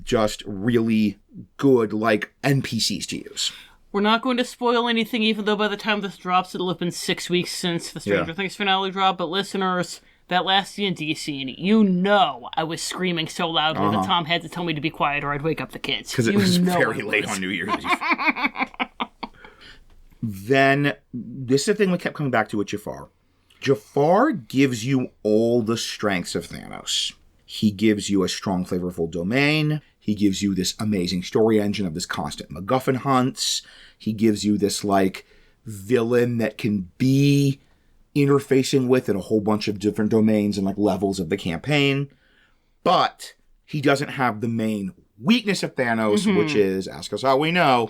just really good like NPCs to use. We're not going to spoil anything, even though by the time this drops, it'll have been 6 weeks since the Stranger Things finale dropped. But listeners, that last D&D scene, you know I was screaming so loudly that Tom had to tell me to be quiet or I'd wake up the kids. Because it was very late on New Year's Eve. Then, this is the thing we kept coming back to with Jafar. Jafar gives you all the strengths of Thanos. He gives you a strong, flavorful domain. He gives you this amazing story engine of this constant MacGuffin hunts. He gives you this, like, villain that can be interfacing with in a whole bunch of different domains and, like, levels of the campaign. But he doesn't have the main weakness of Thanos, which is, ask us how we know,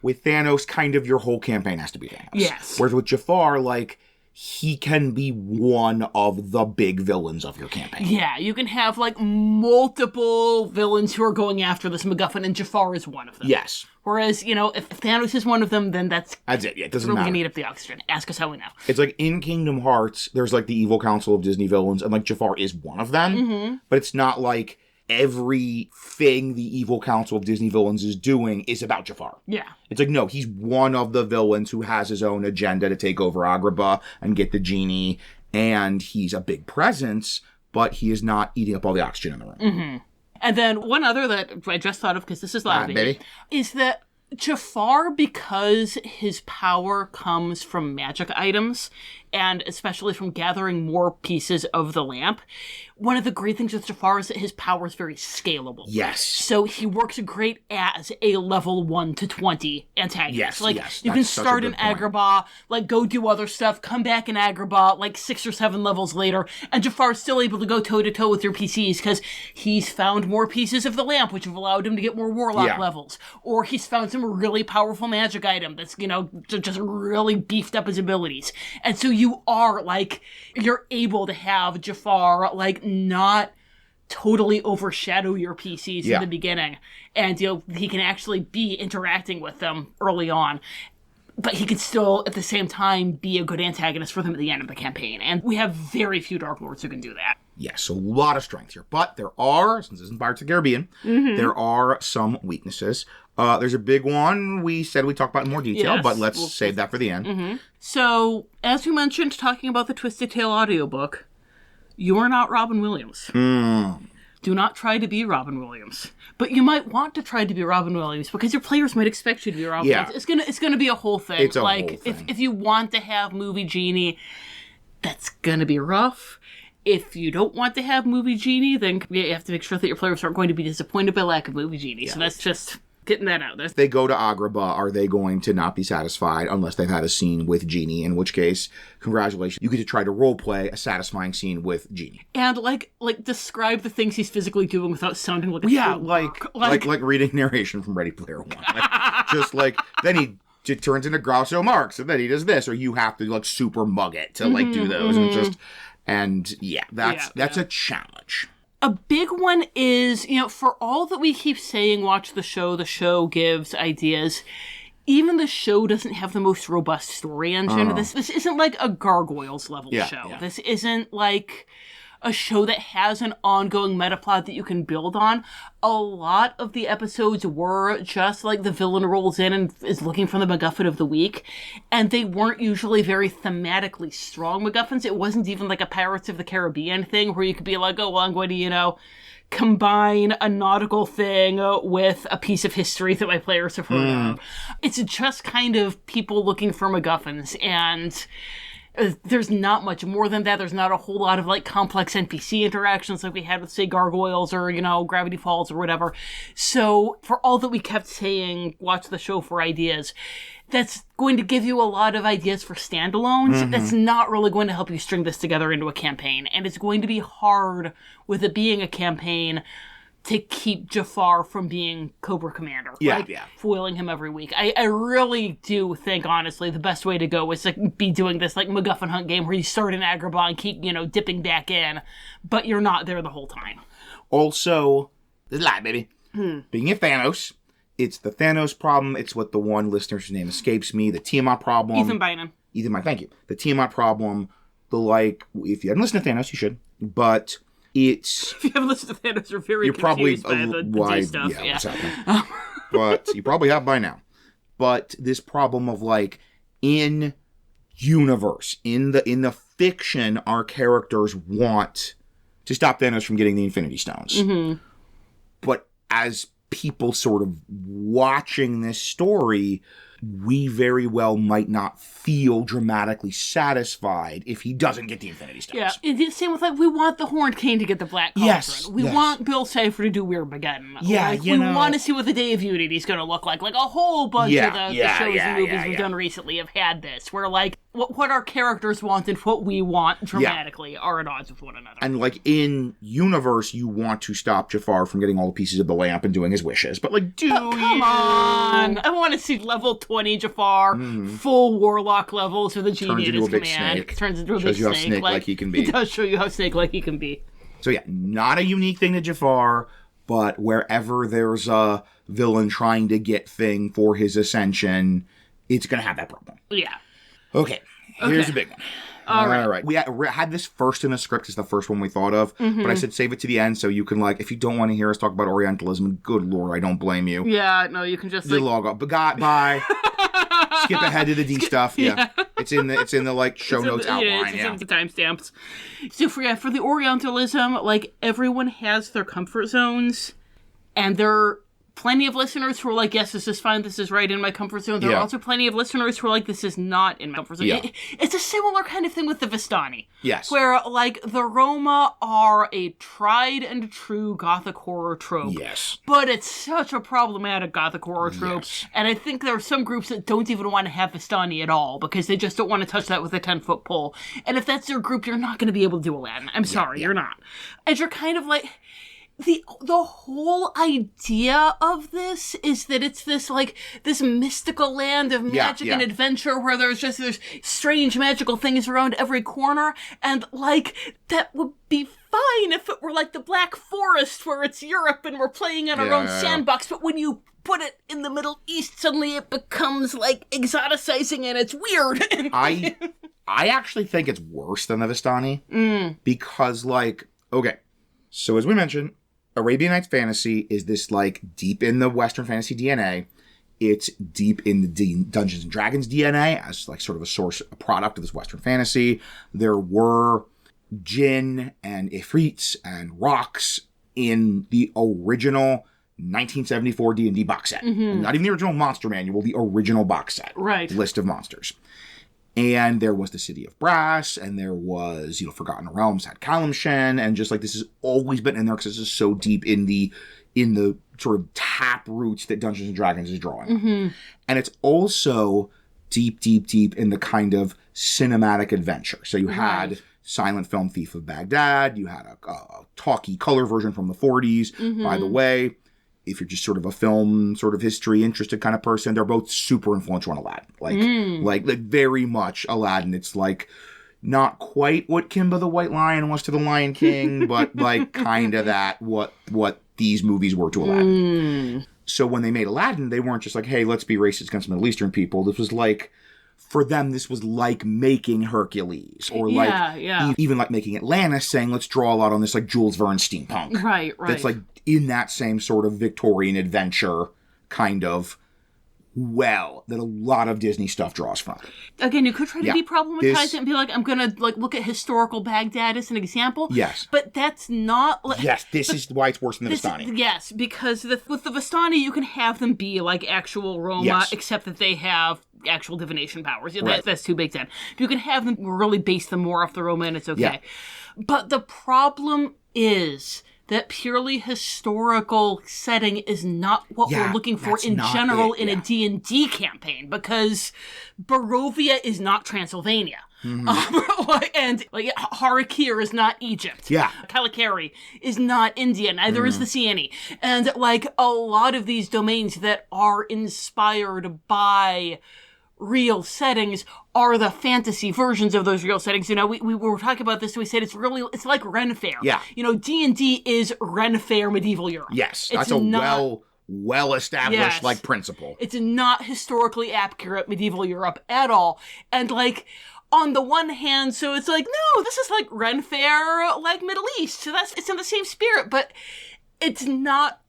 with Thanos, kind of your whole campaign has to be Thanos. Yes. Whereas with Jafar, like, he can be one of the big villains of your campaign. Yeah, you can have, like, multiple villains who are going after this MacGuffin, and Jafar is one of them. Yes. Whereas, you know, if Thanos is one of them, then that's it. Yeah, it doesn't really matter. going to eat up the oxygen. Ask us how we know. It's like in Kingdom Hearts, there's like the evil council of Disney villains, and like Jafar is one of them. But it's not like everything the evil council of Disney villains is doing is about Jafar. Yeah. It's like, no, he's one of the villains who has his own agenda to take over Agrabah and get the genie, and he's a big presence, but he is not eating up all the oxygen in the room. And then one other that I just thought of, because this is loud, baby. is that Jafar, because his power comes from magic items, and especially from gathering more pieces of the lamp, one of the great things with Jafar is that his power is very scalable. Yes. So he works great as a level 1 to 20 antagonist. Yes, like, yes, you can that's such a start in good point. Agrabah, like, go do other stuff, come back in Agrabah, like, 6 or 7 levels later, and Jafar's still able to go toe-to-toe with your PCs, because he's found more pieces of the lamp, which have allowed him to get more warlock levels. Or he's found some really powerful magic item that's, you know, just really beefed up his abilities. And so you are, like, you're able to have Jafar, like, not totally overshadow your PCs in the beginning. And, you know, he can actually be interacting with them early on. But he can still, at the same time, be a good antagonist for them at the end of the campaign. And we have very few darklords who can do that. Yes, a lot of strength here. But there are, since this is Pirates of the Caribbean, there are some weaknesses. There's a big one we said we'd talk about in more detail, but let's save that for the end. So, as you mentioned, talking about the Twisted Tale audiobook, you are not Robin Williams. Do not try to be Robin Williams. But you might want to try to be Robin Williams because your players might expect you to be Robin Williams. It's gonna be a whole thing. It's a like, whole thing. If you want to have Movie Genie, that's gonna be rough. If you don't want to have Movie Genie, then you have to make sure that your players aren't going to be disappointed by lack of Movie Genie. So that's just getting that out there. If they go to Agrabah, are they going to not be satisfied unless they've had a scene with Genie? In which case, congratulations, you get to try to roleplay a satisfying scene with Genie. And like describe the things he's physically doing without sounding like a like reading narration from Ready Player One. Like, just like then he turns into Groucho Marx, and then he does this, or you have to like super mug it to like do those, and that's a challenge. A big one is, you know, for all that we keep saying, watch the show gives ideas, even the show doesn't have the most robust story engine. This isn't like a Gargoyles level show. Yeah. This isn't like a show that has an ongoing meta plot that you can build on. A lot of the episodes were just like the villain rolls in and is looking for the MacGuffin of the week, and they weren't usually very thematically strong MacGuffins. It wasn't even like a Pirates of the Caribbean thing where you could be like, oh, well, I'm going to, you know, combine a nautical thing with a piece of history that my players have heard of. It's just kind of people looking for MacGuffins, and there's not much more than that. There's not a whole lot of like complex NPC interactions like we had with, say, Gargoyles or, you know, Gravity Falls or whatever. So for all that we kept saying, watch the show for ideas, that's going to give you a lot of ideas for standalones. That's not really going to help you string this together into a campaign. And it's going to be hard with it being a campaign to keep Jafar from being Cobra Commander. Yeah, like, yeah. foiling him every week. I really do think, honestly, the best way to go is to be doing this, like, MacGuffin hunt game where you start in Agrabah and keep, dipping back in, but you're not there the whole time. Also, there's a lot, baby. Being a Thanos, it's the Thanos problem. It's what the one listener's name escapes me, the Tiamat problem. Ethan Bynum. Thank you. The Tiamat problem, if you haven't listened to Thanos, you should, but... If you haven't listened to Thanos, you're very confused by the D stuff. Yeah, what's happening? But you probably have by now. But this problem of in universe, in the fiction, our characters want to stop Thanos from getting the Infinity Stones. Mm-hmm. But as people sort of watching this story, we very well might not feel dramatically satisfied if he doesn't get the Infinity Stones. Yeah, it's the same with, we want the Horned King to get the Black Cauldron. Yes, we want Bill Cipher to do Weird Mageddon. Yeah, we want to see what the Day of Unity is going to look like. Like, a whole bunch of the shows and movies we've done recently have had this, where, what our characters want and what we want dramatically are at odds with one another. And, in universe, you want to stop Jafar from getting all the pieces of the lamp and doing his wishes. But, come on! I want to see level 20 Jafar, full Warlock levels with a genie at his command. Turns into a big snake. Shows you how snake-like he can be. It does show you how snake-like he can be. So yeah, not a unique thing to Jafar, but wherever there's a villain trying to get thing for his ascension, it's going to have that problem. Yeah. Okay, here's a big one. All right. We had this first in the script as the first one we thought of, but I said save it to the end so you can, if you don't want to hear us talk about Orientalism, good lord, I don't blame you. Yeah, no, you can just, you log off. But bye. Skip ahead to the D stuff. Yeah. It's in the show notes outline. It's in the timestamps. So for the Orientalism, everyone has their comfort zones, and there are plenty of listeners who are like, yes, this is fine, this is right in my comfort zone. There are also plenty of listeners who are like, this is not in my comfort zone. Yeah. It's a similar kind of thing with the Vistani. Yes. Where, the Roma are a tried and true Gothic horror trope. Yes. But it's such a problematic Gothic horror trope. Yes. And I think there are some groups that don't even want to have Vistani at all, because they just don't want to touch that with a 10-foot pole. And if that's their group, you're not going to be able to do Aladdin. I'm sorry, you're not. And you're kind of like... The whole idea of this is that it's this this mystical land of magic and adventure where there's strange magical things around every corner, and that would be fine if it were the Black Forest where it's Europe and we're playing in our own sandbox, but when you put it in the Middle East, suddenly it becomes exoticizing and it's weird. I actually think it's worse than the Vistani because okay, so as we mentioned, Arabian Nights fantasy is this deep in the Western fantasy DNA. It's deep in the Dungeons and Dragons DNA as sort of a product of this Western fantasy. There were jinn and ifrits and rocks in the original 1974 D&D box set. Not even the original monster manual, the original box set. Right. List of monsters. And there was the City of Brass, and there was, Forgotten Realms had Kalimshan, and just this has always been in there because this is so deep in the sort of tap roots that Dungeons and Dragons is drawing. And it's also deep, deep, deep in the kind of cinematic adventure. So you had silent film Thief of Baghdad, you had a talkie color version from the 40s. By the way, if you're just sort of a film, sort of history interested kind of person, they're both super influential on Aladdin. Very much Aladdin. It's not quite what Kimba the White Lion was to the Lion King, but kind of that what these movies were to Aladdin. So when they made Aladdin, they weren't just hey, let's be racist against Middle Eastern people. This was for them, this was making Hercules, or even making Atlantis, saying, let's draw a lot on this Jules Verne steampunk. Right. That's in that same sort of Victorian adventure kind of that a lot of Disney stuff draws from. Again, you could try to problematize it and be I'm going to look at historical Baghdad as an example. Yes. But that's not... yes, this is why it's worse than the Vistani. Yes, because with the Vistani, you can have them be actual Roma, except that they have actual divination powers. That's too baked in. You can have them really base them more off the Roma, and it's okay. Yeah. But the problem is that purely historical setting is not what we're looking for in general in a D&D campaign, because Barovia is not Transylvania. And Harakir is not Egypt. Yeah. Kalikari is not India. Neither is the Sieni. And a lot of these domains that are inspired by real settings are the fantasy versions of those real settings. We were talking about this, and we said it's like Ren Fair. Yeah. D&D is Ren Fair medieval Europe. Yes, that's a well-established principle. It's not historically accurate medieval Europe at all. And on the one hand, so it's no, this is like Ren Fair, Middle East. So it's in the same spirit, but it's not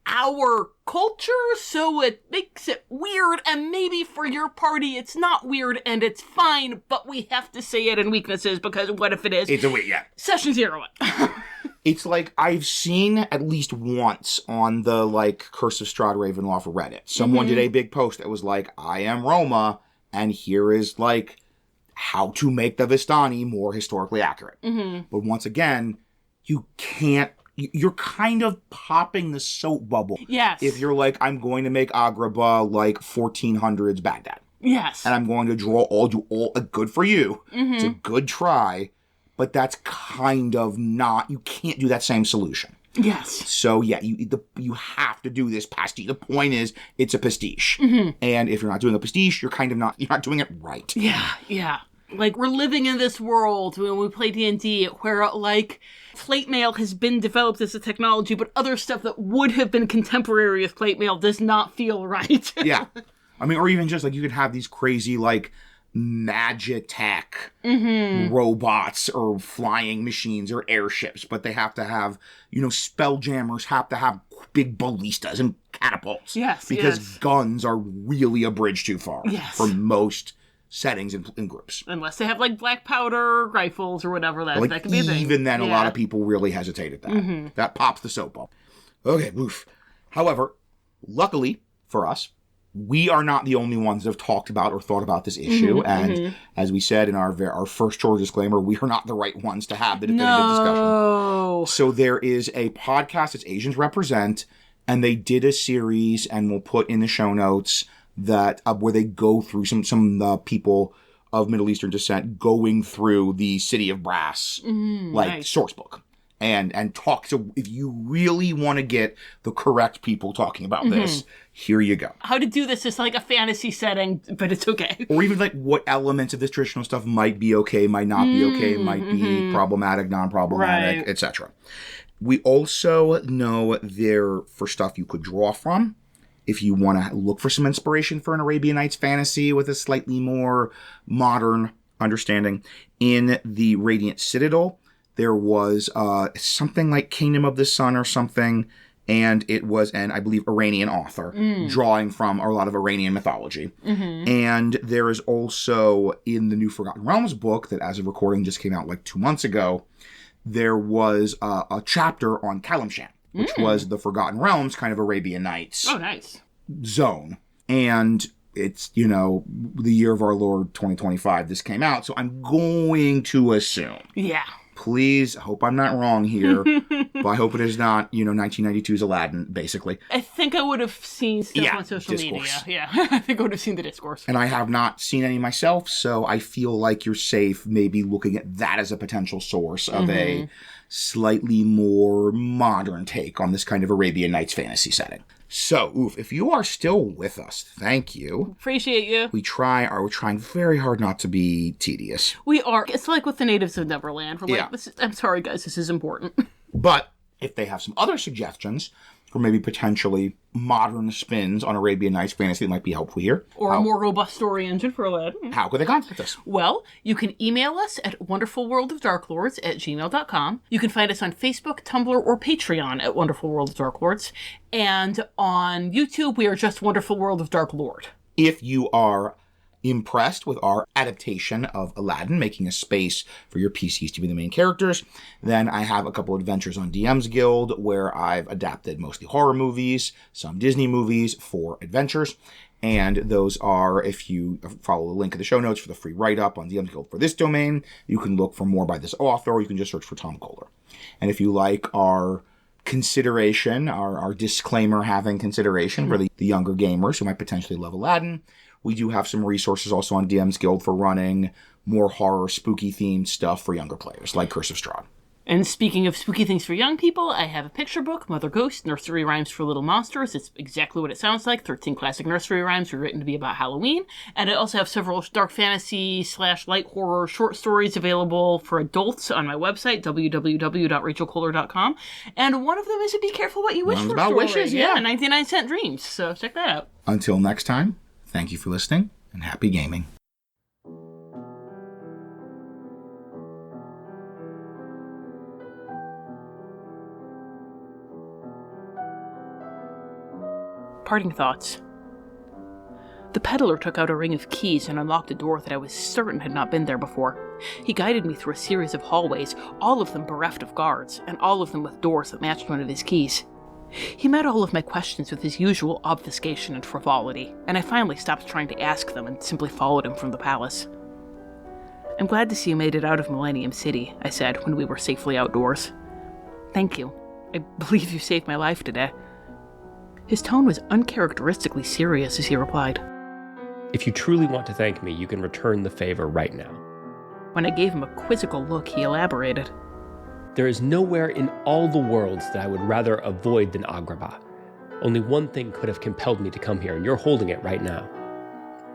our culture, so it makes it weird, and maybe for your party it's not weird and it's fine, but we have to say it in weaknesses, because what if it is? It's a weird, yeah. Session 0. It's I've seen at least once on the Curse of Strahd Ravenloft Reddit. Someone did a big post that was I am Roma, and here is how to make the Vistani more historically accurate. But once again, you're kind of popping the soap bubble. Yes. If you're I'm going to make Agrabah 1400s Baghdad. Yes. And I'm going to do all good for you. It's a good try, but that's kind of not, you can't do that same solution. Yes. So yeah, you have to do this pastiche. The point is, it's a pastiche. And if you're not doing a pastiche, you're not doing it right. Yeah, yeah. We're living in this world when we play D&D where, plate mail has been developed as a technology, but other stuff that would have been contemporary with plate mail does not feel right. Yeah. I mean, or even just, you could have these crazy, magitech robots or flying machines or airships, but they have to have, spelljammers have to have big ballistas and catapults. Yes, because guns are really a bridge too far for most settings in groups. Unless they have black powder rifles or whatever, that could be a thing. Even then, a lot of people really hesitate at that. That pops the soap bubble. Okay, oof. However, luckily for us, we are not the only ones that have talked about or thought about this issue. And as we said in our first short disclaimer, we are not the right ones to have the definitive discussion. So there is a podcast, it's Asians Represent, and they did a series, and we'll put in the show notes, that where they go through some people of Middle Eastern descent going through the City of Brass nice. Source book and talk to, if you really want to get the correct people talking about this, here you go. How to do this is a fantasy setting, but it's okay. Or even what elements of this traditional stuff might be okay, might not be okay, might be problematic, non-problematic, etc. We also know there for stuff you could draw from. If you want to look for some inspiration for an Arabian Nights fantasy with a slightly more modern understanding, in the Radiant Citadel, there was something like Kingdom of the Sun or something, and it was an, I believe, Iranian author drawing from a lot of Iranian mythology. And there is also, in the new Forgotten Realms book that as of recording just came out 2 months ago, there was a chapter on Kalimshan, which was the Forgotten Realms kind of Arabian Nights zone. And it's, the year of our Lord 2025 this came out, so I'm going to assume. Yeah. Please, I hope I'm not wrong here, but I hope it is not, 1992's Aladdin, basically. I think I would have seen stuff on social discourse. media. Yeah, I think I would have seen the discourse. And I have not seen any myself, so I feel like you're safe maybe looking at that as a potential source of a slightly more modern take on this kind of Arabian Nights fantasy setting. So, if you are still with us, thank you. Appreciate you. We're trying very hard not to be tedious. We are. It's like with the natives of Neverland. We're I'm sorry, guys, this is important. But if they have some other suggestions for maybe potentially modern spins on Arabian Nights fantasy that might be helpful here. Or a more robust story engine for Aladdin. How could they contact us? Well, you can email us at wonderfulworldofdarklords@gmail.com. You can find us on Facebook, Tumblr, or Patreon at Wonderful World of Darklords. And on YouTube, we are just Wonderful World of Darklord. If you are impressed with our adaptation of Aladdin, making a space for your PCs to be the main characters, then I have a couple adventures on DM's Guild where I've adapted mostly horror movies, some Disney movies for adventures. And those are, if you follow the link in the show notes for the free write-up on DM's Guild for this domain, you can look for more by this author, or you can just search for Tom Kohler. And if you like our consideration, our disclaimer having consideration for the younger gamers who might potentially love Aladdin, we do have some resources also on DM's Guild for running more horror, spooky themed stuff for younger players, like Curse of Strahd. And speaking of spooky things for young people, I have a picture book, Mother Ghost, Nursery Rhymes for Little Monsters. It's exactly what it sounds like. 13 classic nursery rhymes were written to be about Halloween. And I also have several dark fantasy / light horror short stories available for adults on my website, www.rachelkohler.com. And one of them is a Be Careful What You Wish One's for about story. wishes, yeah. 99-cent dreams. So check that out. Until next time, thank you for listening, and happy gaming. Parting thoughts. The peddler took out a ring of keys and unlocked a door that I was certain had not been there before. He guided me through a series of hallways, all of them bereft of guards, and all of them with doors that matched one of his keys. He met all of my questions with his usual obfuscation and frivolity, and I finally stopped trying to ask them and simply followed him from the palace. "I'm glad to see you made it out of Millennium City," I said when we were safely outdoors. "Thank you. I believe you saved my life today." His tone was uncharacteristically serious as he replied. If you truly want to thank me, you can return the favor right now. When I gave him a quizzical look, he elaborated. There is nowhere in all the worlds that I would rather avoid than Agrabah. Only one thing could have compelled me to come here, and you're holding it right now.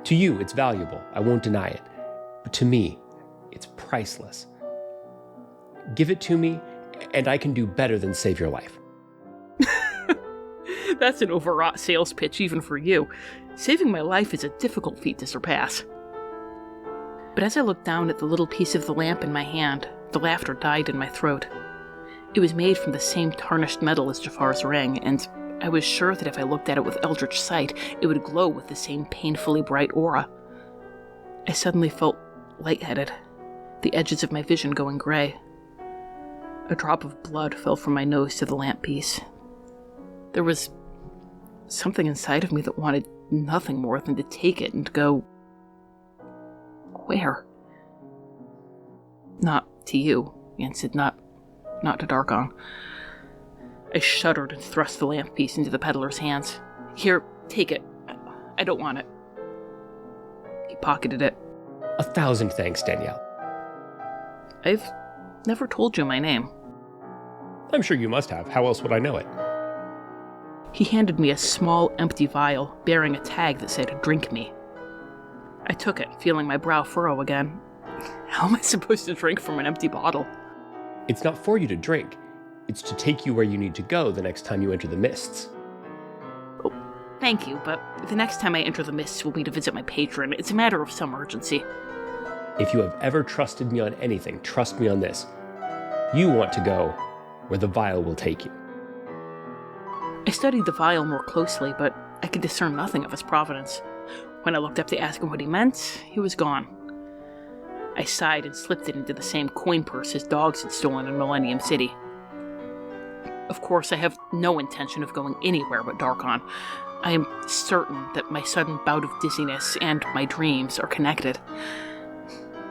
To you, it's valuable. I won't deny it. But to me, it's priceless. Give it to me, and I can do better than save your life. That's an overwrought sales pitch even for you. Saving my life is a difficult feat to surpass. But as I looked down at the little piece of the lamp in my hand, the laughter died in my throat. It was made from the same tarnished metal as Jafar's ring, and I was sure that if I looked at it with eldritch sight, it would glow with the same painfully bright aura. I suddenly felt lightheaded, the edges of my vision going gray. A drop of blood fell from my nose to the lamp piece. There was something inside of me that wanted nothing more than to take it and go... Where? Not to you, Yancid, not to Darkon. I shuddered and thrust the lamp piece into the peddler's hands. "Here, take it. I don't want it." He pocketed it. 1,000 thanks, Danielle. "I've never told you my name." I'm sure you must have. How else would I know it? He handed me a small, empty vial bearing a tag that said, "Drink me." I took it, feeling my brow furrow again. How am I supposed to drink from an empty bottle? It's not for you to drink. It's to take you where you need to go the next time you enter the mists. Oh, thank you, but the next time I enter the mists will be to visit my patron. It's a matter of some urgency. If you have ever trusted me on anything, trust me on this. You want to go where the vial will take you. I studied the vial more closely, but I could discern nothing of its provenance. When I looked up to ask him what he meant, he was gone. I sighed and slipped it into the same coin purse his dogs had stolen in Millennium City. Of course, I have no intention of going anywhere but Darkon. I am certain that my sudden bout of dizziness and my dreams are connected.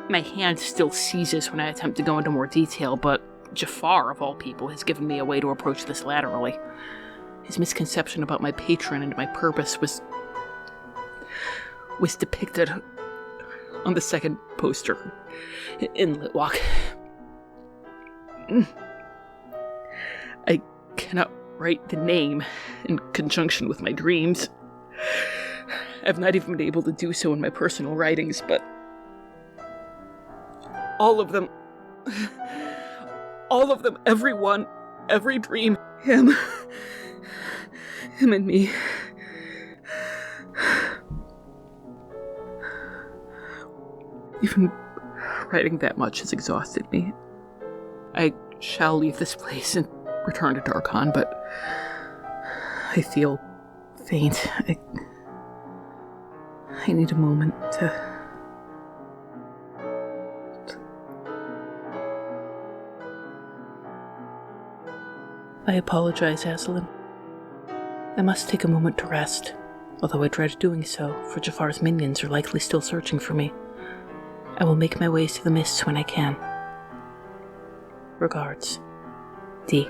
My hand still seizes when I attempt to go into more detail, but Jafar, of all people, has given me a way to approach this laterally. His misconception about my patron and my purpose was depicted on the second poster in Litwalk. I cannot write the name in conjunction with my dreams. I've not even been able to do so in my personal writings, but all of them, every one, every dream, him and me. Even writing that much has exhausted me. I shall leave this place and return to Darkon, but I feel faint. I need a moment to... I apologize, Aslan. I must take a moment to rest, although I dread doing so, for Jafar's minions are likely still searching for me. I will make my ways to the mists when I can. Regards, D.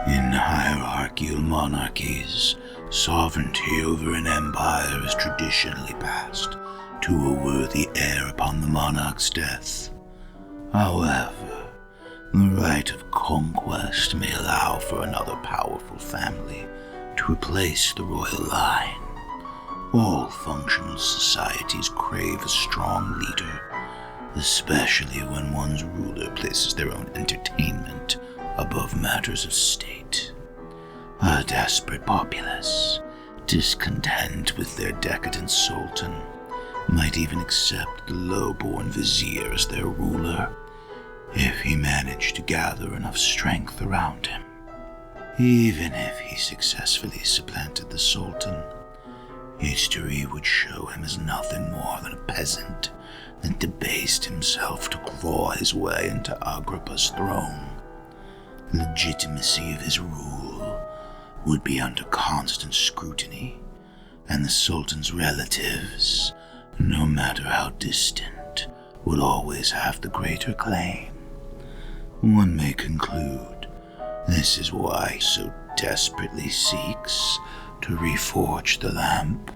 In hierarchical monarchies, sovereignty over an empire is traditionally passed to a worthy heir upon the monarch's death. However, the right of conquest may allow for another powerful family to replace the royal line. All functional societies crave a strong leader, especially when one's ruler places their own entertainment above matters of state. A desperate populace, discontent with their decadent sultan, might even accept the low-born vizier as their ruler, if he managed to gather enough strength around him. Even if he successfully supplanted the sultan, history would show him as nothing more than a peasant that debased himself to claw his way into Agrippa's throne. The legitimacy of his rule would be under constant scrutiny, and the sultan's relatives, no matter how distant, would always have the greater claim. One may conclude this is why he so desperately seeks to reforge the lamp.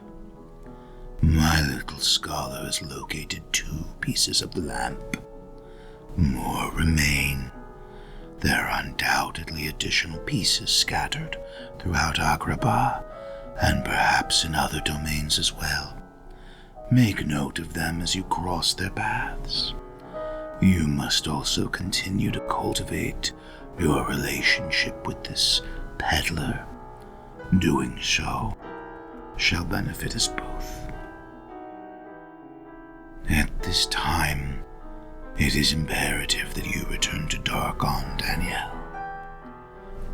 My little scholar has located 2 pieces of the lamp. More remain. There are undoubtedly additional pieces scattered throughout Agrabah, and perhaps in other domains as well. Make note of them as you cross their paths. You must also continue to cultivate your relationship with this peddler. Doing so shall benefit us both. At this time, it is imperative that you return to Darkon, Danielle.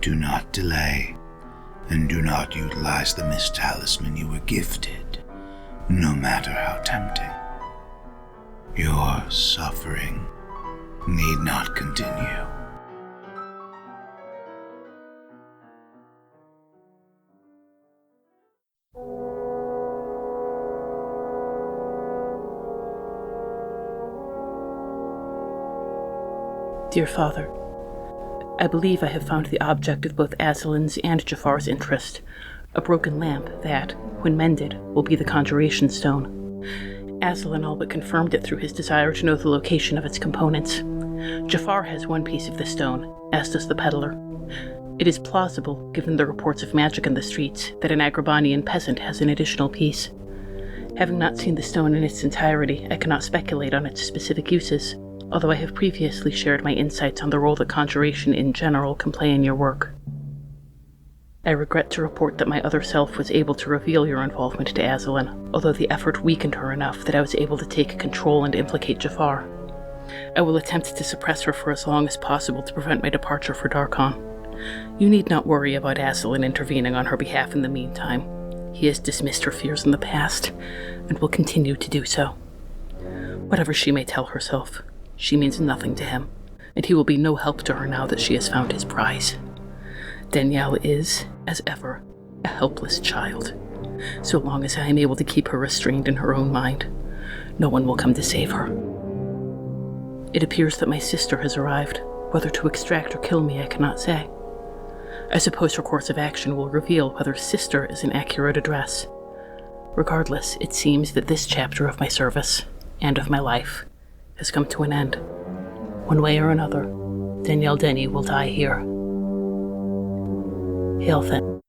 Do not delay, and do not utilize the mist talisman you were gifted, no matter how tempting. Your suffering need not continue. Dear Father, I believe I have found the object of both Aslan's and Jafar's interest, a broken lamp that, when mended, will be the conjuration stone. Aslan all but confirmed it through his desire to know the location of its components. Jafar has 1 piece of the stone, as does the peddler. It is plausible, given the reports of magic in the streets, that an Agrabanian peasant has an additional piece. Having not seen the stone in its entirety, I cannot speculate on its specific uses, although I have previously shared my insights on the role that conjuration in general can play in your work. I regret to report that my other self was able to reveal your involvement to Aslan, although the effort weakened her enough that I was able to take control and implicate Jafar. I will attempt to suppress her for as long as possible to prevent my departure for Darkon. You need not worry about Aslan intervening on her behalf in the meantime. He has dismissed her fears in the past, and will continue to do so. Whatever she may tell herself, she means nothing to him, and he will be no help to her now that she has found his prize. Danielle is, as ever, a helpless child. So long as I am able to keep her restrained in her own mind, no one will come to save her. It appears that my sister has arrived. Whether to extract or kill me, I cannot say. I suppose her course of action will reveal whether sister is an accurate address. Regardless, it seems that this chapter of my service, and of my life, has come to an end. One way or another, Danielle Denny will die here. Hail then.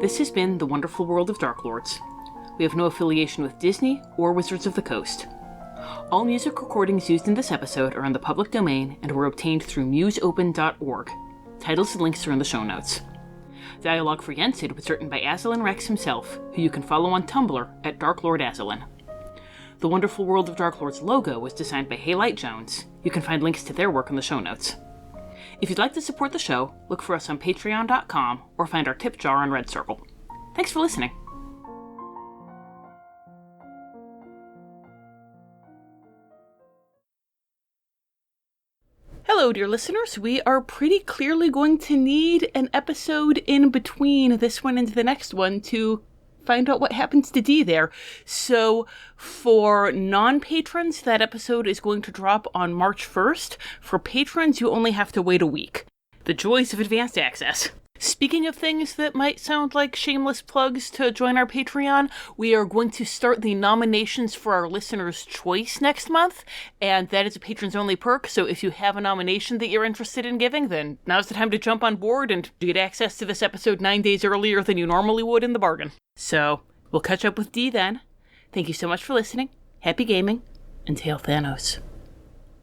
This has been The Wonderful World of Darklords. We have no affiliation with Disney or Wizards of the Coast. All music recordings used in this episode are in the public domain and were obtained through museopen.org. Titles and links are in the show notes. Dialogue for Yensid was written by Aslan Rex himself, who you can follow on Tumblr at Darklord Aslan. The Wonderful World of Darklords logo was designed by Haylight Jones. You can find links to their work in the show notes. If you'd like to support the show, look for us on patreon.com or find our tip jar on Red Circle. Thanks for listening. Hello, dear listeners. We are pretty clearly going to need an episode in between this one and the next one to find out what happens to Dee there. So for non-patrons, that episode is going to drop on March 1st. For patrons, you only have to wait a week. The joys of advanced access. Speaking of things that might sound like shameless plugs to join our Patreon, we are going to start the nominations for our Listener's Choice next month, and that is a patrons-only perk, so if you have a nomination that you're interested in giving, then now's the time to jump on board and get access to this episode 9 days earlier than you normally would in the bargain. So, we'll catch up with Dee then. Thank you so much for listening. Happy gaming, and Hail Thanos.